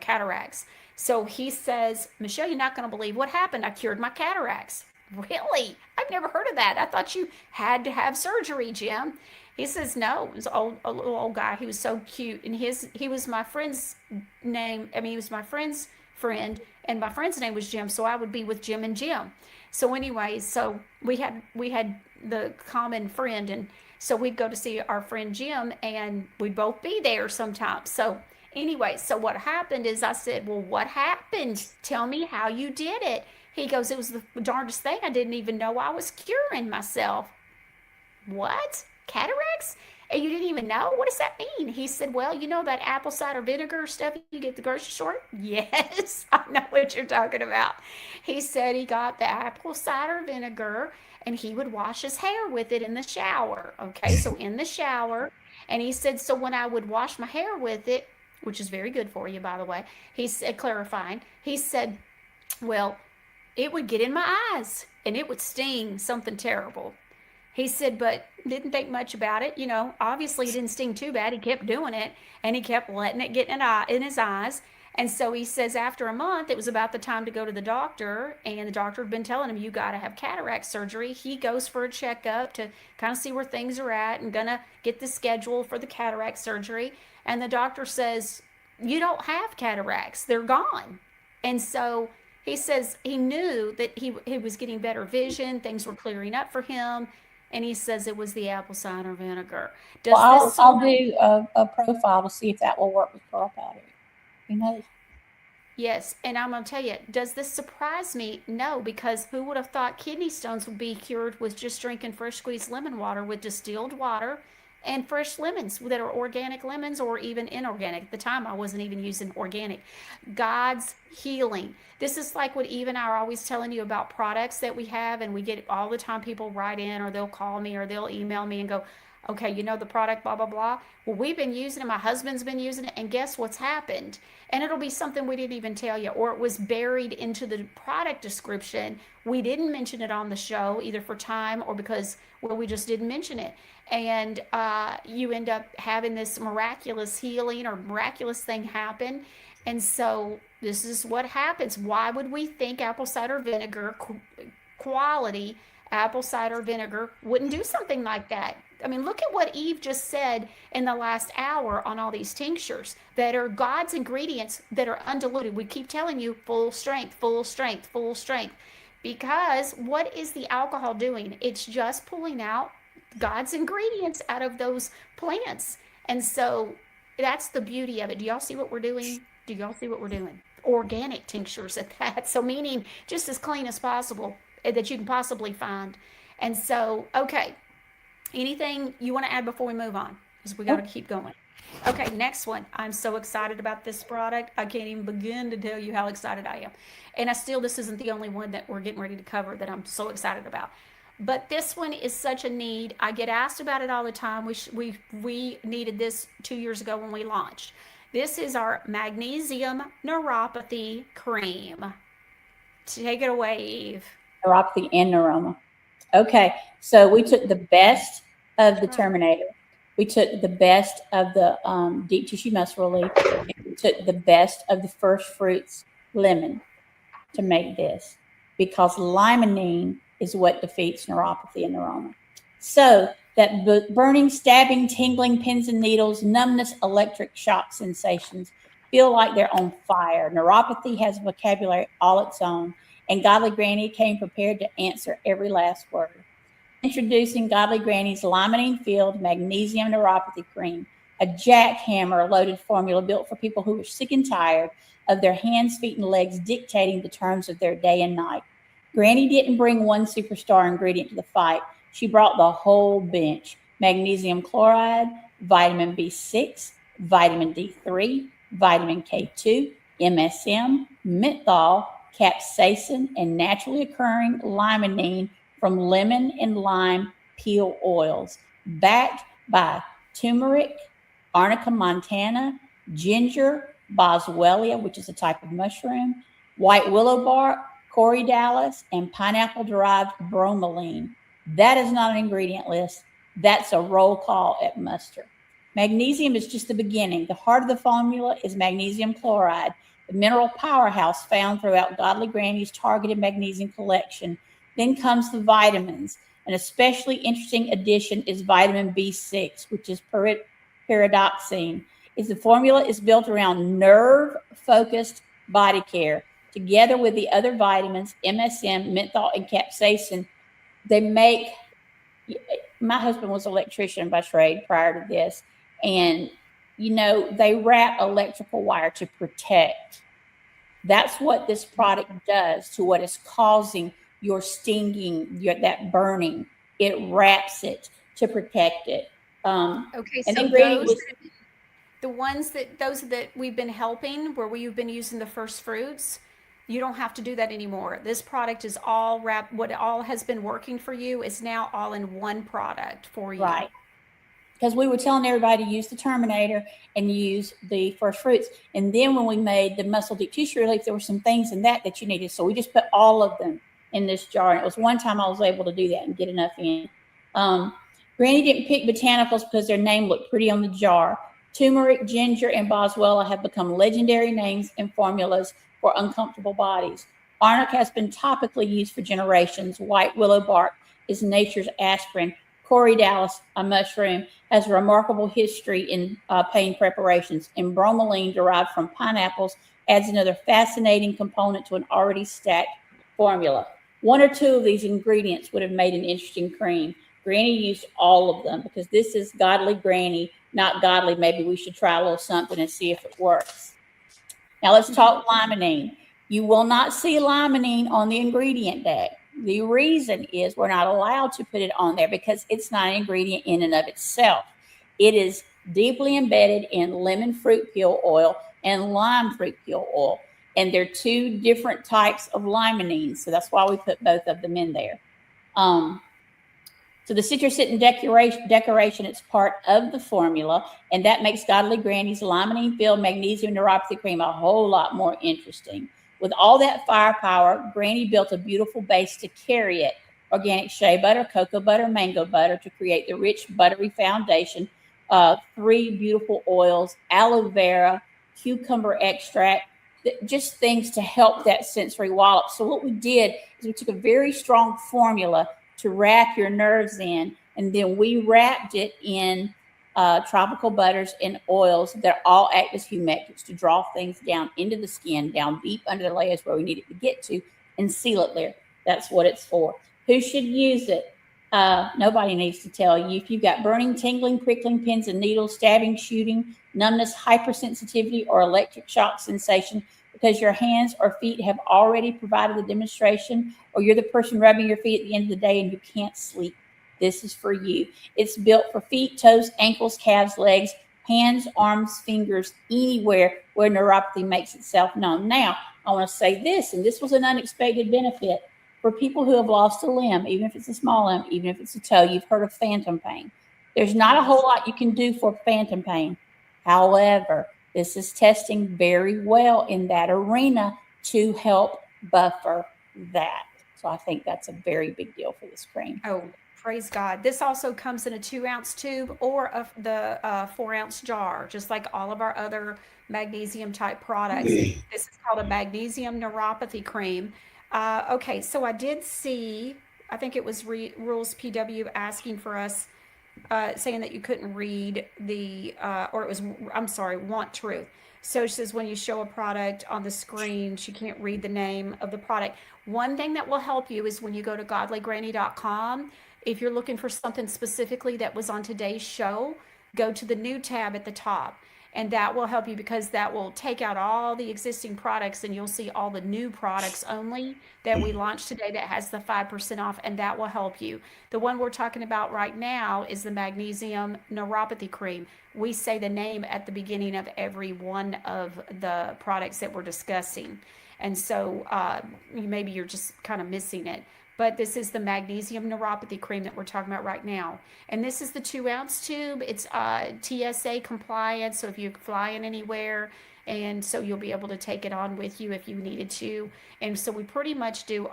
cataracts. So he says, Michelle, you're not going to believe what happened. I cured my cataracts. Really? I've never heard of that. I thought you had to have surgery, Jim. He says, no, it was a little old guy. He was so cute. And he was my friend's name. I mean, he was my friend's friend, and my friend's name was Jim. So I would be with Jim and Jim. So anyways, so we had the common friend, and so we'd go to see our friend Jim, and we'd both be there sometimes. So anyway, so what happened is I said, well, what happened? Tell me how you did it. He goes, it was the darndest thing. I didn't even know I was curing myself. What? Cataracts? And you didn't even know? What does that mean? He said, well, you know that apple cider vinegar stuff you get at the grocery store? Yes, I know what you're talking about. He said he got the apple cider vinegar and he would wash his hair with it in the shower. Okay, so in the shower. And he said, so when I would wash my hair with it, which is very good for you, by the way, he said, clarifying, he said, well, it would get in my eyes and it would sting something terrible. He said, but didn't think much about it. Obviously it didn't sting too bad. He kept doing it and he kept letting it get in his eyes. And so he says after a month, it was about the time to go to the doctor, and the doctor had been telling him, you got to have cataract surgery. He goes for a checkup to kind of see where things are at and gonna get the schedule for the cataract surgery. And the doctor says, you don't have cataracts. They're gone. And so he says he knew that he was getting better vision. Things were clearing up for him. And he says it was the apple cider vinegar. I'll do a profile to see if that will work with pearl powder. Yes, and I'm going to tell you, does this surprise me? No, because who would have thought kidney stones would be cured with just drinking fresh squeezed lemon water with distilled water and fresh lemons that are organic lemons or even inorganic. At the time, I wasn't even using organic. God's healing. This is like what Eve and I are always telling you about products that we have, and we get all the time people write in or they'll call me or they'll email me and go, okay, the product, blah, blah, blah. Well, we've been using it. My husband's been using it. And guess what's happened? And it'll be something we didn't even tell you, or it was buried into the product description. We didn't mention it on the show, either for time or because, well, we just didn't mention it. And you end up having this miraculous healing or miraculous thing happen. And so this is what happens. Why would we think apple cider vinegar, quality apple cider vinegar, wouldn't do something like that? I mean, look at what Eve just said in the last hour on all these tinctures that are God's ingredients that are undiluted. We keep telling you full strength, full strength, full strength. Because what is the alcohol doing? It's just pulling out God's ingredients out of those plants. And so that's the beauty of it. Do y'all see what we're doing? Do y'all see what we're doing? Organic tinctures at that. So meaning just as clean as possible that you can possibly find. And so, okay. Anything you want to add before we move on? Because we got to keep going. Okay, next one. I'm so excited about this product. I can't even begin to tell you how excited I am. And this isn't the only one that we're getting ready to cover that I'm so excited about. But this one is such a need. I get asked about it all the time. We needed this 2 years ago when we launched. This is our magnesium neuropathy cream. Take it away, Eve. Neuropathy and neuroma. Okay, so we took the best of the Terminator. We took the best of the deep tissue muscle relief. And we took the best of the first fruits lemon to make this, because limonene is what defeats neuropathy and neuroma. So that burning, stabbing, tingling, pins and needles, numbness, electric shock sensations feel like they're on fire. Neuropathy has a vocabulary all its own. And Godly Granny came prepared to answer every last word. Introducing Godly Granny's limonene-filled magnesium neuropathy cream, a jackhammer-loaded formula built for people who are sick and tired of their hands, feet, and legs dictating the terms of their day and night. Granny didn't bring one superstar ingredient to the fight. She brought the whole bench: magnesium chloride, vitamin B6, vitamin D3, vitamin K2, MSM, menthol, capsaicin, and naturally occurring limonene from lemon and lime peel oils, backed by turmeric, arnica montana, ginger, boswellia, which is a type of mushroom, white willow bark, corydalis, and pineapple-derived bromelain. That is not an ingredient list. That's a roll call at muster. Magnesium is just the beginning. The heart of the formula is magnesium chloride, the mineral powerhouse found throughout Godly Granny's targeted magnesium collection. Then comes the vitamins. An especially interesting addition is vitamin B6, which is pyridoxine. The formula is built around nerve-focused body care. Together with the other vitamins, MSM, menthol, and capsaicin, they make. My husband was an electrician by trade prior to this, and they wrap electrical wire to protect. That's what this product does to what is causing your stinging, that burning. It wraps it to protect it. Okay, And so then Granny those was those that we've been helping, where we've been using the first fruits, you don't have to do that anymore. This product is all wrapped. What all has been working for you is now all in one product for you. right, because we were telling everybody to use the Terminator and use the first fruits. And then when we made the muscle deep tissue relief, there were some things in that you needed. So we just put all of them in this jar. And it was one time I was able to do that and get enough in. Granny didn't pick botanicals because their name looked pretty on the jar. Turmeric, ginger, and boswellia have become legendary names and formulas for uncomfortable bodies. Arnica has been topically used for generations. White willow bark is nature's aspirin. Corydalis, a mushroom, has a remarkable history in pain preparations. And bromelain, derived from pineapples, adds another fascinating component to an already stacked formula. One or two of these ingredients would have made an interesting cream. Granny used all of them because this is Godly Granny, not Godly. Maybe we should try a little something and see if it works. Now let's talk limonene. You will not see limonene on the ingredient deck. The reason is we're not allowed to put it on there because it's not an ingredient in and of itself. It is deeply embedded in lemon fruit peel oil and lime fruit peel oil. And they're two different types of limonene. So that's why we put both of them in there. So the citrus and decoration, it's part of the formula, and that makes Godly Granny's limonene-filled magnesium neuropathy cream a whole lot more interesting. With all that firepower, Granny built a beautiful base to carry it. Organic shea butter, cocoa butter, mango butter to create the rich, buttery foundation. 3 beautiful oils, aloe vera, cucumber extract, just things to help that sensory wallop. So what we did is we took a very strong formula to wrap your nerves in, and then we wrapped it in tropical butters and oils that all act as humectants to draw things down into the skin, down deep under the layers where we need it to get to, and seal it there. That's what it's for. Who should use it? Nobody needs to tell you. If you've got burning, tingling, prickling, pins and needles, stabbing, shooting, numbness, hypersensitivity, or electric shock sensation because your hands or feet have already provided the demonstration, or you're the person rubbing your feet at the end of the day and you can't sleep, this is for you. It's built for feet, toes, ankles, calves, legs, hands, arms, fingers, anywhere where neuropathy makes itself known. Now, I want to say this, and this was an unexpected benefit for people who have lost a limb, even if it's a small limb, even if it's a toe. You've heard of phantom pain. There's not a whole lot you can do for phantom pain. However, this is testing very well in that arena to help buffer that. So I think that's a very big deal for this cream. Oh, praise God. This also comes in a 2-ounce tube or the 4-ounce jar, just like all of our other magnesium type products. This is called a magnesium neuropathy cream. Okay, so I did see, I think it was Rules PW asking for us, saying that you couldn't read Want Truth. So she says when you show a product on the screen, she can't read the name of the product. One thing that will help you is when you go to godlygranny.com, if you're looking for something specifically that was on today's show, go to the new tab at the top. And that will help you because that will take out all the existing products and you'll see all the new products only that we launched today that has the 5% off, and that will help you. The one we're talking about right now is the magnesium neuropathy cream. We say the name at the beginning of every one of the products that we're discussing. And so maybe you're just kind of missing it. But this is the magnesium neuropathy cream that we're talking about right now. And this is the 2-ounce tube. It's TSA compliant, so if you're flying anywhere, and so you'll be able to take it on with you if you needed to. And so we pretty much do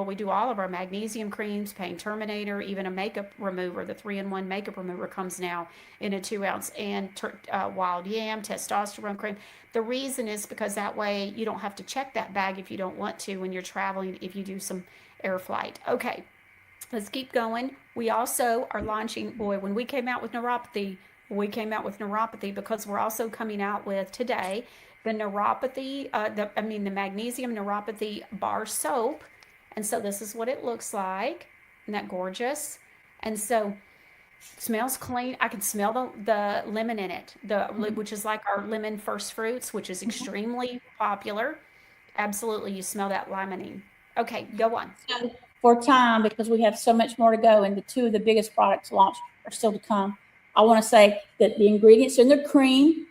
we do all of our magnesium creams, Pain Terminator, even a makeup remover. The 3-in-1 makeup remover comes now in a 2-ounce, and wild yam, testosterone cream. The reason is because that way you don't have to check that bag if you don't want to when you're traveling, if you do some air flight. Okay, let's keep going. We also are launching, when we came out with neuropathy, because we're also coming out with today the neuropathy, the magnesium neuropathy bar soap. And so this is what it looks like. Isn't that gorgeous? And so it smells clean. I can smell the lemon in it, which is like our lemon first fruits, which is extremely popular. Absolutely, you smell that limonene. Okay, go on. So for time, because we have so much more to go, and the two of the biggest products launched are still to come, I want to say that the ingredients in the cream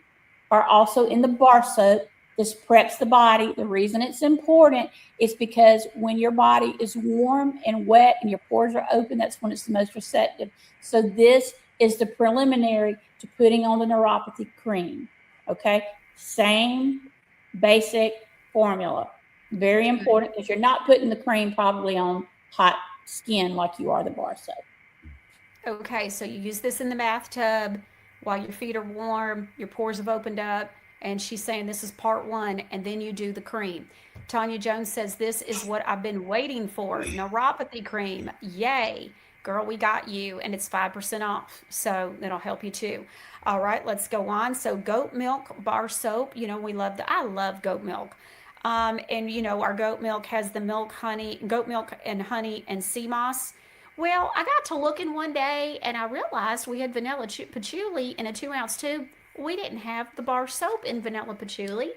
are also in the bar soap. This preps the body. The reason it's important is because when your body is warm and wet and your pores are open, that's when it's the most receptive. So this is the preliminary to putting on the neuropathy cream. Okay, same basic formula. Very important, because you're not putting the cream probably on hot skin like you are the bar soap. Okay, so you use this in the bathtub while your feet are warm, your pores have opened up, and she's saying this is part 1, and then you do the cream. Tanya Jones says this is what I've been waiting for, neuropathy cream. Yay, girl, we got you, and it's 5% off, so that'll help you too. All right, let's go on. So goat milk bar soap, I love goat milk. And our goat milk has the goat milk and honey and sea moss. Well, I got to looking one day and I realized we had vanilla patchouli in a 2-ounce tube. We didn't have the bar soap in vanilla patchouli.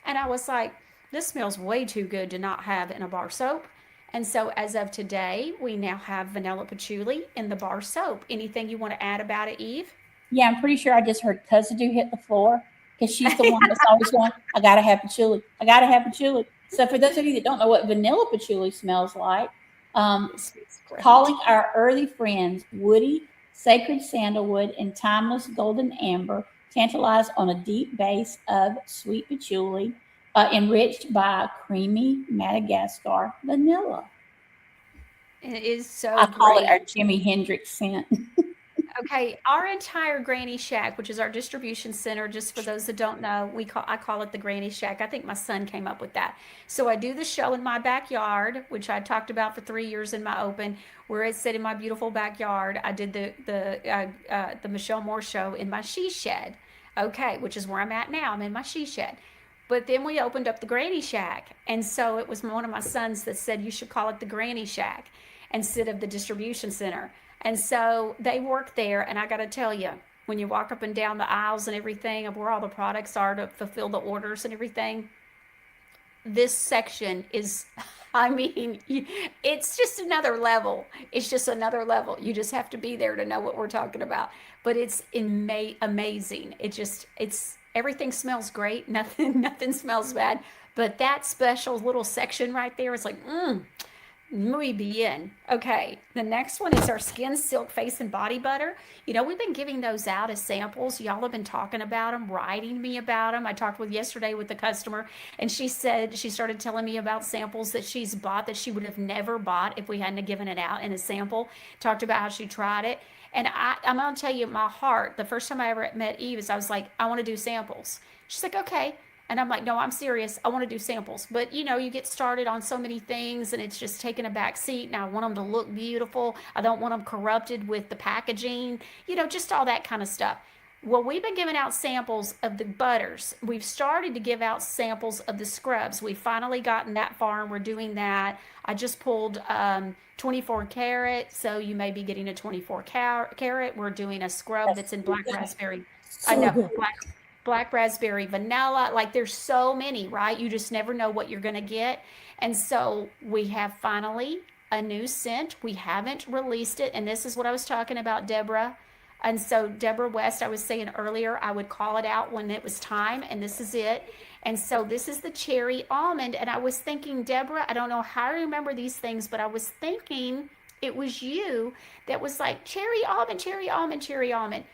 And I was like, this smells way too good to not have in a bar soap. And so as of today, we now have vanilla patchouli in the bar soap. Anything you want to add about it, Eve? Yeah, I'm pretty sure I just heard Cousin hit the floor, because she's the one that's always going, I got to have patchouli. I got to have patchouli. So for those of you that don't know what vanilla patchouli smells like, calling our early friends woody, sacred sandalwood, and timeless golden amber, tantalized on a deep base of sweet patchouli, enriched by creamy Madagascar vanilla. It is so I call great. it our Jimi Hendrix scent. Okay, our entire Granny Shack, which is our distribution center, just for those that don't know, I call it the Granny Shack. I think my son came up with that. So I do the show in my backyard, which I talked about for 3 years in my open, where it's set in my beautiful backyard. I did the Michelle Moore show in my she shed, okay, which is where I'm at now. I'm in my she shed. But then we opened up the Granny Shack, and so it was one of my sons that said you should call it the Granny Shack instead of the distribution center. And so they work there, and I got to tell you, when you walk up and down the aisles and everything of where all the products are to fulfill the orders and everything, this section is, it's just another level. It's just another level. You just have to be there to know what we're talking about. But it's amazing. Everything smells great. Nothing smells bad. But that special little section right there is like, muy bien. Okay, the next one is our Skin Silk Face and Body Butter. We've been giving those out as samples. Y'all have been talking about them, writing me about them. I talked yesterday with the customer, and she said she started telling me about samples that she's bought that she would have never bought if we hadn't given it out in a sample. Talked about how she tried it. And I'm going to tell you, my heart, the first time I ever met Eve, is I was like, I want to do samples. She's like, okay. And I'm like, no, I'm serious. I want to do samples. But, you get started on so many things and it's just taking a back seat. And I want them to look beautiful. I don't want them corrupted with the packaging, just all that kind of stuff. Well, we've been giving out samples of the butters. We've started to give out samples of the scrubs. We've finally gotten that far and we're doing that. I just pulled 24 karat. So you may be getting a 24 karat. We're doing a scrub that's in black raspberry. I know. black raspberry, vanilla. Like there's so many, right? You just never know what you're going to get. And so we have finally a new scent. We haven't released it. And this is what I was talking about, Deborah. And so, Deborah West, I was saying earlier, I would call it out when it was time, and this is it. And so, this is the cherry almond. And I was thinking, Deborah, I don't know how I remember these things, but I was thinking it was you that was like, cherry almond, cherry almond, cherry almond.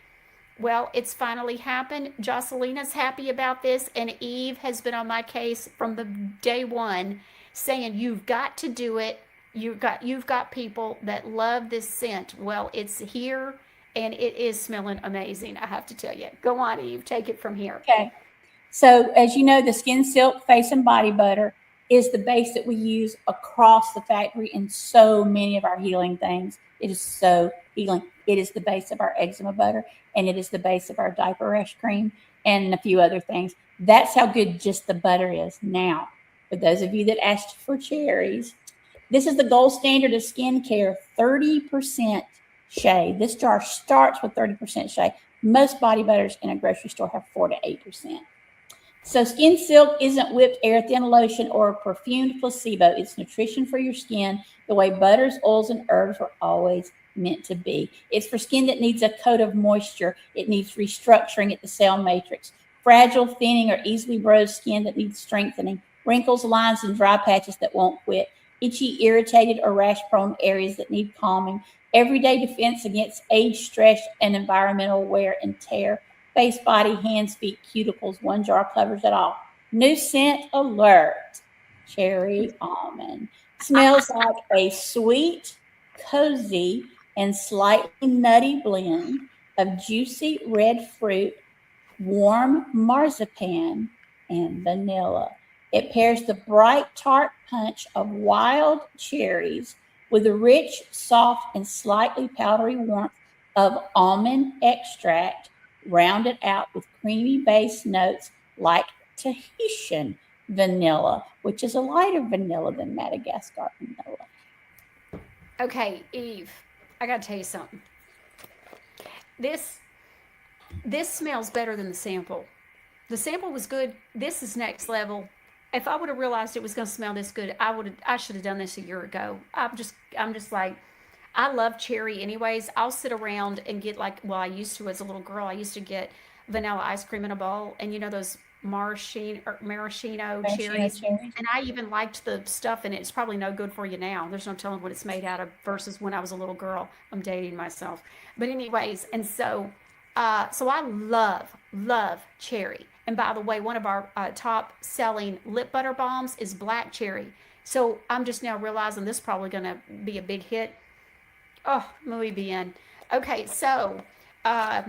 Well, it's finally happened. Jocelina's happy about this, and Eve has been on my case from the day one, saying you've got to do it. You've got people that love this scent. Well, it's here, and it is smelling amazing. I have to tell you. Go on, Eve. Take it from here. Okay. So as you know, the Skin Silk Face and Body Butter is the base that we use across the factory in so many of our healing things. It is so healing. It is the base of our eczema butter, and it is the base of our diaper rash cream and a few other things. That's how good just the butter is. Now, for those of you that asked for cherries, this is the gold standard of skincare, 30% shea. This jar starts with 30% shea. Most body butters in a grocery store have 4 to 8%. So Skin Silk isn't whipped air thin lotion or a perfumed placebo. It's nutrition for your skin the way butters, oils, and herbs were always meant to be. It's for skin that needs a coat of moisture. It needs restructuring at the cell matrix. Fragile, thinning, or easily bruised skin that needs strengthening. Wrinkles, lines, and dry patches that won't quit. Itchy, irritated, or rash-prone areas that need calming. Everyday defense against age, stress, and environmental wear and tear. Face, body, hands, feet, cuticles. One jar covers it all. New scent alert. Cherry almond. Smells like a sweet, cozy, and slightly nutty blend of juicy red fruit, warm marzipan, and vanilla. It pairs the bright, tart punch of wild cherries with the rich, soft, and slightly powdery warmth of almond extract, rounded out with creamy base notes like Tahitian vanilla, which is a lighter vanilla than Madagascar vanilla. Okay, Eve, I got to tell you something. This smells better than the sample. The sample was good. This is next level. If I would have realized it was going to smell this good, I should have done this a year ago. I'm just like, I love cherry anyways. I'll sit around and get I used to as a little girl. I used to get vanilla ice cream in a bowl, and you know those maraschino cherries. And I even liked the stuff in it. It's probably no good for you now. There's no telling what it's made out of versus when I was a little girl. I'm dating myself. But anyways, and so I love cherry. And by the way, one of our top selling lip butter balms is black cherry. So I'm just now realizing this is probably going to be a big hit. Oh, muy bien. Okay, so I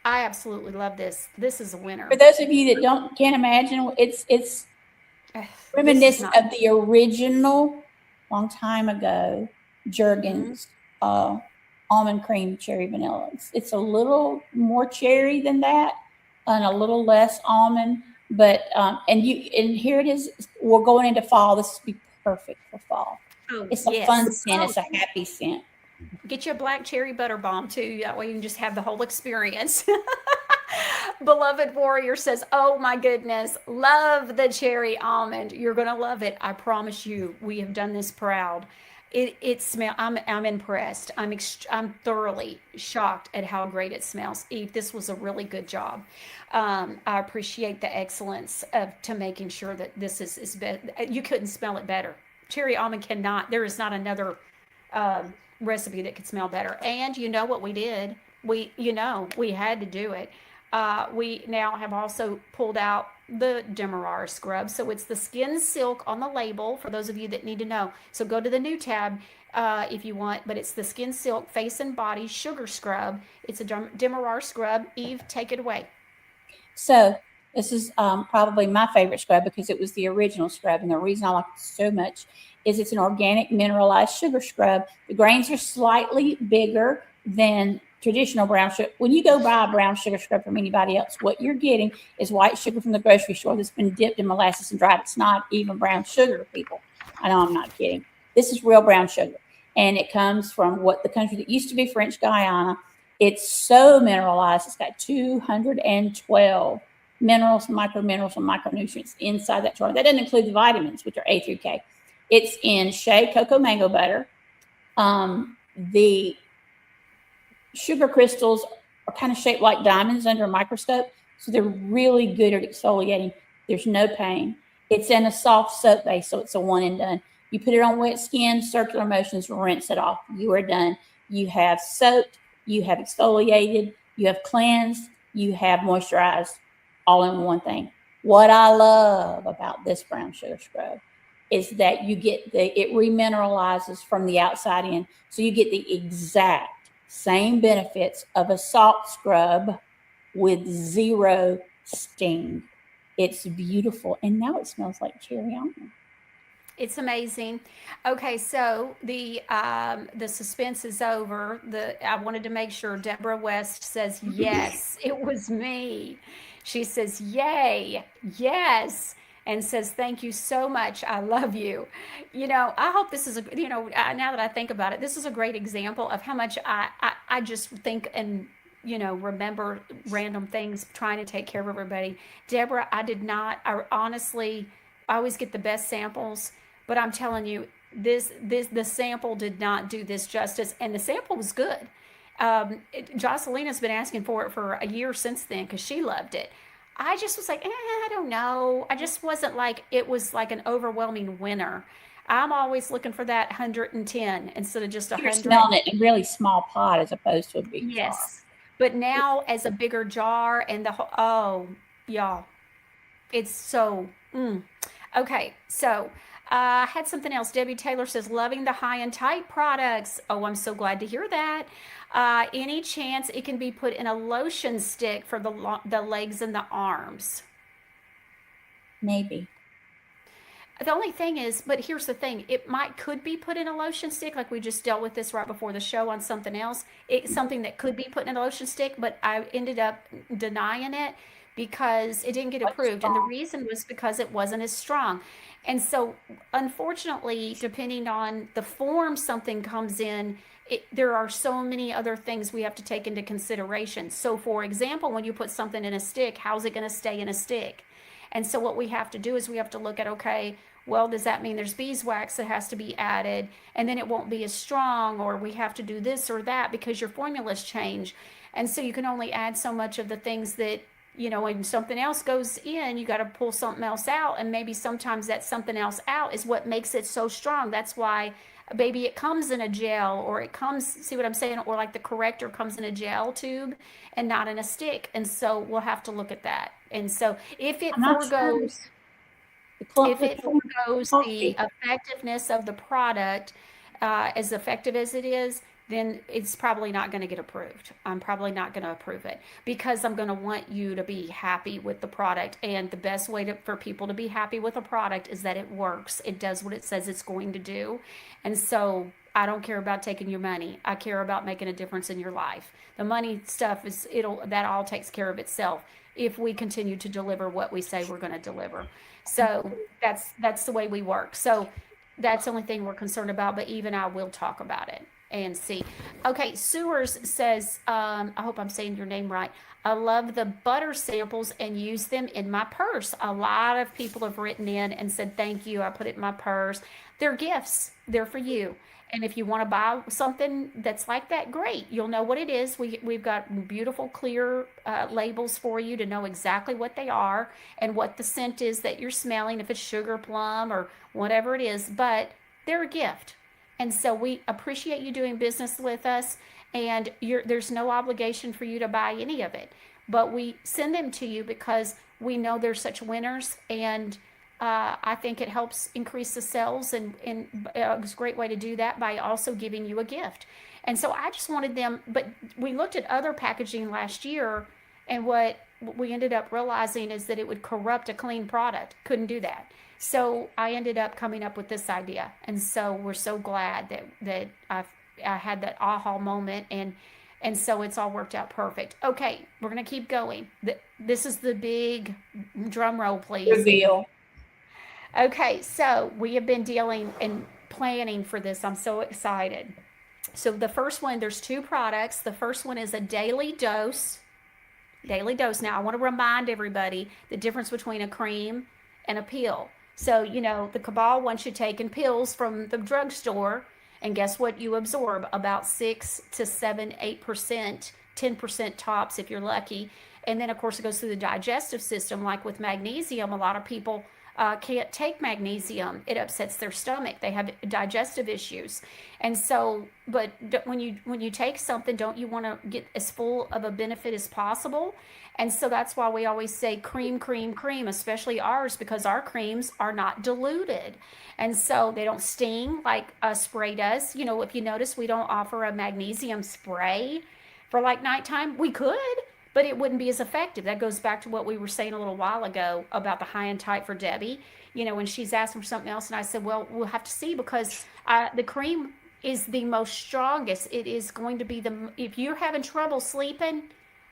absolutely love this. This is a winner. For those of you that can't imagine, it's reminiscent of the original, long time ago, Jergens almond cream cherry vanilla. It's a little more cherry than that, and a little less almond. But and here it is. We're going into fall. This would be perfect for fall. Oh, it's a fun scent. It's a happy scent. Get you a black cherry butter balm too. That way you can just have the whole experience. Beloved Warrior says, "Oh my goodness, love the cherry almond. You're gonna love it. I promise you. We have done this proud. It smells. I'm impressed. I'm thoroughly shocked at how great it smells. Eve, this was a really good job. I appreciate the excellence to making sure that this is you couldn't smell it better. Cherry almond cannot. There is not another recipe that could smell better. And you know what we did? We had to do it. We now have also pulled out the Demerara scrub. So it's the Skin Silk on the label for those of you that need to know. So go to the new tab if you want, but it's the Skin Silk Face and Body Sugar Scrub. It's a Demerara scrub. Eve, take it away. So this is probably my favorite scrub because it was the original scrub. And the reason I like it so much is it's an organic mineralized sugar scrub. The grains are slightly bigger than traditional brown sugar. When you go buy a brown sugar scrub from anybody else, what you're getting is white sugar from the grocery store that's been dipped in molasses and dried. It's not even brown sugar, people. I know I'm not kidding. This is real brown sugar. And it comes from the country that used to be French Guiana. It's so mineralized. It's got 212 minerals, microminerals, and micronutrients inside that jar. That doesn't include the vitamins, which are A through K. It's in shea cocoa mango butter. The sugar crystals are kind of shaped like diamonds under a microscope, so they're really good at exfoliating. There's no pain. It's in a soft soap base, so it's a one and done. You put it on wet skin, circular motions, rinse it off. You are done. You have soaked, you have exfoliated, you have cleansed, you have moisturized, all in one thing. What I love about this brown sugar scrub is that you get it remineralizes from the outside in, so you get the exact same benefits of a salt scrub with zero sting. It's beautiful, and now it smells like cherry almond. It's amazing. Okay, so the suspense is over. I wanted to make sure Deborah West says yes, it was me. She says yay, yes, and says thank you so much. I love you. I hope this is now that I think about it, this is a great example of how much I just think and remember random things trying to take care of everybody. Deborah, I honestly, I always get the best samples, but I'm telling you, the sample did not do this justice, and the sample was good. Jocelina's been asking for it for a year since then because she loved it. I just was like, I don't know. I just wasn't like, it was like an overwhelming winner. I'm always looking for that 110 instead of just You're 100. smelling it in a really small pot as opposed to a big jar. Yes. But now as a bigger jar and the whole, oh, y'all, it's so, Okay, so I had something else. Debbie Taylor says, loving the high and tight products. Oh, I'm so glad to hear that. Any chance it can be put in a lotion stick for the legs and the arms? Maybe. The only thing is, but here's the thing, could be put in a lotion stick, like we just dealt with this right before the show on something else. It's something that could be put in a lotion stick, but I ended up denying it because it didn't get approved. And the reason was because it wasn't as strong. And so, unfortunately, depending on the form something comes in, there are so many other things we have to take into consideration. So, for example, when you put something in a stick, how's it going to stay in a stick? And so what we have to do is we have to look at, okay, well, does that mean there's beeswax that has to be added and then it won't be as strong, or we have to do this or that because your formulas change. And so you can only add so much of the things that, when something else goes in, you got to pull something else out. And maybe sometimes that something else out is what makes it so strong. That's why maybe it comes in a gel, or it comes, see what I'm saying? Or like the corrector comes in a gel tube and not in a stick. And so we'll have to look at that. And so if it foregoes the effectiveness of the product, as effective as it is, then it's probably not going to get approved. I'm probably not going to approve it because I'm going to want you to be happy with the product. And the best way for people to be happy with a product is that it works. It does what it says it's going to do. And so I don't care about taking your money. I care about making a difference in your life. The money stuff that all takes care of itself if we continue to deliver what we say we're going to deliver. So that's the way we work. So that's the only thing we're concerned about, but even I will talk about it and see. Okay, Sewers says, I hope I'm saying your name right. I love the butter samples and use them in my purse. A lot of people have written in and said, thank you, I put it in my purse. They're gifts. They're for you. And if you want to buy something that's like that, great. You'll know what it is. We've got beautiful, clear labels for you to know exactly what they are and what the scent is that you're smelling, if it's sugar plum or whatever it is. But they're a gift. And so we appreciate you doing business with us. And there's no obligation for you to buy any of it. But we send them to you because we know they're such winners. And I think it helps increase the sales, and it's a great way to do that by also giving you a gift. And so I just wanted them, but we looked at other packaging last year, and what we ended up realizing is that it would corrupt a clean product. Couldn't do that. So I ended up coming up with this idea. And so we're so glad that I had that aha moment, and so it's all worked out perfect. Okay, we're going to keep going. This is the big drum roll, please. Reveal. Okay, so we have been dealing and planning for this. I'm so excited. So the first one, there's two products. The first one is a daily dose Daily dose. Now, I want to remind everybody the difference between a cream and a pill. So, the cabal wants you taking pills from the drugstore, and guess what? You absorb about 6 to 7, 8%, 10% tops if you're lucky. And then, of course, it goes through the digestive system. Like with magnesium, a lot of people can't take magnesium. It upsets their stomach. They have digestive issues. And so, but when you take something, don't you want to get as full of a benefit as possible? And so that's why we always say cream, cream, cream, especially ours, because our creams are not diluted. And so they don't sting like a spray does. If you notice, we don't offer a magnesium spray for like nighttime. We could, but it wouldn't be as effective. That goes back to what we were saying a little while ago about the high and tight for Debbie. When she's asking for something else, and I said, well, we'll have to see, because the cream is the most strongest. It is going to be if you're having trouble sleeping,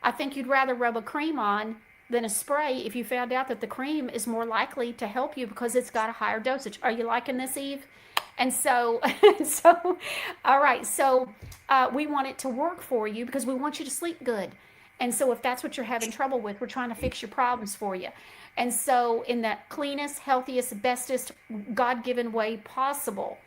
I think you'd rather rub a cream on than a spray if you found out that the cream is more likely to help you because it's got a higher dosage. Are you liking this, Eve? And so, all right. So we want it to work for you because we want you to sleep good. And so if that's what you're having trouble with, we're trying to fix your problems for you. And so in the cleanest, healthiest, bestest, God-given way possible.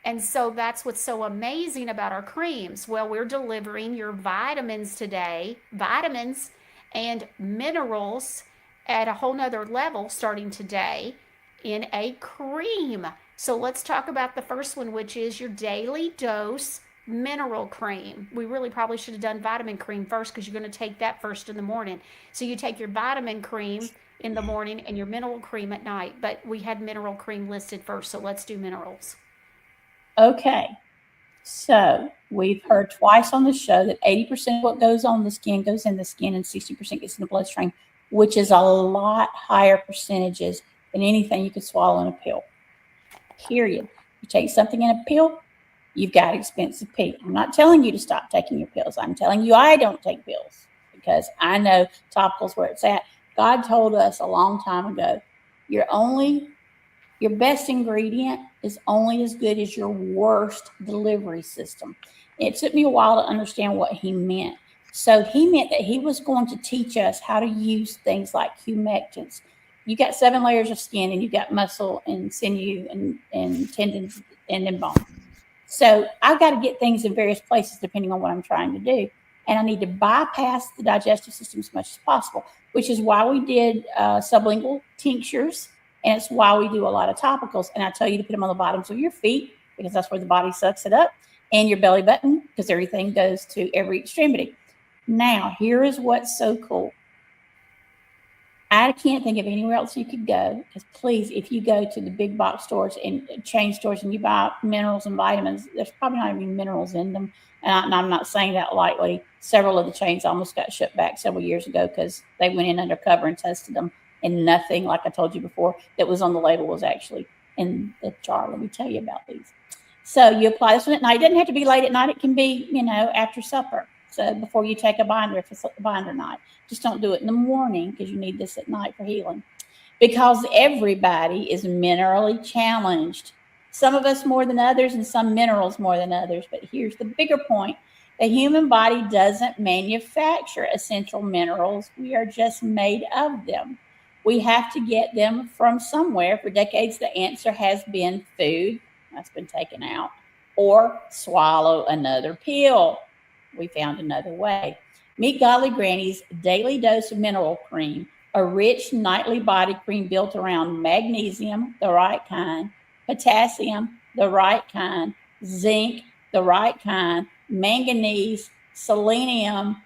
And so that's what's so amazing about our creams. Well, we're delivering your vitamins today, vitamins and minerals at a whole nother level starting today in a cream. So let's talk about the first one, which is your daily dose mineral cream. We really probably should have done vitamin cream first because you're going to take that first in the morning. So you take your vitamin cream in the morning and your mineral cream at night. But we had mineral cream listed first, so let's do minerals. Okay, so we've heard twice on the show that 80% of what goes on the skin goes in the skin and 60% gets in the bloodstream, which is a lot higher percentages than anything you could swallow in a pill. Period. You take something in a pill, you've got expensive pee. I'm not telling you to stop taking your pills. I'm telling you I don't take pills because I know topicals where it's at. God told us a long time ago, your best ingredient is only as good as your worst delivery system. It took me a while to understand what he meant. So he meant that he was going to teach us how to use things like humectants. You got 7 layers of skin and you got muscle and sinew and tendons and then bone. So I've got to get things in various places depending on what I'm trying to do. And I need to bypass the digestive system as much as possible, which is why we did sublingual tinctures. And it's why we do a lot of topicals. And I tell you to put them on the bottoms of your feet because that's where the body sucks it up, and your belly button because everything goes to every extremity. Now, here is what's so cool. I can't think of anywhere else you could go. Because please, if you go to the big box stores and chain stores and you buy minerals and vitamins, there's probably not even minerals in them. And I'm not saying that lightly. Several of the chains almost got shut back several years ago because they went in undercover and tested them. And nothing, like I told you before, that was on the label was actually in the jar. Let me tell you about these. So you apply this one at night. It doesn't have to be late at night. It can be, after supper. So before you take a binder, if it's a binder night. Just don't do it in the morning because you need this at night for healing. Because everybody is minerally challenged. Some of us more than others and some minerals more than others. But here's the bigger point. The human body doesn't manufacture essential minerals. We are just made of them. We have to get them from somewhere. For decades, the answer has been food. That's been taken out. Or swallow another pill. We found another way. Meet Godly Granny's Daily Dose of Mineral Cream, a rich nightly body cream built around magnesium, the right kind, potassium, the right kind, zinc, the right kind, manganese, selenium,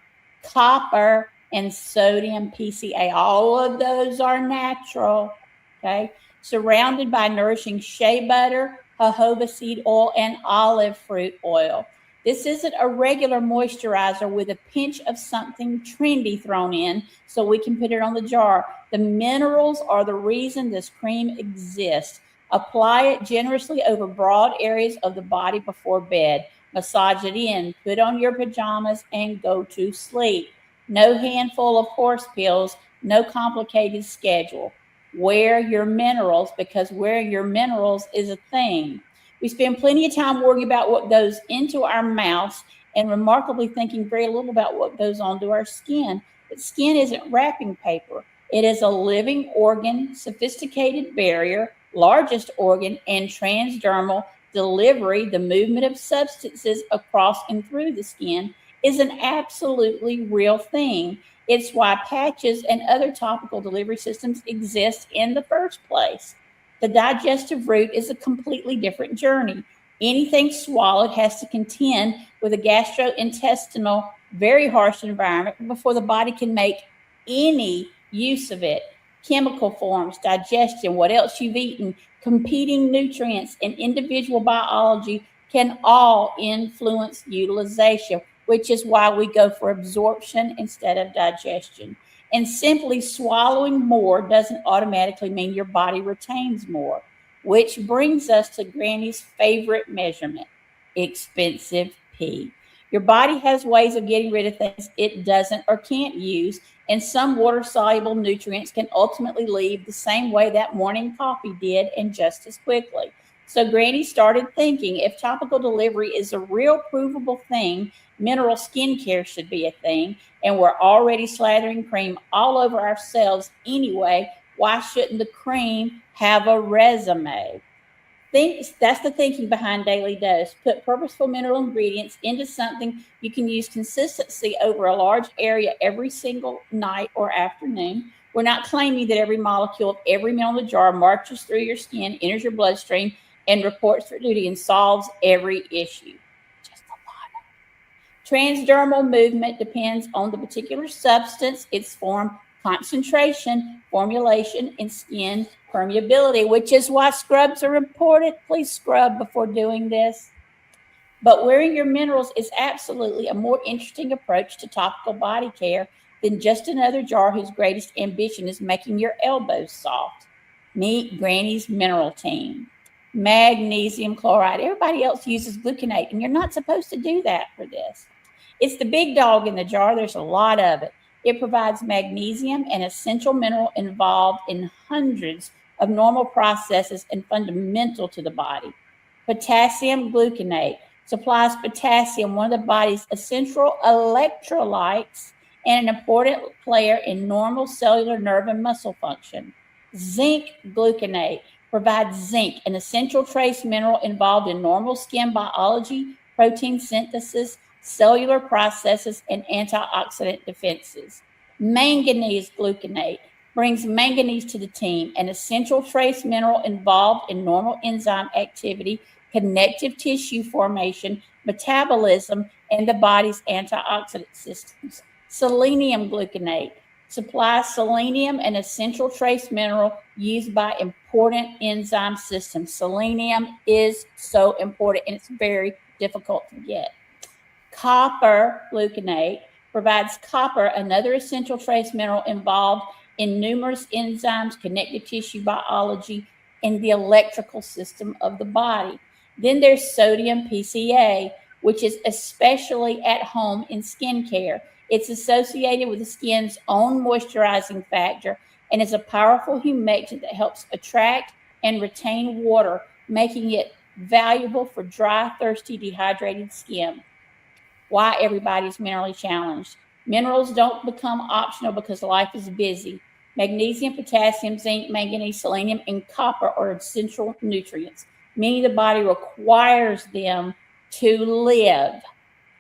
copper, and sodium PCA. All of those are natural, okay? Surrounded by nourishing shea butter, jojoba seed oil, and olive fruit oil. This isn't a regular moisturizer with a pinch of something trendy thrown in so we can put it on the jar. The minerals are the reason this cream exists. Apply it generously over broad areas of the body before bed. Massage it in, put on your pajamas, and go to sleep. No handful of horse pills, no complicated schedule. Wear your minerals because wearing your minerals is a thing. We spend plenty of time worrying about what goes into our mouths and remarkably thinking very little about what goes onto our skin. But skin isn't wrapping paper. It is a living organ, sophisticated barrier, largest organ, and transdermal delivery, the movement of substances across and through the skin, is an absolutely real thing. It's why patches and other topical delivery systems exist in the first place. The digestive route is a completely different journey. Anything swallowed has to contend with a gastrointestinal, very harsh environment before the body can make any use of it. Chemical forms, digestion, what else you've eaten, competing nutrients, and individual biology can all influence utilization, which is why we go for absorption instead of digestion. And simply swallowing more doesn't automatically mean your body retains more, which brings us to Granny's favorite measurement, expensive pee. Your body has ways of getting rid of things it doesn't or can't use, and some water-soluble nutrients can ultimately leave the same way that morning coffee did and just as quickly. So Granny started thinking, if topical delivery is a real provable thing, mineral skincare should be a thing, and we're already slathering cream all over ourselves anyway. Why shouldn't the cream have a resume? That's the thinking behind Daily Dose. Put purposeful mineral ingredients into something you can use consistency over a large area every single night or afternoon. We're not claiming that every molecule of every meal in the jar marches through your skin, enters your bloodstream, and reports for duty and solves every issue. Just a lot. Transdermal movement depends on the particular substance, its form, concentration, formulation, and skin permeability, which is why scrubs are important. Please scrub before doing this. But wearing your minerals is absolutely a more interesting approach to topical body care than just another jar whose greatest ambition is making your elbows soft. Meet Granny's mineral team. Magnesium chloride. Everybody else uses gluconate, and you're not supposed to do that for this. It's the big dog in the jar. There's a lot of it. It provides magnesium, an essential mineral involved in hundreds of normal processes and fundamental to the body. Potassium gluconate supplies potassium, one of the body's essential electrolytes and an important player in normal cellular nerve and muscle function. Zinc gluconate provides zinc, an essential trace mineral involved in normal skin biology, protein synthesis, cellular processes, and antioxidant defenses. Manganese gluconate brings manganese to the team, an essential trace mineral involved in normal enzyme activity, connective tissue formation, metabolism, and the body's antioxidant systems. Selenium gluconate supplies selenium, an essential trace mineral used by important enzyme systems. Selenium is so important, and it's very difficult to get. Copper gluconate provides copper, another essential trace mineral involved in numerous enzymes, connective tissue biology, and the electrical system of the body. Then there's sodium PCA, which is especially at home in skincare. It's associated with the skin's own moisturizing factor and is a powerful humectant that helps attract and retain water, making it valuable for dry, thirsty, dehydrated skin. Why everybody's minerally challenged. Minerals don't become optional because life is busy. Magnesium, potassium, zinc, manganese, selenium, and copper are essential nutrients, meaning the body requires them to live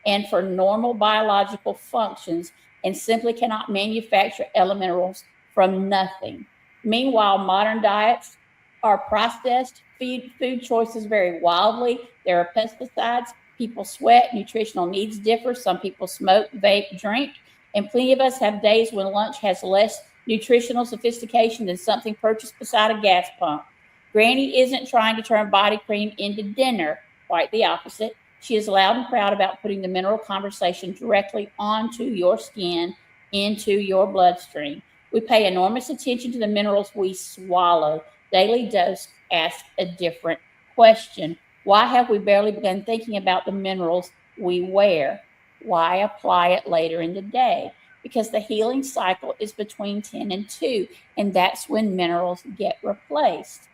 and for normal biological functions, and simply cannot manufacture elementals from nothing. Meanwhile, modern diets are processed, food choices vary wildly. There are pesticides, people sweat, nutritional needs differ. Some people smoke, vape, drink, and plenty of us have days when lunch has less nutritional sophistication than something purchased beside a gas pump. Granny isn't trying to turn body cream into dinner, quite the opposite. She is loud and proud about putting the mineral conversation directly onto your skin, into your bloodstream. We pay enormous attention to the minerals we swallow. Daily Dose asks a different question. Why have we barely begun thinking about the minerals we wear? Why apply it later in the day? Because the healing cycle is between 10 and 2, and that's when minerals get replaced.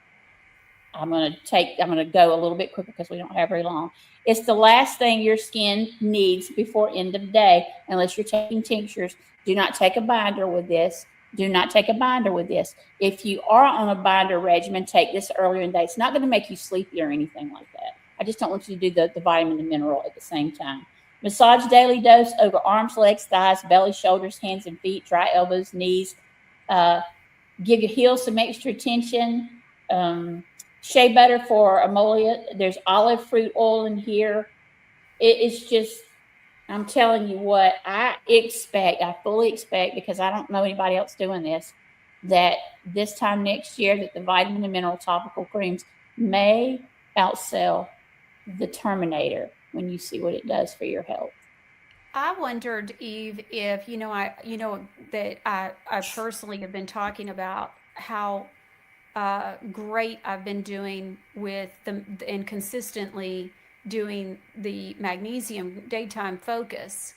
I'm going to go a little bit quicker because we don't have very long. It's the last thing your skin needs before end of day, unless you're taking tinctures. Do not take a binder with this. Do not take a binder with this. If you are on a binder regimen, take this earlier in the day. It's not going to make you sleepy or anything like that. I just don't want you to do the vitamin and mineral at the same time. Massage daily dose over arms, legs, thighs, belly, shoulders, hands and feet, dry elbows, knees. Give your heels some extra attention. Shea butter for emollient. There's olive fruit oil in here. It's just, I'm telling you what I fully expect, because I don't know anybody else doing this, that this time next year that the vitamin and mineral topical creams may outsell the Terminator when you see what it does for your health. I wondered, Eve, if I personally have been talking about how great I've been doing with and consistently doing the magnesium daytime focus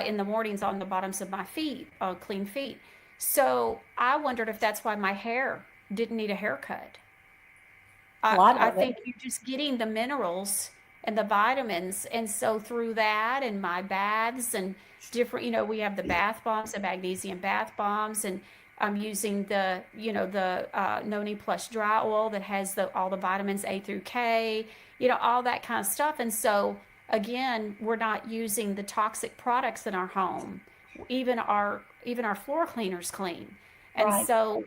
in the mornings on the bottoms of my feet, clean feet. So I wondered if that's why my hair didn't need a haircut. A lot I of it. think you're just getting the minerals and the vitamins. And so through that and my baths and different, we have the bath bombs, the magnesium bath bombs, and I'm using the Noni Plus dry oil that has all the vitamins A through K, all that kind of stuff. And so again, we're not using the toxic products in our home. Even our floor cleaners clean. And Right. so,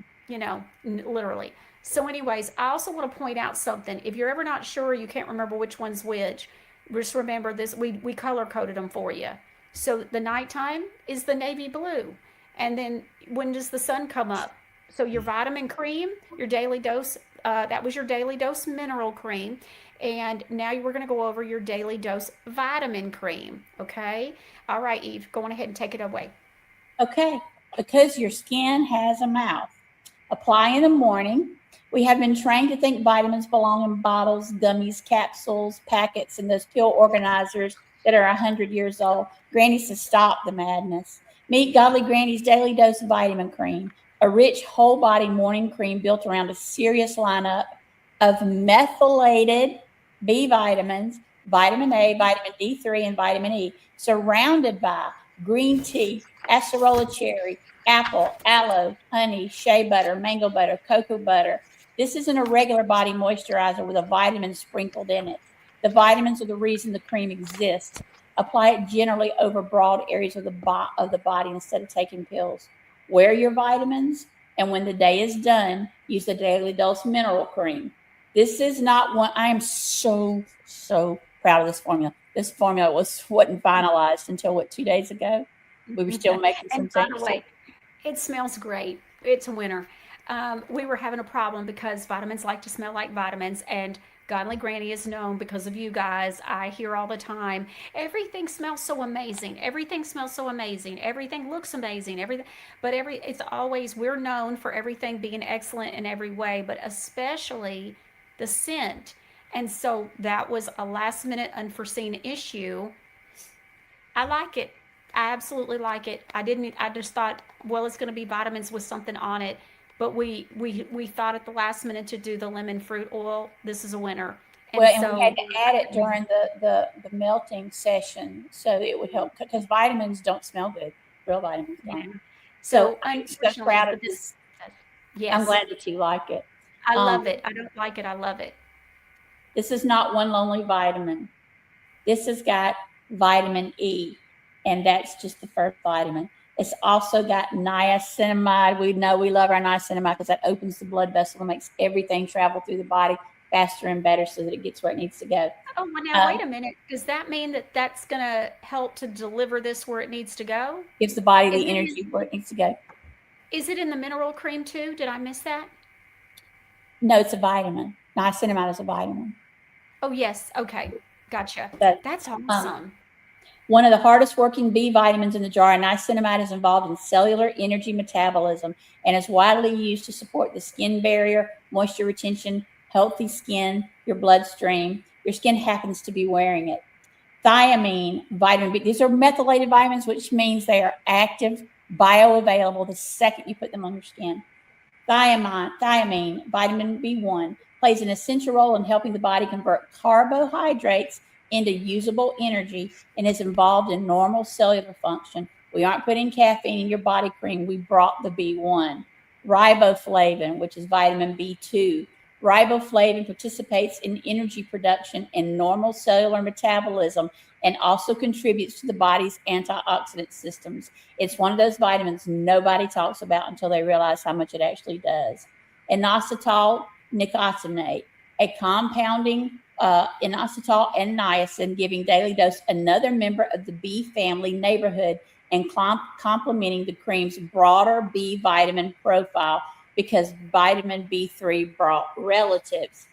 literally. So, anyways, I also want to point out something. If you're ever not sure, you can't remember which one's which, just remember this. We color coded them for you. So the nighttime is the navy blue. And then when does the sun come up? So your vitamin cream, your daily dose, that was your daily dose mineral cream. And now we're going to go over your daily dose vitamin cream. Okay. All right, Eve, go on ahead and take it away. Okay. Because your skin has a mouth. Apply in the morning. We have been trained to think vitamins belong in bottles, gummies, capsules, packets, and those pill organizers that are 100 years old. Granny says, stop the madness. Meet Godly Granny's Daily Dose Vitamin Cream, a rich whole body morning cream built around a serious lineup of methylated B vitamins, vitamin A, vitamin D3, and vitamin E, surrounded by green tea, acerola cherry, apple, aloe, honey, shea butter, mango butter, cocoa butter. This isn't a regular body moisturizer with a vitamin sprinkled in it. The vitamins are the reason the cream exists. Apply it generally over broad areas of the body instead of taking pills. Wear your vitamins, and when the day is done, use the Daily Dose Mineral Cream. This is not one. I am so proud of this formula. This formula wasn't finalized until 2 days ago. We were still making some And by changes. the way, it smells great. It's winter. We were having a problem because vitamins like to smell like vitamins, and Godly Granny is known because of you guys. I hear all the time, everything smells so amazing. Everything smells so amazing. Everything looks amazing. It's always, we're known for everything being excellent in every way, but especially the scent. And so that was a last minute unforeseen issue. I like it. I absolutely like it. I just thought, well, it's going to be vitamins with something on it. But we thought at the last minute to do the lemon fruit oil. This is a winner. And Well, and so we had to add it during the melting session so it would help, because vitamins don't smell good. Real vitamins don't. yeah. So So I'm so unfortunately, proud but of this. I'm yes, glad that you like it. I love it. I don't like it. I love it. This is not one lonely vitamin. This has got vitamin E, and that's just the first vitamin. It's also got niacinamide. We know we love our niacinamide because that opens the blood vessel and makes everything travel through the body faster and better so that it gets where it needs to go. Oh, well, now wait a minute. Does that mean that that's going to help to deliver this where it needs to go? Gives the body Is the it energy where it needs to go. is it in the mineral cream too? Did I miss that? No, it's a vitamin. Niacinamide is a vitamin. Oh, yes. Okay. Gotcha. But, That's awesome. one of the hardest working B vitamins in the jar, niacinamide is involved in cellular energy metabolism and is widely used to support the skin barrier, moisture retention, healthy skin, your bloodstream. Your skin happens to be wearing it. Thiamine, vitamin B. These are methylated vitamins, which means they are active, bioavailable the second you put them on your skin. Thiamine, vitamin B1, plays an essential role in helping the body convert carbohydrates into usable energy and is involved in normal cellular function. We aren't putting caffeine in your body cream. We brought the B1. Riboflavin, which is vitamin B2. Riboflavin participates in energy production and normal cellular metabolism and also contributes to the body's antioxidant systems. It's one of those vitamins nobody talks about until they realize how much it actually does. Inositol nicotinate, a compounding inositol and niacin, giving daily dose another member of the B family neighborhood and complementing the cream's broader B vitamin profile because vitamin B3 brought relatives.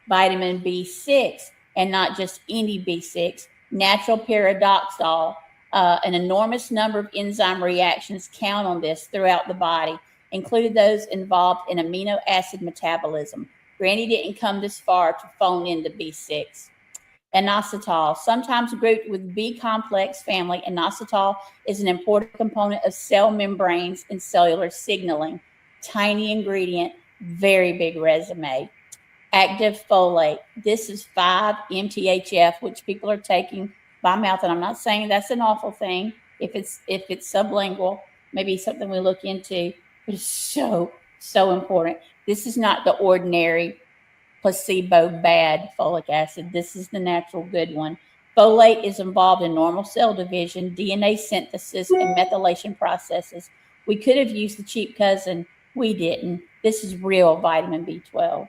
Vitamin B6, and not just any B6, natural pyridoxal, an enormous number of enzyme reactions count on this throughout the body, including those involved in amino acid metabolism. Granny didn't come this far to phone in the B6. Inositol, sometimes grouped with B complex family, inositol is an important component of cell membranes and cellular signaling. Tiny ingredient, very big resume. Active folate. This is 5-MTHF, which people are taking by mouth, and I'm not saying that's an awful thing. If it's sublingual, maybe something we look into, but it's so important. This is not the ordinary placebo bad folic acid. This is the natural good one. Folate is involved in normal cell division, DNA synthesis, and methylation processes. We could have used the cheap cousin. We didn't. This is real vitamin B12.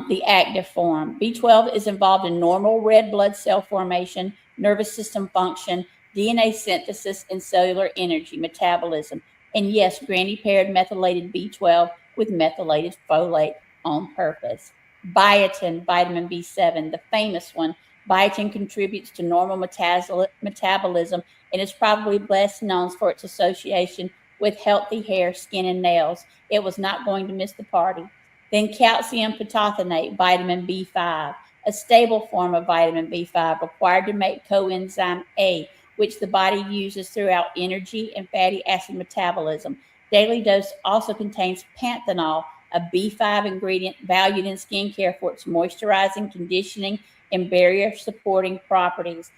The active form. B12 is involved in normal red blood cell formation, nervous system function, DNA synthesis, and cellular energy metabolism. And yes, Granny paired methylated B12 with methylated folate on purpose. Biotin, vitamin B7, the famous one. Biotin contributes to normal metabolism and is probably best known for its association with healthy hair, skin, and nails. It was not going to miss the party. Then calcium pantothenate, vitamin B5, a stable form of vitamin B5 required to make coenzyme A, which the body uses throughout energy and fatty acid metabolism. Daily dose also contains panthenol, a B5 ingredient valued in skincare for its moisturizing, conditioning, and barrier supporting properties.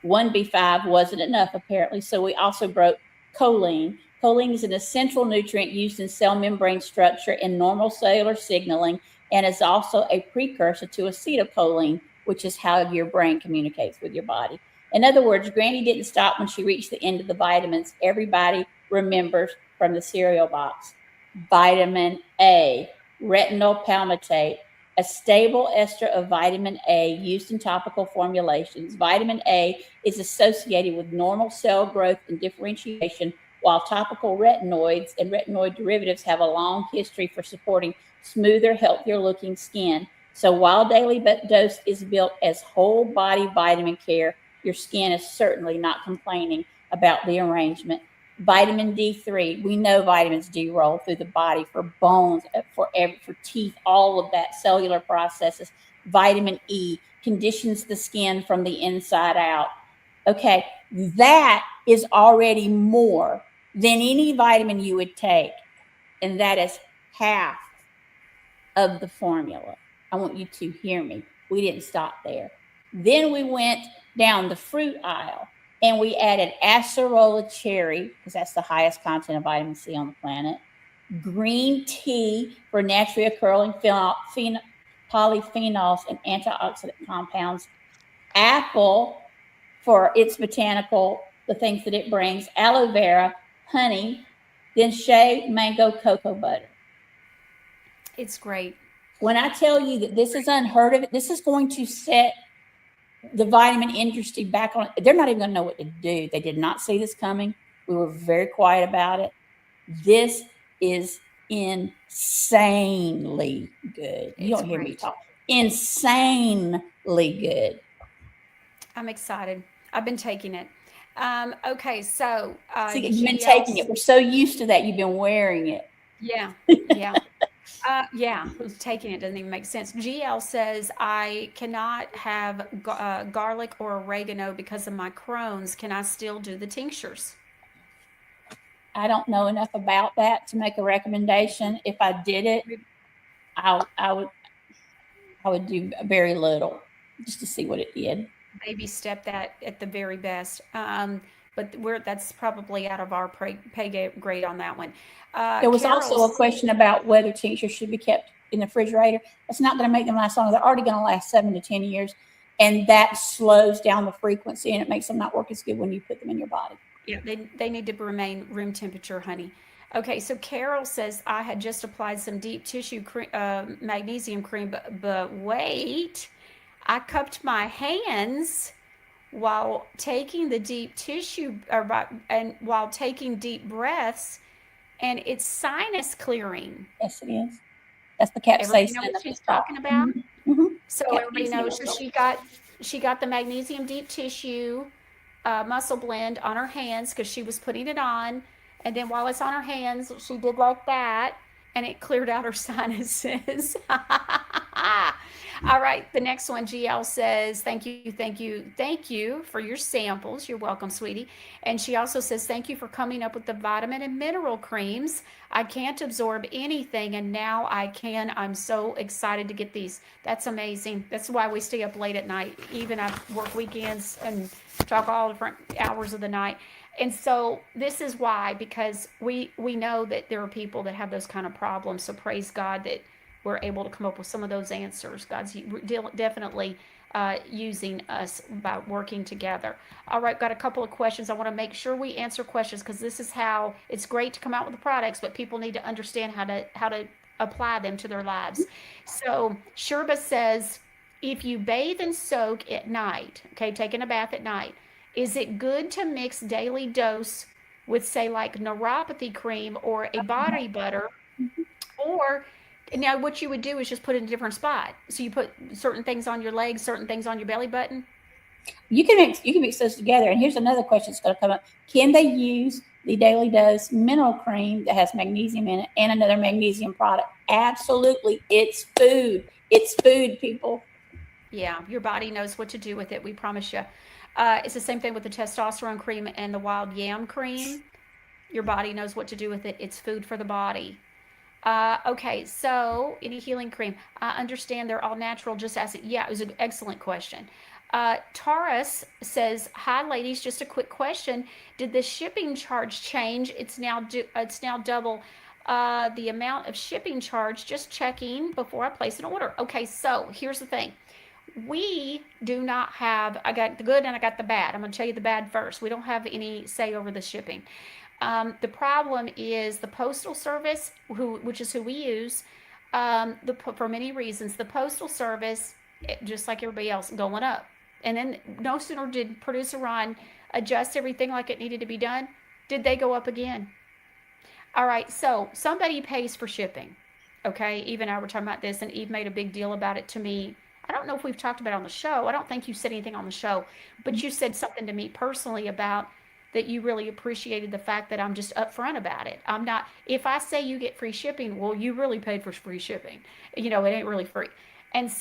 One B5 wasn't enough, apparently, so we also brought choline. Choline is an essential nutrient used in cell membrane structure and normal cellular signaling, and is also a precursor to acetylcholine, which is how your brain communicates with your body. In other words, Granny didn't stop when she reached the end of the vitamins. Everybody remembers from the cereal box. Vitamin A, retinol palmitate, a stable ester of vitamin A used in topical formulations. Vitamin A is associated with normal cell growth and differentiation, while topical retinoids and retinoid derivatives have a long history for supporting smoother, healthier looking skin. So while daily dose is built as whole body vitamin care, your skin is certainly not complaining about the arrangement. Vitamin D3, we know vitamins D roll through the body for bones, for teeth, all of that, cellular processes. Vitamin E conditions the skin from the inside out. Okay, that is already more than any vitamin you would take, and that is half of the formula. I want you to hear me. We didn't stop there. Then we went down the fruit aisle and we added acerola cherry, because that's the highest content of vitamin C on the planet. Green tea for naturally occurring polyphenols and antioxidant compounds. Apple for its botanical, the things that it brings. Aloe vera, honey, then shea, mango, cocoa butter. It's great. When I tell you that this is unheard of, this is going to set the vitamin industry back on. They're not even going to know what to do. They did not see this coming. We were very quiet about it. This is insanely good. You don't hear me talk. Insanely good. I'm excited. I've been taking it. Okay, so See, you've been taking it. We're so used to that. You've been wearing it. Yeah, yeah. Yeah, taking it doesn't even make sense. GL says, I cannot have garlic or oregano because of my Crohn's. Can I still do the tinctures? I don't know enough about that to make a recommendation. If I did it, I would. I would do very little just to see what it did. Baby step that at the very best. But that's probably out of our pay grade on that one. There was also a Carol's, question about whether tinctures should be kept in the refrigerator. That's not going to make them last long. They're already going to last 7 to 10 years, and that slows down the frequency, and it makes them not work as good when you put them in your body. yeah, they need to remain room temperature, honey. Okay, so Carol says I had just applied some deep tissue magnesium cream, but wait, I cupped my hands while taking the deep tissue and while taking deep breaths, and it's sinus clearing. Yes, it is. That's the Everybody capsaicin know at what the she's top. talking about? Mm-hmm. So everybody knows. So she got the magnesium deep tissue muscle blend on her hands because she was putting it on, and then while it's on her hands, she did like that, and it cleared out her sinuses. All right, the next one, GL says, thank you, thank you, thank you for your samples. You're welcome, sweetie. And she also says, thank you for coming up with the vitamin and mineral creams. I can't absorb anything, and now I can. I'm so excited to get these. That's amazing. That's why we stay up late at night. Even I work weekends and talk all different hours of the night. And so this is why, because we know that there are people that have those kind of problems. So praise God that we're able to come up with some of those answers. God's definitely using us by working together. All right, got a couple of questions. I want to make sure we answer questions because this is how it's great to come out with the products, but people need to understand how to apply them to their lives. So Sherba says, if you bathe and soak at night, okay, taking a bath at night, is it good to mix daily dose with, say, like neuropathy cream or a body butter? Or now what you would do is just put it in a different spot. So you put certain things on your legs, certain things on your belly button. You can mix those together. And here's another question that's going to come up: can they use the daily dose mineral cream that has magnesium in it and another magnesium product? Absolutely. It's food. It's food, people. Yeah, your body knows what to do with it. We promise you. It's the same thing with the testosterone cream and the wild yam cream. Your body knows what to do with it. It's food for the body. Okay, so any healing cream? I understand they're all natural, just as it. Yeah, it was an excellent question. Taurus says, "Hi, ladies. Just a quick question. Did the shipping charge change? It's now double the amount of shipping charge. Just checking before I place an order." Okay, so here's the thing. We do not have. I got the good and I got the bad. I'm going to tell you the bad first. We don't have any say over the shipping. The problem is the postal service, which is who we use, for many reasons. The postal service, just like everybody else, going up. And then no sooner did producer Ron adjust everything like it needed to be done, did they go up again? All right, so somebody pays for shipping. Okay, Eve and I were talking about this, and Eve made a big deal about it to me. I don't know if we've talked about it on the show. I don't think you said anything on the show, but you said something to me personally about that you really appreciated the fact that I'm just upfront about it. I'm not, if I say you get free shipping, well, you really paid for free shipping. You know, it ain't really free. And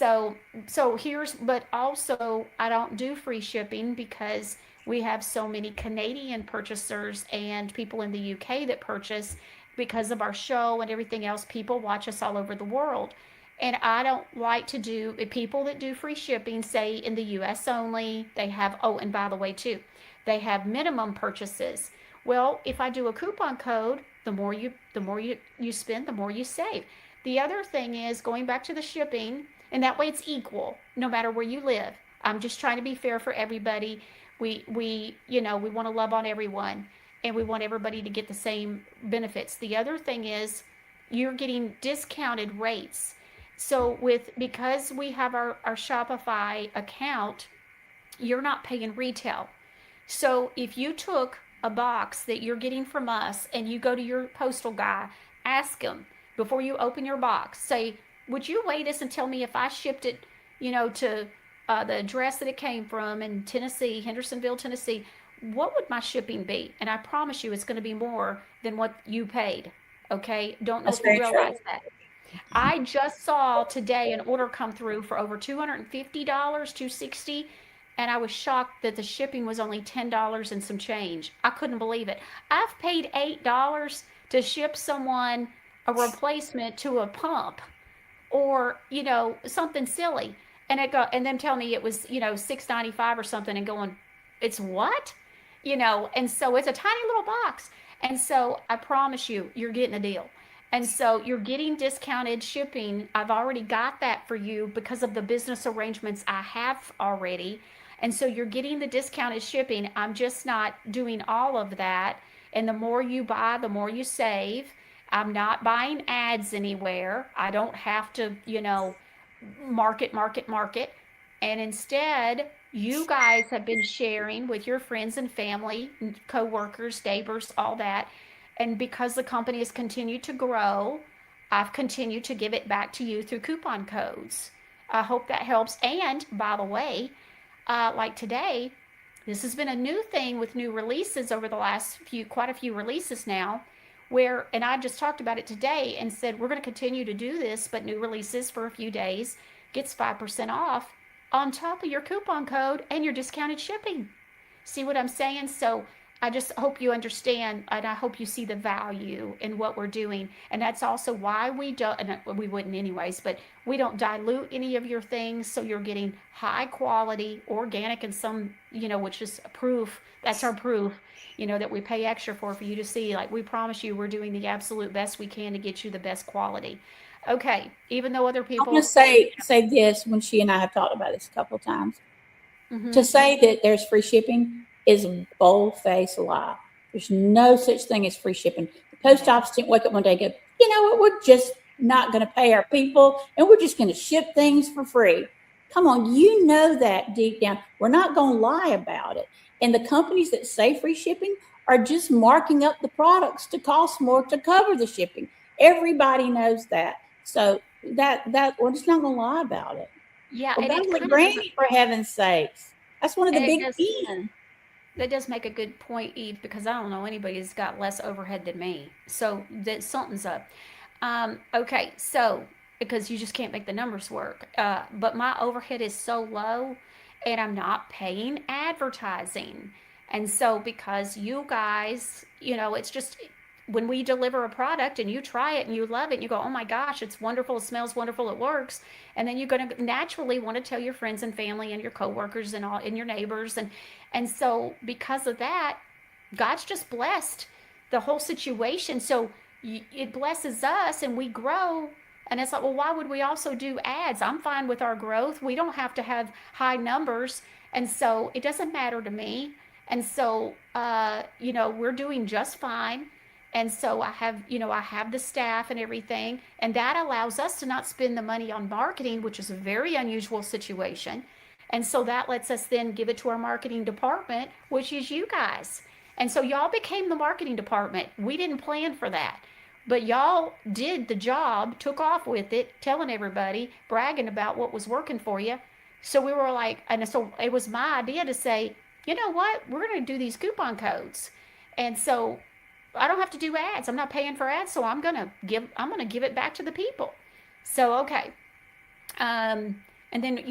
but also I don't do free shipping because we have so many Canadian purchasers and people in the UK that purchase because of our show and everything else. People watch us all over the world. And I don't like to do people that do free shipping, say in the US only, they have, oh, and by the way, too, they have minimum purchases. Well, if I do a coupon code, the more you spend, the more you save. The other thing is going back to the shipping, and that way it's equal no matter where you live. I'm just trying to be fair for everybody. We want to love on everyone, and we want everybody to get the same benefits. The other thing is you're getting discounted rates. So because we have our Shopify account, you're not paying retail. So if you took a box that you're getting from us and you go to your postal guy, ask him before you open your box, say, would you weigh this and tell me if I shipped it, to the address that it came from in Tennessee, Hendersonville, Tennessee, what would my shipping be? And I promise you it's going to be more than what you paid. Okay? Don't know if you realize that. I just saw today an order come through for over $250, $260, and I was shocked that the shipping was only $10 and some change. I couldn't believe it. I've paid $8 to ship someone a replacement to a pump. or, something silly. And them telling me it was, $6.95 or something and going, it's what? And so it's a tiny little box. And so I promise you, you're getting a deal. And so you're getting discounted shipping. I've already got that for you because of the business arrangements I have already. And so you're getting the discounted shipping. I'm just not doing all of that. And the more you buy, the more you save. I'm not buying ads anywhere. I don't have to, market, market, market. And instead, you guys have been sharing with your friends and family, coworkers, neighbors, all that. And because the company has continued to grow, I've continued to give it back to you through coupon codes. I hope that helps. And by the way, like today, this has been a new thing with new releases over the last quite a few releases now, and I just talked about it today and said we're going to continue to do this, but new releases for a few days gets 5% off on top of your coupon code and your discounted shipping. See what I'm saying? So I just hope you understand, and I hope you see the value in what we're doing. And that's also why we don't, and we wouldn't anyways, but we don't dilute any of your things. So you're getting high quality, organic, and some, which is proof. That's our proof, that we pay extra for you to see. Like, we promise you, we're doing the absolute best we can to get you the best quality. Okay, even though other I'm people. going to say this when she and I have talked about this a couple of times. To say that there's free shipping is a bold-faced lie. There's no such thing as free shipping. The post office didn't wake up one day and go, you know what, we're just not going to pay our people and we're just going to ship things for free. Come on, you know that deep down. We're not going to lie about it. And the companies that say free shipping are just marking up the products to cost more to cover the shipping. Everybody knows that. So that we're just not going to lie about it. Yeah, Well, and it Godly kind of Granny, for heaven's sakes. That's one of the big does. 10. That does make a good point, Eve, because I don't know anybody who's got less overhead than me. So that something's up. Okay, so because you just can't make the numbers work. But my overhead is so low, and I'm not paying advertising. And so because you guys, it's just when we deliver a product and you try it and you love it and you go, oh my gosh, it's wonderful, it smells wonderful, it works. And then you're going to naturally want to tell your friends and family and your coworkers and all and your neighbors. And so because of that, God's just blessed the whole situation. So it blesses us and we grow. And it's like, well, why would we also do ads? I'm fine with our growth. We don't have to have high numbers. And so it doesn't matter to me. And so, we're doing just fine. And so I have the staff and everything. And that allows us to not spend the money on marketing, which is a very unusual situation. And so that lets us then give it to our marketing department, which is you guys. And so y'all became the marketing department. We didn't plan for that. But y'all did the job, took off with it, telling everybody, bragging about what was working for you. So we were like, and so it was my idea to say, you know what, we're going to do these coupon codes. And so I don't have to do ads. I'm not paying for ads, so I'm gonna give it back to the people. So okay. And then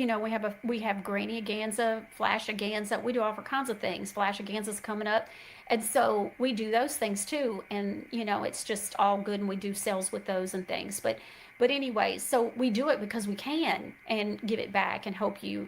we have Granny Aganza, Flash Aganza. We do all kinds of things. Flash Aganza's coming up, and so we do those things too. And it's just all good, and we do sales with those and things. But anyway, so we do it because we can and give it back and hope you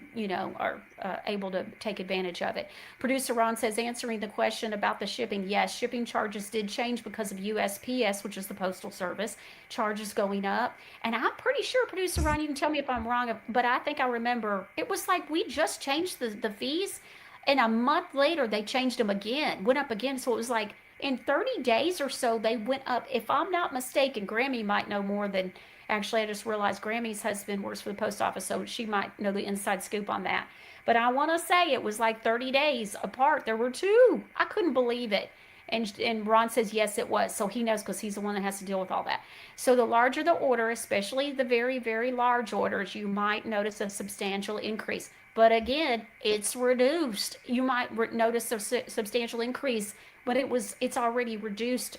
are able to take advantage of it. Producer Ron says, answering the question about the shipping, yes, shipping charges did change because of USPS, which is the Postal Service, charges going up. And I'm pretty sure, Producer Ron, you can tell me if I'm wrong, but I think I remember it was like we just changed the fees, and a month later they changed them again, went up again. So it was like in 30 days or so they went up. If I'm not mistaken, Grammy might know more than. Actually, I just realized Grammy's husband works for the post office, so she might know the inside scoop on that. But I want to say it was like 30 days apart. There were two. I couldn't believe it. And Ron says, yes, it was. So he knows because he's the one that has to deal with all that. So the larger the order, especially the very, very large orders, you might notice a substantial increase. But again, it's reduced. You might notice a substantial increase, but it's already reduced,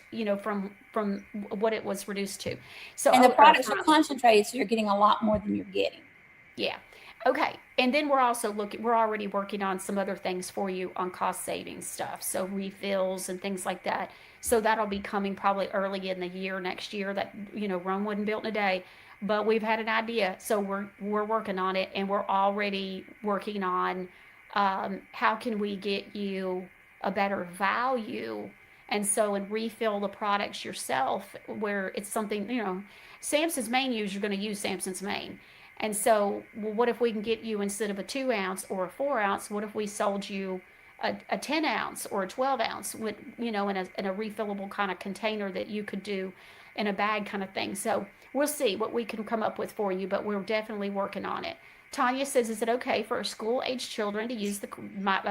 from what it was reduced to. So And the products are concentrated, so you're getting a lot more than you're getting. Yeah. Okay. And then we're already working on some other things for you on cost savings stuff. So refills and things like that. So that'll be coming probably early in the year next year. That, Rome wasn't built in a day. but we've had an idea, so we're working on it, and we're already working on how can we get you a better value, and refill the products yourself where it's something, Samson's main use, you're going to use Samson's main. And so, well, what if we can get you, instead of a 2 ounce or a 4 ounce, what if we sold you a 10 ounce or a 12 ounce with, in a refillable kind of container that you could do in a bag kind of thing. So we'll see what we can come up with for you, but we're definitely working on it. Tanya says, is it okay for school age children to use the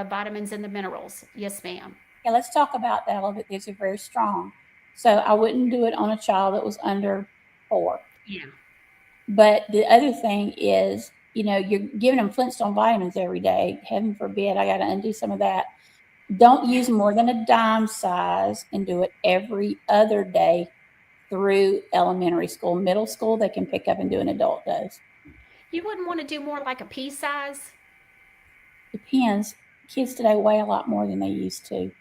vitamins and the minerals? Yes, ma'am. Yeah, let's talk about that a little bit. These are very strong. So I wouldn't do it on a child that was under 4. Yeah. But the other thing is, you're giving them Flintstone vitamins every day. Heaven forbid, I got to undo some of that. Don't use more than a dime size, and do it every other day through elementary school. Middle school, they can pick up and do an adult dose. You wouldn't want to do more like a pea size? Depends. Kids today weigh a lot more than they used to.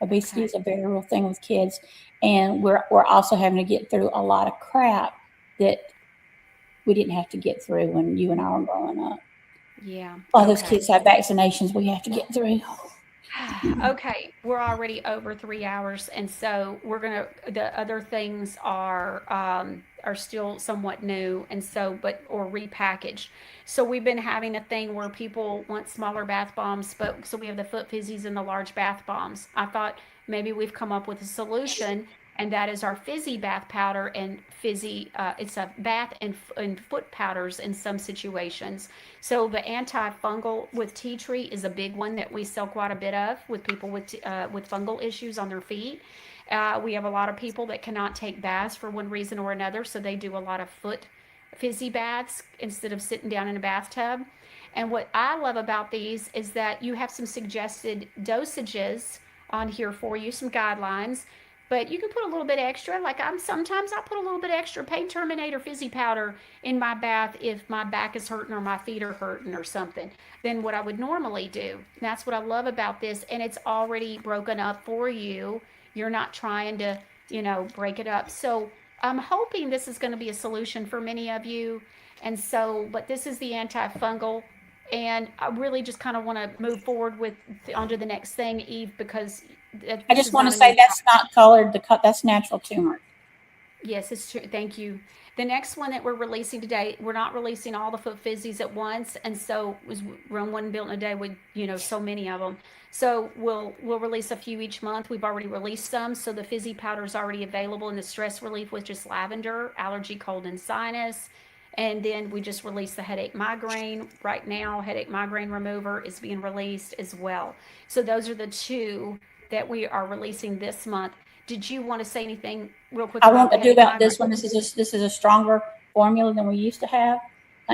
Obesity Okay. is a very real thing with kids, and we're also having to get through a lot of crap that we didn't have to get through when you and I were growing up. Yeah. A lot of those Okay. kids have vaccinations we have to get through. Okay, we're already over 3 hours, and so the other things are still somewhat new, and so or repackaged. So we've been having a thing where people want smaller bath bombs, but so we have the foot fizzies and the large bath bombs. I thought maybe we've come up with a solution, and that is our fizzy bath powder and fizzy. It's a bath and foot powders in some situations. So the antifungal with tea tree is a big one that we sell quite a bit of with people with fungal issues on their feet. We have a lot of people that cannot take baths for one reason or another, so they do a lot of foot fizzy baths instead of sitting down in a bathtub. And what I love about these is that you have some suggested dosages on here for you, some guidelines, but you can put a little bit extra. Like sometimes I put a little bit extra pain terminator fizzy powder in my bath if my back is hurting or my feet are hurting or something than what I would normally do. And that's what I love about this, and it's already broken up for you. You're not trying to, break it up. So I'm hoping this is going to be a solution for many of you. And so, but this is the antifungal, and I really just kind of want to move forward with onto the next thing, Eve, because I just want to say that's not colored. That's natural turmeric. Yes, it's true. Thank you. The next one that we're releasing today, we're not releasing all the foot fizzies at once, and so we're on one built in a day with so many of them. So we'll release a few each month. We've already released some, so the fizzy powder is already available in the stress relief with just lavender, allergy, cold, and sinus. And then we just released the headache migraine. Right now, headache migraine remover is being released as well. So those are the two that we are releasing this month. Did you want to say anything real quick? I want to do about this one. This is a stronger formula than we used to have.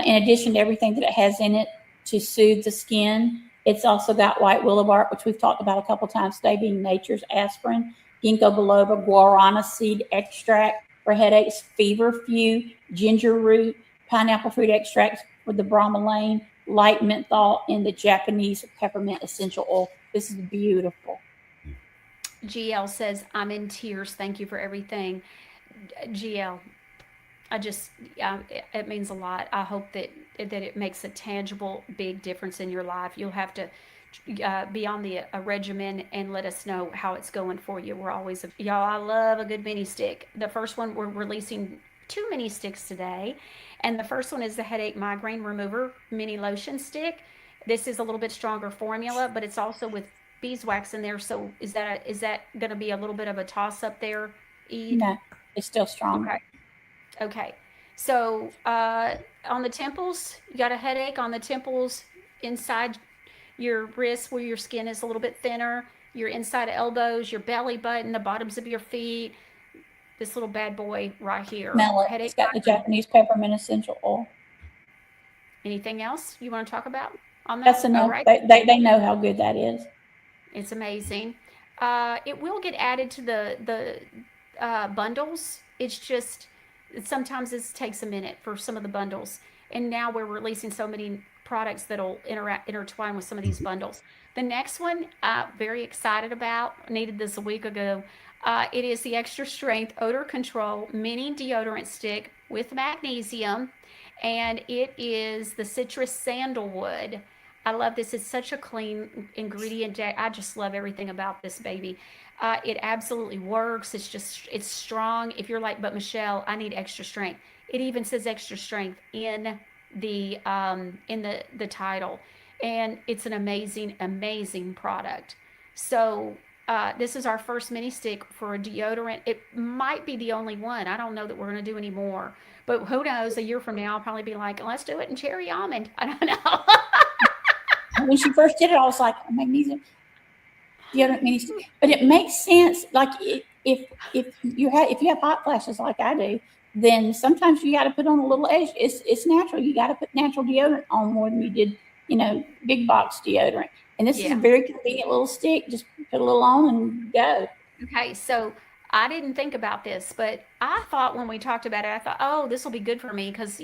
In addition to everything that it has in it to soothe the skin, it's also got white willow bark, which we've talked about a couple times today, being nature's aspirin, ginkgo biloba, guarana seed extract for headaches, feverfew, ginger root, pineapple fruit extract with the bromelain, light menthol, and the Japanese peppermint essential oil. This is beautiful. GL says, I'm in tears. Thank you for everything. GL, it means a lot. I hope that it makes a tangible, big difference in your life. You'll have to be on a regimen and let us know how it's going for you. We're always, y'all, I love a good mini stick. The first one, we're releasing 2 mini sticks today. And the first one is the headache migraine remover mini lotion stick. This is a little bit stronger formula, but it's also with beeswax in there. So is that going to be a little bit of a toss up there, Eve? No, it's still strong. Okay. So on the temples, you got a headache on the temples, inside your wrists where your skin is a little bit thinner, your inside elbows, your belly button, the bottoms of your feet. This little bad boy right here. Smell it. Headache. It's got the Japanese peppermint essential oil. Anything else you want to talk about on that? That's enough. Right. They know how good that is. It's amazing. It will get added to the bundles. It's just sometimes it takes a minute for some of the bundles. And now we're releasing so many products that'll intertwine with some of these bundles. The next one, very excited about. Needed this a week ago. It is the extra strength odor control mini deodorant stick with magnesium, and it is the citrus sandalwood. I love this. It's such a clean ingredient. I just love everything about this baby. It absolutely works. It's strong. If you're like, but Michelle, I need extra strength. It even says extra strength in the title, and it's an amazing product. So this is our first mini stick for a deodorant. It might be the only one. I don't know that we're going to do any more, but who knows? A year from now, I'll probably be like, let's do it in cherry almond. I don't know. When she first did it, I was like, magnesium deodorant mini stick. But it makes sense. Like if you have hot flashes like I do, then sometimes you got to put on a little edge. It's natural. You got to put natural deodorant on more than you did, big box deodorant. And this is a very convenient little stick. Just put a little on and go. Okay, so I didn't think about this, but I thought when we talked about it, I thought, oh, this will be good for me because,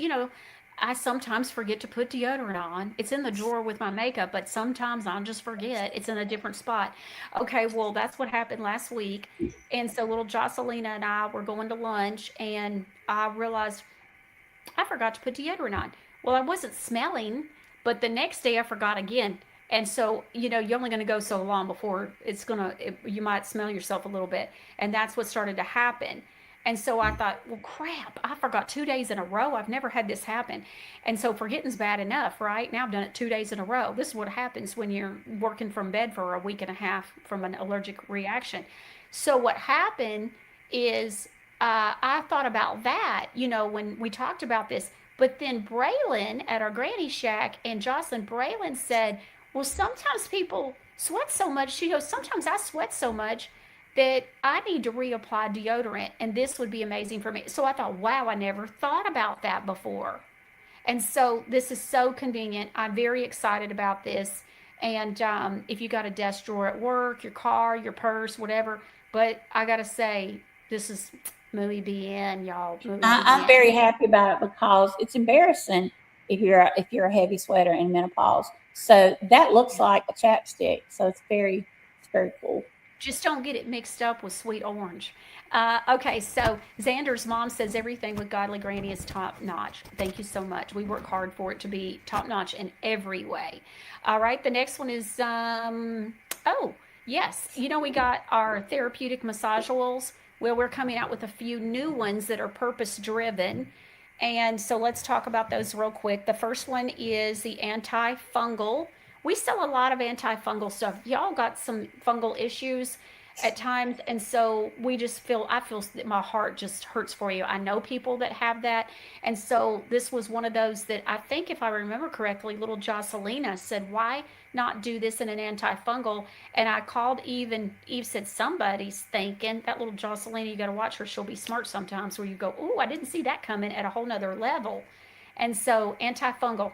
I sometimes forget to put deodorant on. It's in the drawer with my makeup, but sometimes I'll just forget. It's in a different spot. Okay, well, that's what happened last week. And so little Jocelina and I were going to lunch, and I realized I forgot to put deodorant on. Well, I wasn't smelling, but the next day I forgot again. And so, you're only going to go so long before you might smell yourself a little bit. And that's what started to happen. And so I thought, well, crap, I forgot 2 days in a row. I've never had this happen. And so forgetting's bad enough, right? Now I've done it 2 days in a row. This is what happens when you're working from bed for a week and a half from an allergic reaction. So what happened is I thought about that, when we talked about this. But then Braylon at our granny shack and Jocelyn Braylon said, well, sometimes people sweat so much. She goes, sometimes I sweat so much that I need to reapply deodorant, and this would be amazing for me. So I thought, wow, I never thought about that before. And so this is so convenient. I'm very excited about this. And if you got a desk drawer at work, your car, your purse, whatever. But I got to say, this is muy bien, y'all. I'm very happy about it because it's embarrassing if you're a heavy sweater in menopause. So that looks like a chapstick. So it's very cool. Just don't get it mixed up with sweet orange. Okay, so Xander's mom says everything with Godly Granny is top notch. Thank you so much. We work hard for it to be top notch in every way. All right, the next one is, oh, yes. We got our therapeutic massage oils. Well, we're coming out with a few new ones that are purpose driven. And so let's talk about those real quick. The first one is the antifungal. We sell a lot of antifungal stuff. Y'all got some fungal issues at times. And so I feel that my heart just hurts for you. I know people that have that. And so this was one of those that I think, if I remember correctly, little Jocelina said, why not do this in an antifungal? And I called Eve, and Eve said, somebody's thinking. That little Jocelina, you got to watch her. She'll be smart sometimes, where you go, oh, I didn't see that coming at a whole nother level. And so antifungal.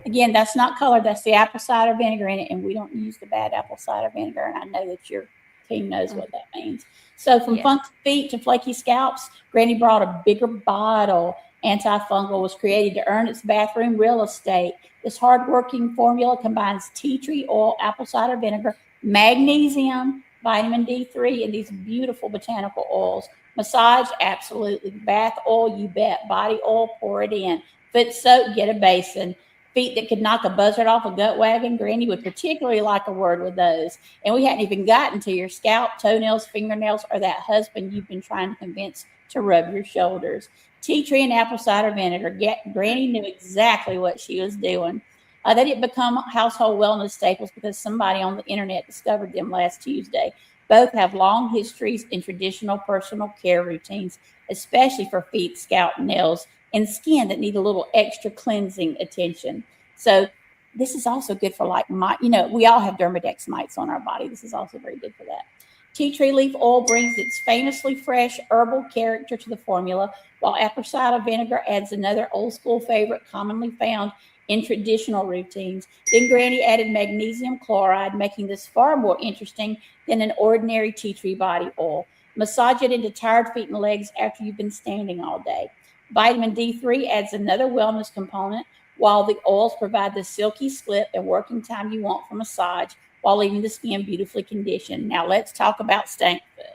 Again, that's not color. That's the apple cider vinegar in it, and we don't use the bad apple cider vinegar. And I know that your team knows what that means. So from funky feet to flaky scalps, Granny brought a bigger bottle. Antifungal was created to earn its bathroom real estate. This hardworking formula combines tea tree oil, apple cider vinegar, magnesium, vitamin D3, and these beautiful botanical oils. Massage, absolutely. Bath oil, you bet. Body oil, pour it in. Foot soap, get a basin. Feet that could knock a buzzard off a gut wagon, Granny would particularly like a word with those. And we hadn't even gotten to your scalp, toenails, fingernails, or that husband you've been trying to convince to rub your shoulders. Tea tree and apple cider vinegar. Granny knew exactly what she was doing. They didn't become household wellness staples because somebody on the internet discovered them last Tuesday. Both have long histories in traditional personal care routines, especially for feet, scalp, nails, and skin that need a little extra cleansing attention. So this is also good for we all have Dermadex mites on our body. This is also very good for that. Tea tree leaf oil brings its famously fresh herbal character to the formula, while apple cider vinegar adds another old school favorite commonly found in traditional routines. Then Granny added magnesium chloride, making this far more interesting than an ordinary tea tree body oil. Massage it into tired feet and legs after you've been standing all day. Vitamin D3 adds another wellness component, while the oils provide the silky slip and working time you want for massage while leaving the skin beautifully conditioned. Now let's talk about stank foot.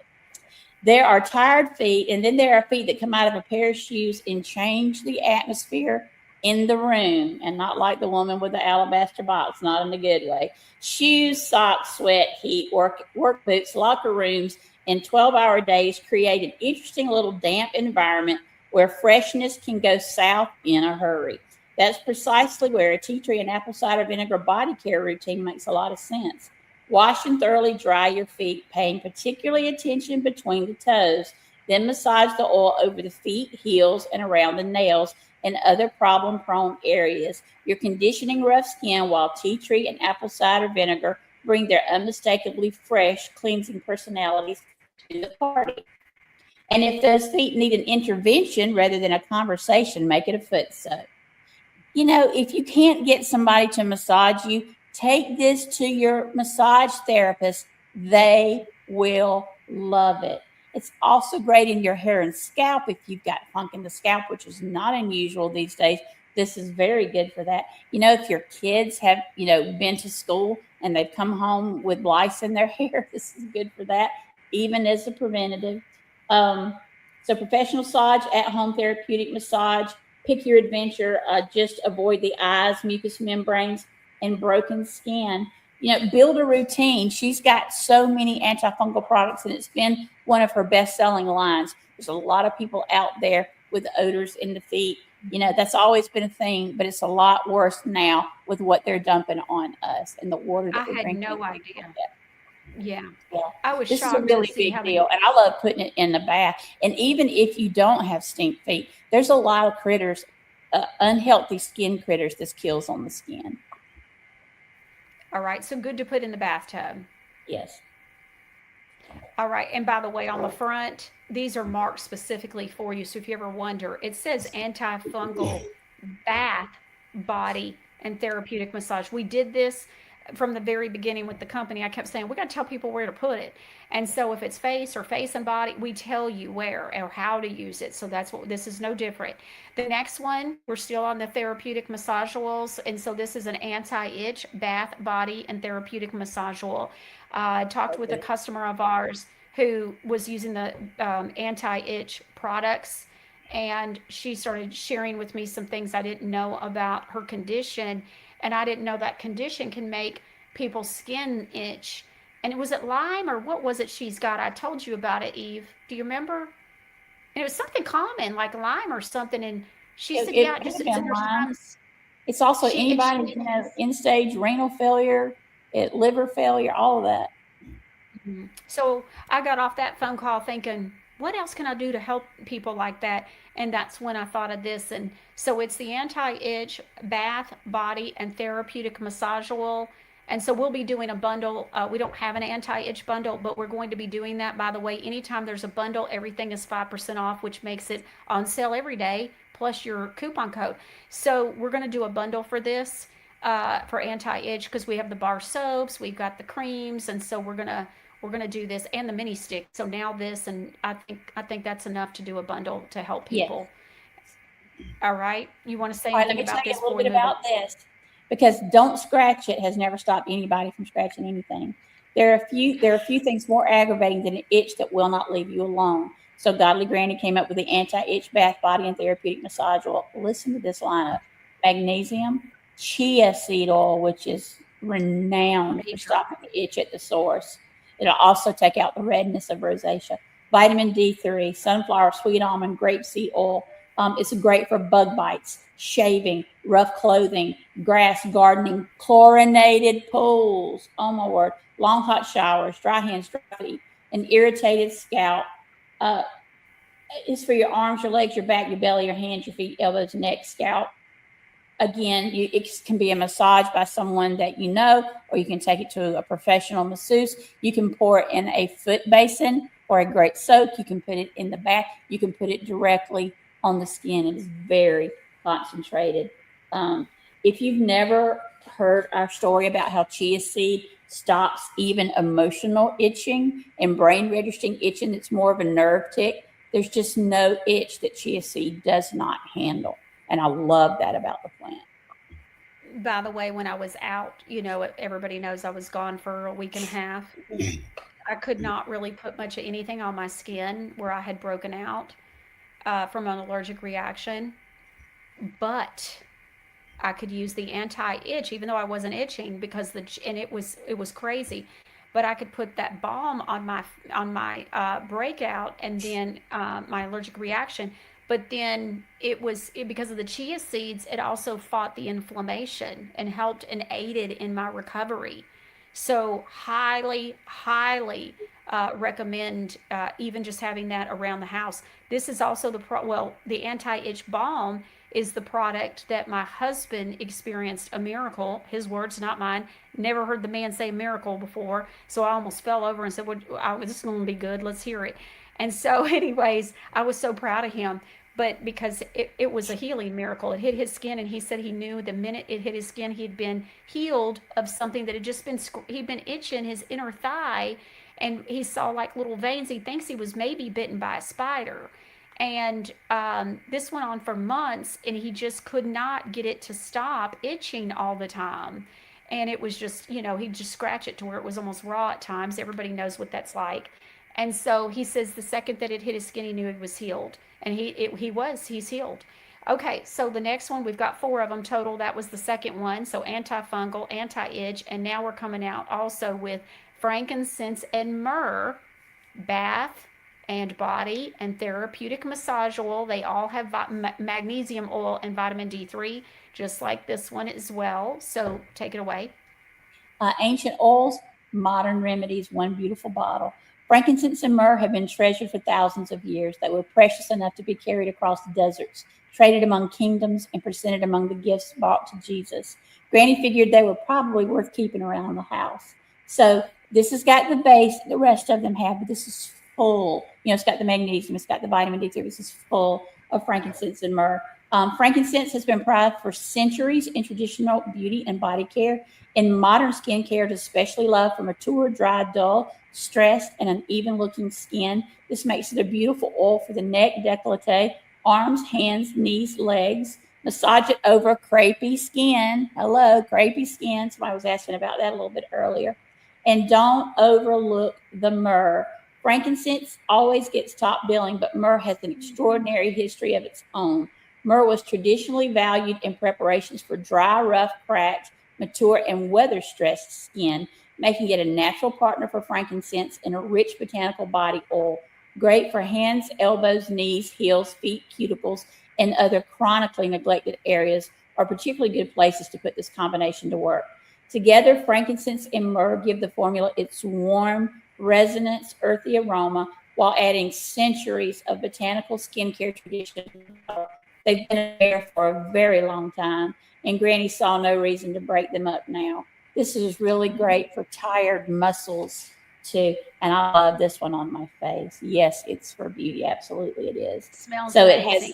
There are tired feet, and then there are feet that come out of a pair of shoes and change the atmosphere in the room, and not like the woman with the alabaster box, not in a good way. Shoes, socks, sweat, heat, work boots, locker rooms, and 12-hour days create an interesting little damp environment where freshness can go south in a hurry. That's precisely where a tea tree and apple cider vinegar body care routine makes a lot of sense. Wash and thoroughly dry your feet, paying particularly attention between the toes. Then massage the oil over the feet, heels, and around the nails and other problem-prone areas. You're conditioning rough skin while tea tree and apple cider vinegar bring their unmistakably fresh, cleansing personalities to the party. And if those feet need an intervention rather than a conversation, make it a foot soak. You know, if you can't get somebody to massage you, take this to your massage therapist. They will love it. It's also great in your hair and scalp if you've got funk in the scalp, which is not unusual these days. This is very good for that. You know, if your kids have, been to school and they've come home with lice in their hair, this is good for that, even as a preventative. So professional massage, at-home therapeutic massage, pick your adventure. Just avoid the eyes, mucous membranes, and broken skin. Build a routine. She's got so many antifungal products, and it's been one of her best-selling lines. There's a lot of people out there with odors in the feet. That's always been a thing, but it's a lot worse now with what they're dumping on us and the water that I we're had drinking. no idea. Yeah. Yeah. I was This is a shocked really to see big how deal, and I love putting it in the bath. And even if you don't have stink feet, there's a lot of critters, unhealthy skin critters, this kills on the skin. All right, so good to put in the bathtub. Yes. All right, and by the way, on the front, these are marked specifically for you. So if you ever wonder, it says antifungal bath, body, and therapeutic massage. We did this from the very beginning with the company. I kept saying, we got to tell people where to put it. And so if it's face or face and body, we tell you where or how to use it. So that's what this is, no different. The next one, we're still on the therapeutic massage oils. And so this is an anti-itch, bath, body, and therapeutic massage oil. I talked with a customer of ours who was using the anti-itch products, and she started sharing with me some things I didn't know about her condition. And I didn't know that condition can make people's skin itch. And was it Lyme or what was it she's got? I told you about it, Eve. Do you remember? And it was something common like Lyme or something. And she said, yeah, just Lyme. It's also anybody, end-stage renal failure, liver failure, all of that. Mm-hmm. So I got off that phone call thinking, what else can I do to help people like that? And that's when I thought of this. And so it's the anti-itch, bath, body, and therapeutic massage oil. And so we'll be doing a bundle. We don't have an anti-itch bundle, but we're going to be doing that. By the way, anytime there's a bundle, everything is 5% off, which makes it on sale every day, plus your coupon code. So we're going to do a bundle for this, for anti-itch, because we have the bar soaps, we've got the creams, and so we're gonna do this and the mini stick. So now this, and I think that's enough to do a bundle to help people. Yes. All right. You want to say anything about this? Let me tell you a little bit about this, because don't scratch it has never stopped anybody from scratching anything. There are a few things more aggravating than an itch that will not leave you alone. So Godly Granny came up with the anti-itch bath, body, and therapeutic massage oil. Listen to this lineup: magnesium, chia seed oil, which is renowned for stopping the itch at the source. It'll also take out the redness of rosacea. Vitamin D3, sunflower, sweet almond, grapeseed oil. It's great for bug bites, shaving, rough clothing, grass, gardening, chlorinated pools. Oh my word. Long hot showers, dry hands, dry feet, an irritated scalp. It's for your arms, your legs, your back, your belly, your hands, your feet, elbows, neck, scalp. Again, it can be a massage by someone that you know, or you can take it to a professional masseuse. You can pour it in a foot basin or a great soak. You can put it in the bath. You can put it directly on the skin. It is very concentrated. If you've never heard our story about how chia seed stops even emotional itching and brain registering itching, it's more of a nerve tick. There's just no itch that chia seed does not handle. And I love that about the plant. by the way, when I was out, everybody knows I was gone for a week and a half. I could not really put much of anything on my skin where I had broken out from an allergic reaction, but I could use the anti-itch even though I wasn't itching because and it was crazy. But I could put that balm on my breakout and then my allergic reaction. But then because of the chia seeds, it also fought the inflammation and helped and aided in my recovery. So highly, highly recommend even just having that around the house. This is also the anti-itch balm is the product that my husband experienced a miracle. His words, not mine. Never heard the man say miracle before, so I almost fell over and said, "Well, this is going to be good. Let's hear it." And so, anyways, I was so proud of him. But because it was a healing miracle, it hit his skin, and he said he knew the minute it hit his skin, he'd been healed of something that had just he'd been itching his inner thigh, and he saw like little veins. He thinks he was maybe bitten by a spider. And this went on for months, and he just could not get it to stop itching all the time. And it was just, he'd just scratch it to where it was almost raw at times. Everybody knows what that's like. And so he says the second that it hit his skin, he knew he was healed. And he's healed. Okay, so the next one, we've got 4 of them total. That was the second one. So antifungal, anti-itch, and now we're coming out also with frankincense and myrrh, bath and body and therapeutic massage oil. They all have magnesium oil and vitamin D3, just like this one as well. So take it away. Ancient oils, modern remedies, one beautiful bottle. Frankincense and myrrh have been treasured for thousands of years. They were precious enough to be carried across the deserts, traded among kingdoms, and presented among the gifts brought to Jesus. Granny figured they were probably worth keeping around the house. So this has got the base the rest of them have, but this is full. It's got the magnesium, it's got the vitamin D3. This is full of frankincense and myrrh. Frankincense has been prized for centuries in traditional beauty and body care. In modern skincare, it is especially loved for mature, dry, dull, stressed, and uneven-looking skin. This makes it a beautiful oil for the neck, décolleté, arms, hands, knees, legs. Massage it over crepey skin. Hello, crepey skin. Somebody was asking about that a little bit earlier. And don't overlook the myrrh. Frankincense always gets top billing, but myrrh has an extraordinary history of its own. Myrrh was traditionally valued in preparations for dry, rough, cracked, mature, and weather-stressed skin, making it a natural partner for frankincense and a rich botanical body oil. Great for hands, elbows, knees, heels, feet, cuticles, and other chronically neglected areas are particularly good places to put this combination to work. Together, frankincense and myrrh give the formula its warm, resonance, earthy aroma while adding centuries of botanical skincare tradition. They've been there for a very long time, and Granny saw no reason to break them up now. This is really great for tired muscles too. And I love this one on my face. Yes, it's for beauty. Absolutely, it is. It smells so amazing.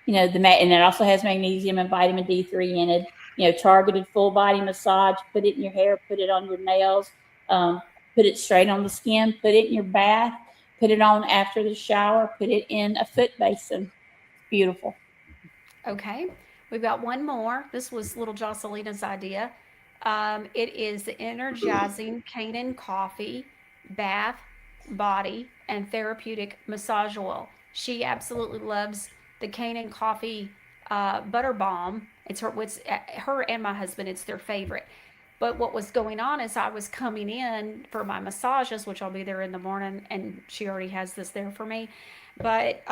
It has, and it also has magnesium and vitamin D3 in it. Targeted full body massage. Put it in your hair. Put it on your nails. Put it straight on the skin. Put it in your bath. Put it on after the shower. Put it in a foot basin. Beautiful. Okay, we've got one more. This was little Jocelina's idea. It is the energizing Canaan coffee, bath, body, and therapeutic massage oil. She absolutely loves the Canaan coffee butter balm. It's her and my husband. It's their favorite. But what was going on is I was coming in for my massages, which I'll be there in the morning, and she already has this there for me. But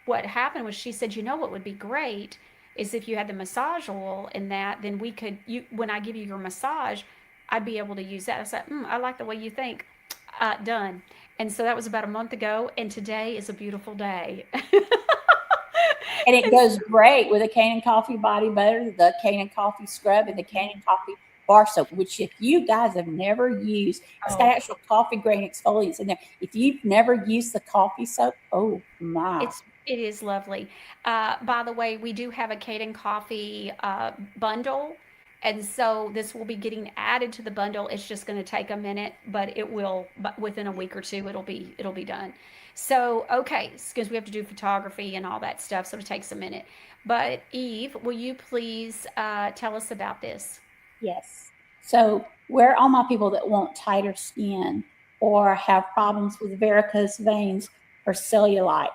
what happened was she said, what would be great is if you had the massage oil in that, then when I give you your massage, I'd be able to use that. I said, I like the way you think. Done. And so that was about a month ago, and today is a beautiful day. And it goes great with the Canaan coffee body butter, the Canaan coffee scrub, and the Canaan coffee bar soap, which if you guys have never used, it's got actual coffee grain exfoliants in there. If you've never used the coffee soap, oh my. It is lovely. By the way, we do have a Canaan coffee bundle, And so this will be getting added to the bundle. It's just going to take a minute, but it will, but within a week or two, it'll be done. So, okay, because we have to do photography and all that stuff, so it takes a minute. But Eve, will you please tell us about this? Yes. So, where all my people that want tighter skin or have problems with varicose veins or cellulite,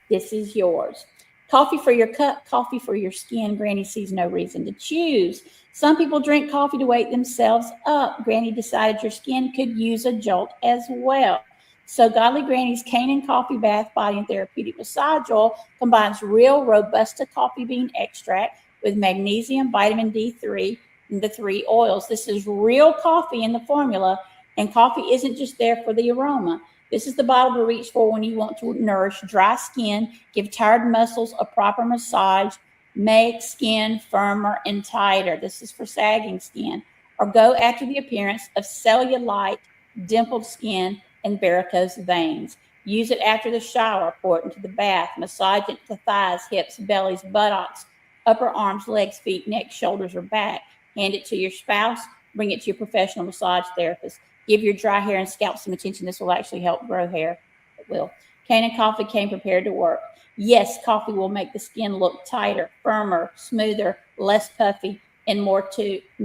this is yours. Coffee for your cup, coffee for your skin. Granny sees no reason to choose. Some people drink coffee to wake themselves up. Granny decided your skin could use a jolt as well. So Godly Granny's Canaan Coffee Bath Body and Therapeutic Massage Oil combines real Robusta coffee bean extract with magnesium, vitamin D3, and the 3 oils. This is real coffee in the formula, and coffee isn't just there for the aroma. This is the bottle to reach for when you want to nourish dry skin, give tired muscles a proper massage, make skin firmer and tighter. This is for sagging skin. Or go after the appearance of cellulite, dimpled skin, and varicose veins. Use it after the shower, pour it into the bath, massage it to thighs, hips, bellies, buttocks, upper arms, legs, feet, neck, shoulders, or back. Hand it to your spouse, bring it to your professional massage therapist. Give your dry hair and scalp some attention. This will actually help grow hair. It will. Canaan Coffee came prepared to work. Yes, coffee will make the skin look tighter, firmer, smoother, less puffy, and more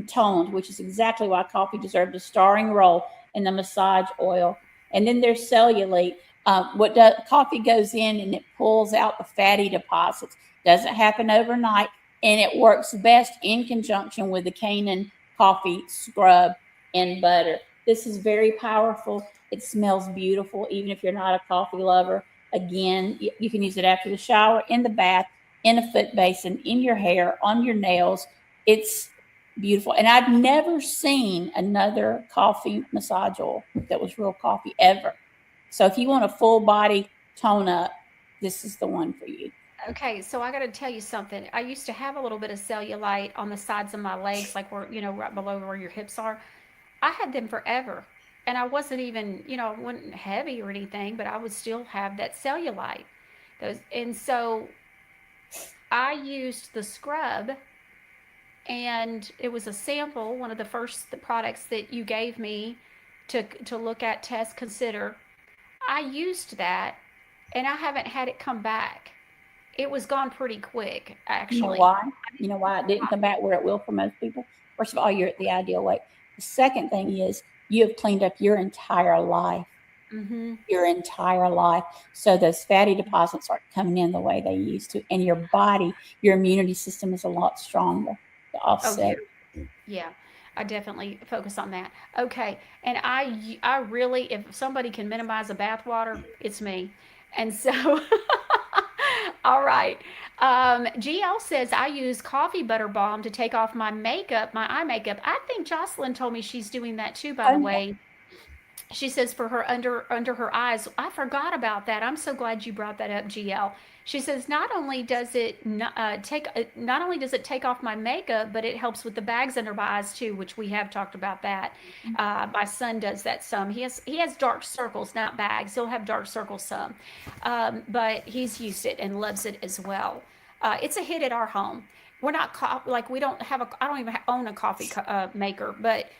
toned, which is exactly why coffee deserved a starring role in the massage oil. And then there's cellulite. Coffee goes in and it pulls out the fatty deposits. Doesn't happen overnight, and it works best in conjunction with the Canaan coffee scrub and butter. This is very powerful. It smells beautiful, even if you're not a coffee lover. Again, you can use it after the shower, in the bath, in a foot basin, in your hair, on your nails. It's beautiful. And I've never seen another coffee massage oil that was real coffee ever. So if you want a full body tone up, this is the one for you. Okay, so I got to tell you something. I used to have a little bit of cellulite on the sides of my legs, like where, right below where your hips are. I had them forever. And I wasn't even, I wasn't heavy or anything, but I would still have that cellulite. And so I used the scrub, and it was a sample, one of the first products that you gave me to look at, test, consider. I used that, and I haven't had it come back. It was gone pretty quick, You know actually. why? You know why it didn't come back where it will for most people? First of all, you're at the ideal weight. The second thing is you have cleaned up your entire life. Mm-hmm. Your entire life. So those fatty deposits aren't coming in the way they used to. And your body, your immunity system is a lot stronger to Oh, offset. yeah. Yeah. I definitely focus on that. Okay. And I really, if somebody can minimize a bath water, it's me. And so, all right. GL says I use coffee butter balm to take off my makeup, my eye makeup. I think Jocelyn told me she's doing that too, by the Oh, yeah. way. She says for her under her eyes. I forgot about that. I'm so glad you brought that up, GL. She says not only does it not only does it take off my makeup, but it helps with the bags under my eyes too, which we have talked about that. My son does that some. He has dark circles, not bags. He'll have dark circles some, but he's used it and loves it as well. It's a hit at our home. We're not like we don't have a. I don't even own a coffee maker, but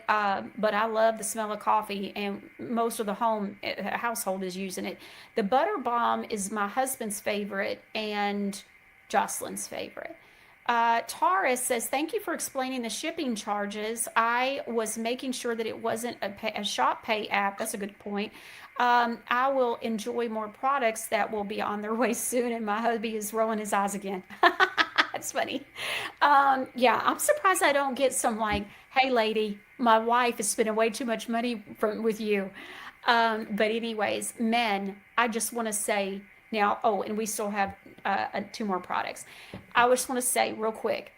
I love the smell of coffee, and most of the household is using it. The butter bomb is my husband's favorite and Jocelyn's favorite. Taurus says, "Thank you for explaining the shipping charges. I was making sure that it wasn't a shop pay app. That's a good point. I will enjoy more products that will be on their way soon." And my hubby is rolling his eyes again. That's funny. Yeah, I'm surprised I don't get some like, "Hey, lady, my wife is spending way too much money with you." But anyways, men, I just want to say now. Oh, and we still have two more products. I just want to say real quick,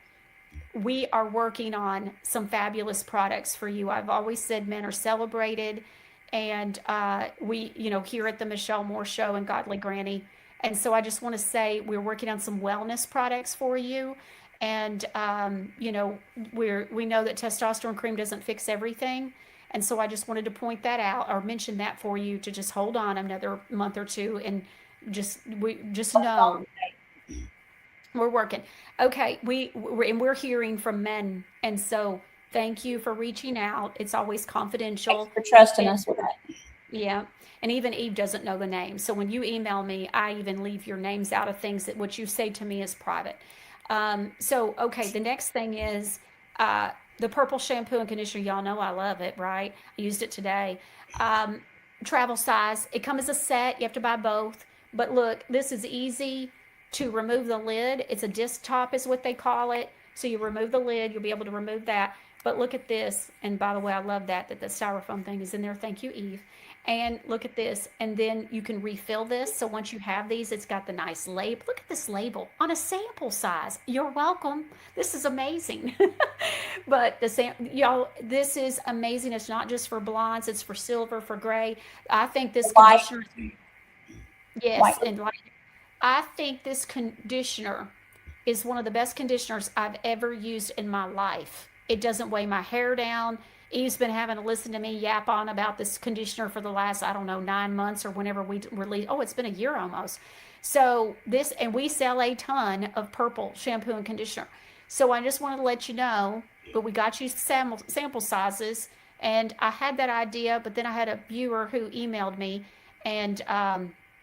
we are working on some fabulous products for you. I've always said men are celebrated, and we, here at the Michelle Moore Show and Godly Granny. And so I just want to say we're working on some wellness products for you. And, we know that testosterone cream doesn't fix everything. And so I just wanted to point that out or mention that for you to just hold on another month or two and just know. We're working. Okay, we're hearing from men, and so thank you for reaching out. It's always Thanks confidential. for trusting And us with that. yeah, and even Eve doesn't know the name. So when you email me, I even leave your names out of things that what you say to me is private. So okay, the next thing is uh, the purple shampoo and conditioner. Y'all know I love it, right? I used it today. Um, Travel size. It comes as a set. You have to buy both. But look, this is easy to remove the lid. It's a disc top, is what they call it. So you remove the lid. You'll be able to remove that. But look at this. And by the way, I love that the styrofoam thing is in there. Thank you, Eve. And look at this. And then you can refill this. So once you have these, it's got the nice label. Look at this label on a sample size. You're welcome. This is amazing. But y'all, this is amazing. It's not just for blondes, it's for silver, for gray. I think this White, conditioner, white. yes, and like I think this conditioner is one of the best conditioners I've ever used in my life. It doesn't weigh my hair down. Eve's been having to listen to me yap on about this conditioner for the last, I don't know, 9 months or whenever we release. Oh, it's been a year almost. So this, and we sell a ton of purple shampoo and conditioner. So I just wanted to let you know, but we got you sample sizes, and I had that idea, but then I had a viewer who emailed me, and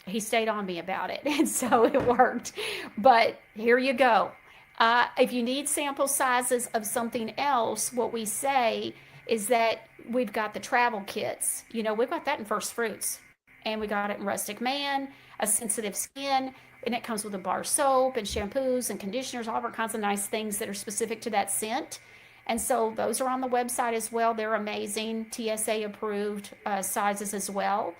he stayed on me about it, and so it worked. But here you go. If you need sample sizes of something else, what we say is that we've got the travel kits. You know, we've got that in First Fruits, and we got it in Rustic Man, a sensitive skin, and it comes with a bar soap and shampoos and conditioners, all kinds of nice things that are specific to that scent. And so those are on the website as well. They're amazing, TSA approved sizes as well.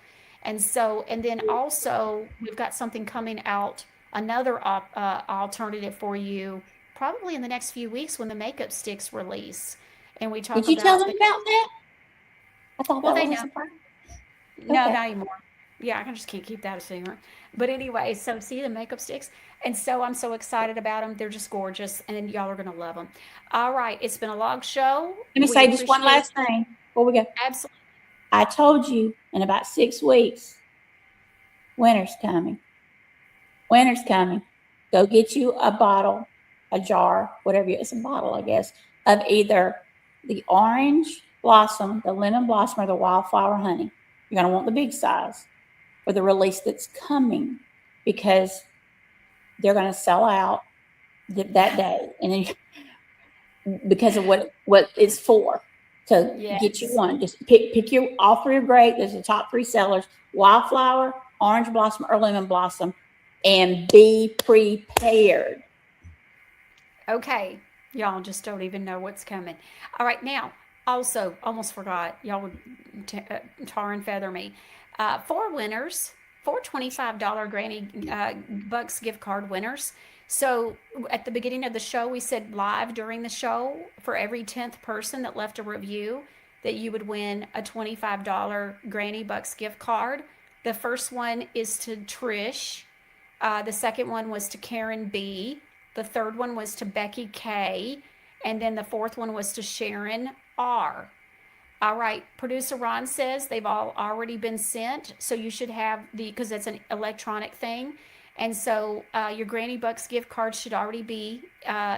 And so, and then also we've got something coming out, another alternative for you, probably in the next few weeks when the makeup sticks release. And we talk Did you tell about them about that? I thought well, that they was a know. surprise. No, Okay. not anymore. Yeah, I just can't keep that a secret. But anyway, so see the makeup sticks. And so I'm so excited about them. They're just gorgeous, and y'all are going to love them. All right, it's been a long show. Let me We say just one appreciate last thing before we go. absolutely. I told you in about 6 weeks, winter's coming. Winter's coming. Go get you a bottle, a jar, whatever it's a bottle, I guess, of either the orange blossom, the lemon blossom, or the wildflower honey. You're going to want the big size for the release that's coming because they're going to sell out that day. And then because of what it's for. So get you Yes. one. Just pick your all three are great. There's the top 3 sellers: wildflower, orange blossom, or lemon blossom, and be prepared. Okay. Y'all just don't even know what's coming. All right, now, also, almost forgot. Y'all would tar and feather me. 4 winners, 4 $25 Granny Bucks gift card winners. So at the beginning of the show, we said live during the show for every 10th person that left a review that you would win a $25 Granny Bucks gift card. The first one is to Trish. The second one was to Karen B. The third one was to Becky K. And then the fourth one was to Sharon R. All right, producer Ron says they've all already been sent. So you should have because it's an electronic thing. And so your Granny Bucks gift cards should already be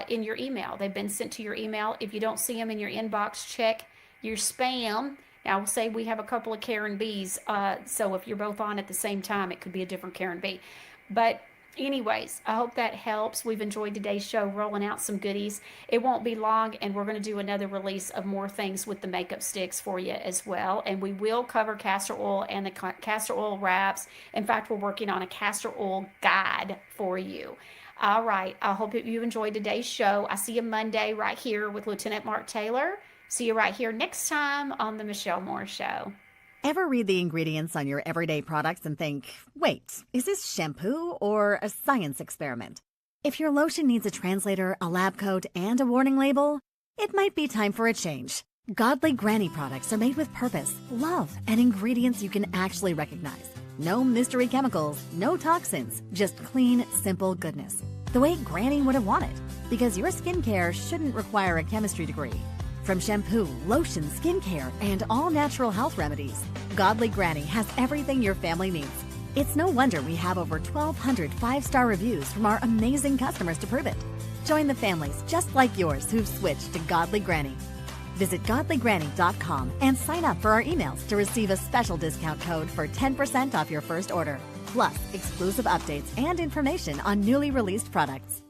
in your email. They've been sent to your email. If you don't see them in your inbox, check your spam. Now, we'll say we have a couple of Karen B's. So if you're both on at the same time, it could be a different Karen B. But anyways, I hope that helps. We've enjoyed today's show, rolling out some goodies. It won't be long, and we're going to do another release of more things with the makeup sticks for you as well. And we will cover castor oil and the castor oil wraps. In fact, we're working on a castor oil guide for you. All right. I hope that you enjoyed today's show. I see you Monday right here with Lieutenant Mark Taylor. See you right here next time on The Michelle Moore Show. Ever read the ingredients on your everyday products and think, wait, is this shampoo or a science experiment? If your lotion needs a translator, a lab coat, and a warning label, it might be time for a change. Godly Granny products are made with purpose, love, and ingredients you can actually recognize. No mystery chemicals, no toxins, just clean, simple goodness. The way Granny would have wanted, because your skincare shouldn't require a chemistry degree. From shampoo, lotion, skincare, and all natural health remedies, Godly Granny has everything your family needs. It's no wonder we have over 1,200 five-star reviews from our amazing customers to prove it. Join the families just like yours who've switched to Godly Granny. Visit godlygranny.com and sign up for our emails to receive a special discount code for 10% off your first order, plus exclusive updates and information on newly released products.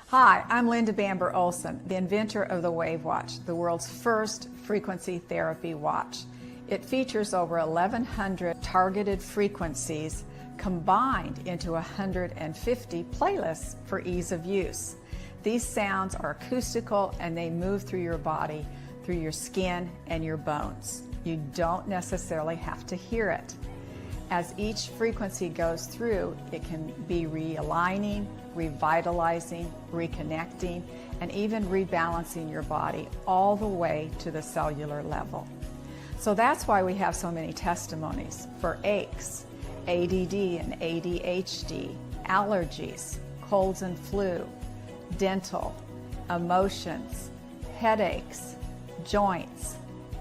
Hi, I'm Linda Bamber Olson, the inventor of the Wave Watch, the world's first frequency therapy watch. It features over 1,100 targeted frequencies combined into 150 playlists for ease of use. These sounds are acoustical and they move through your body, through your skin and your bones. You don't necessarily have to hear it. As each frequency goes through, it can be realigning, revitalizing, reconnecting, and even rebalancing your body all the way to the cellular level. So that's why we have so many testimonies for aches, ADD and ADHD, allergies, colds and flu, dental, emotions, headaches, joints,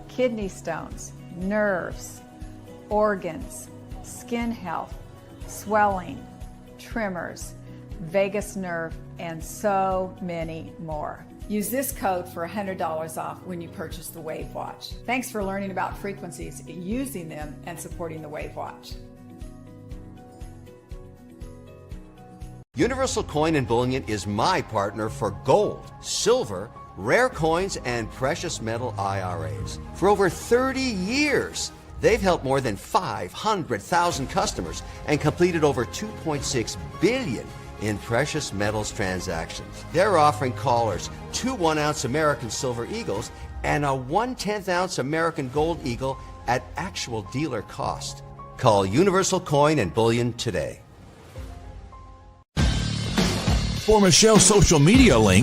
kidney stones, nerves, organs, skin health, swelling, tremors, vagus nerve, and so many more. Use this code for $100 off when you purchase the Wave Watch. Thanks for learning about frequencies, using them, and supporting the Wave Watch. Universal Coin and Bullion is my partner for gold, silver, rare coins, and precious metal IRAs. For over 30 years, they've helped more than 500,000 customers and completed over $2.6 billion in precious metals transactions. They're offering callers 2 1-ounce American Silver Eagles and a 1/10-ounce American Gold Eagle at actual dealer cost. Call Universal Coin and Bullion today. For Michelle's social media link,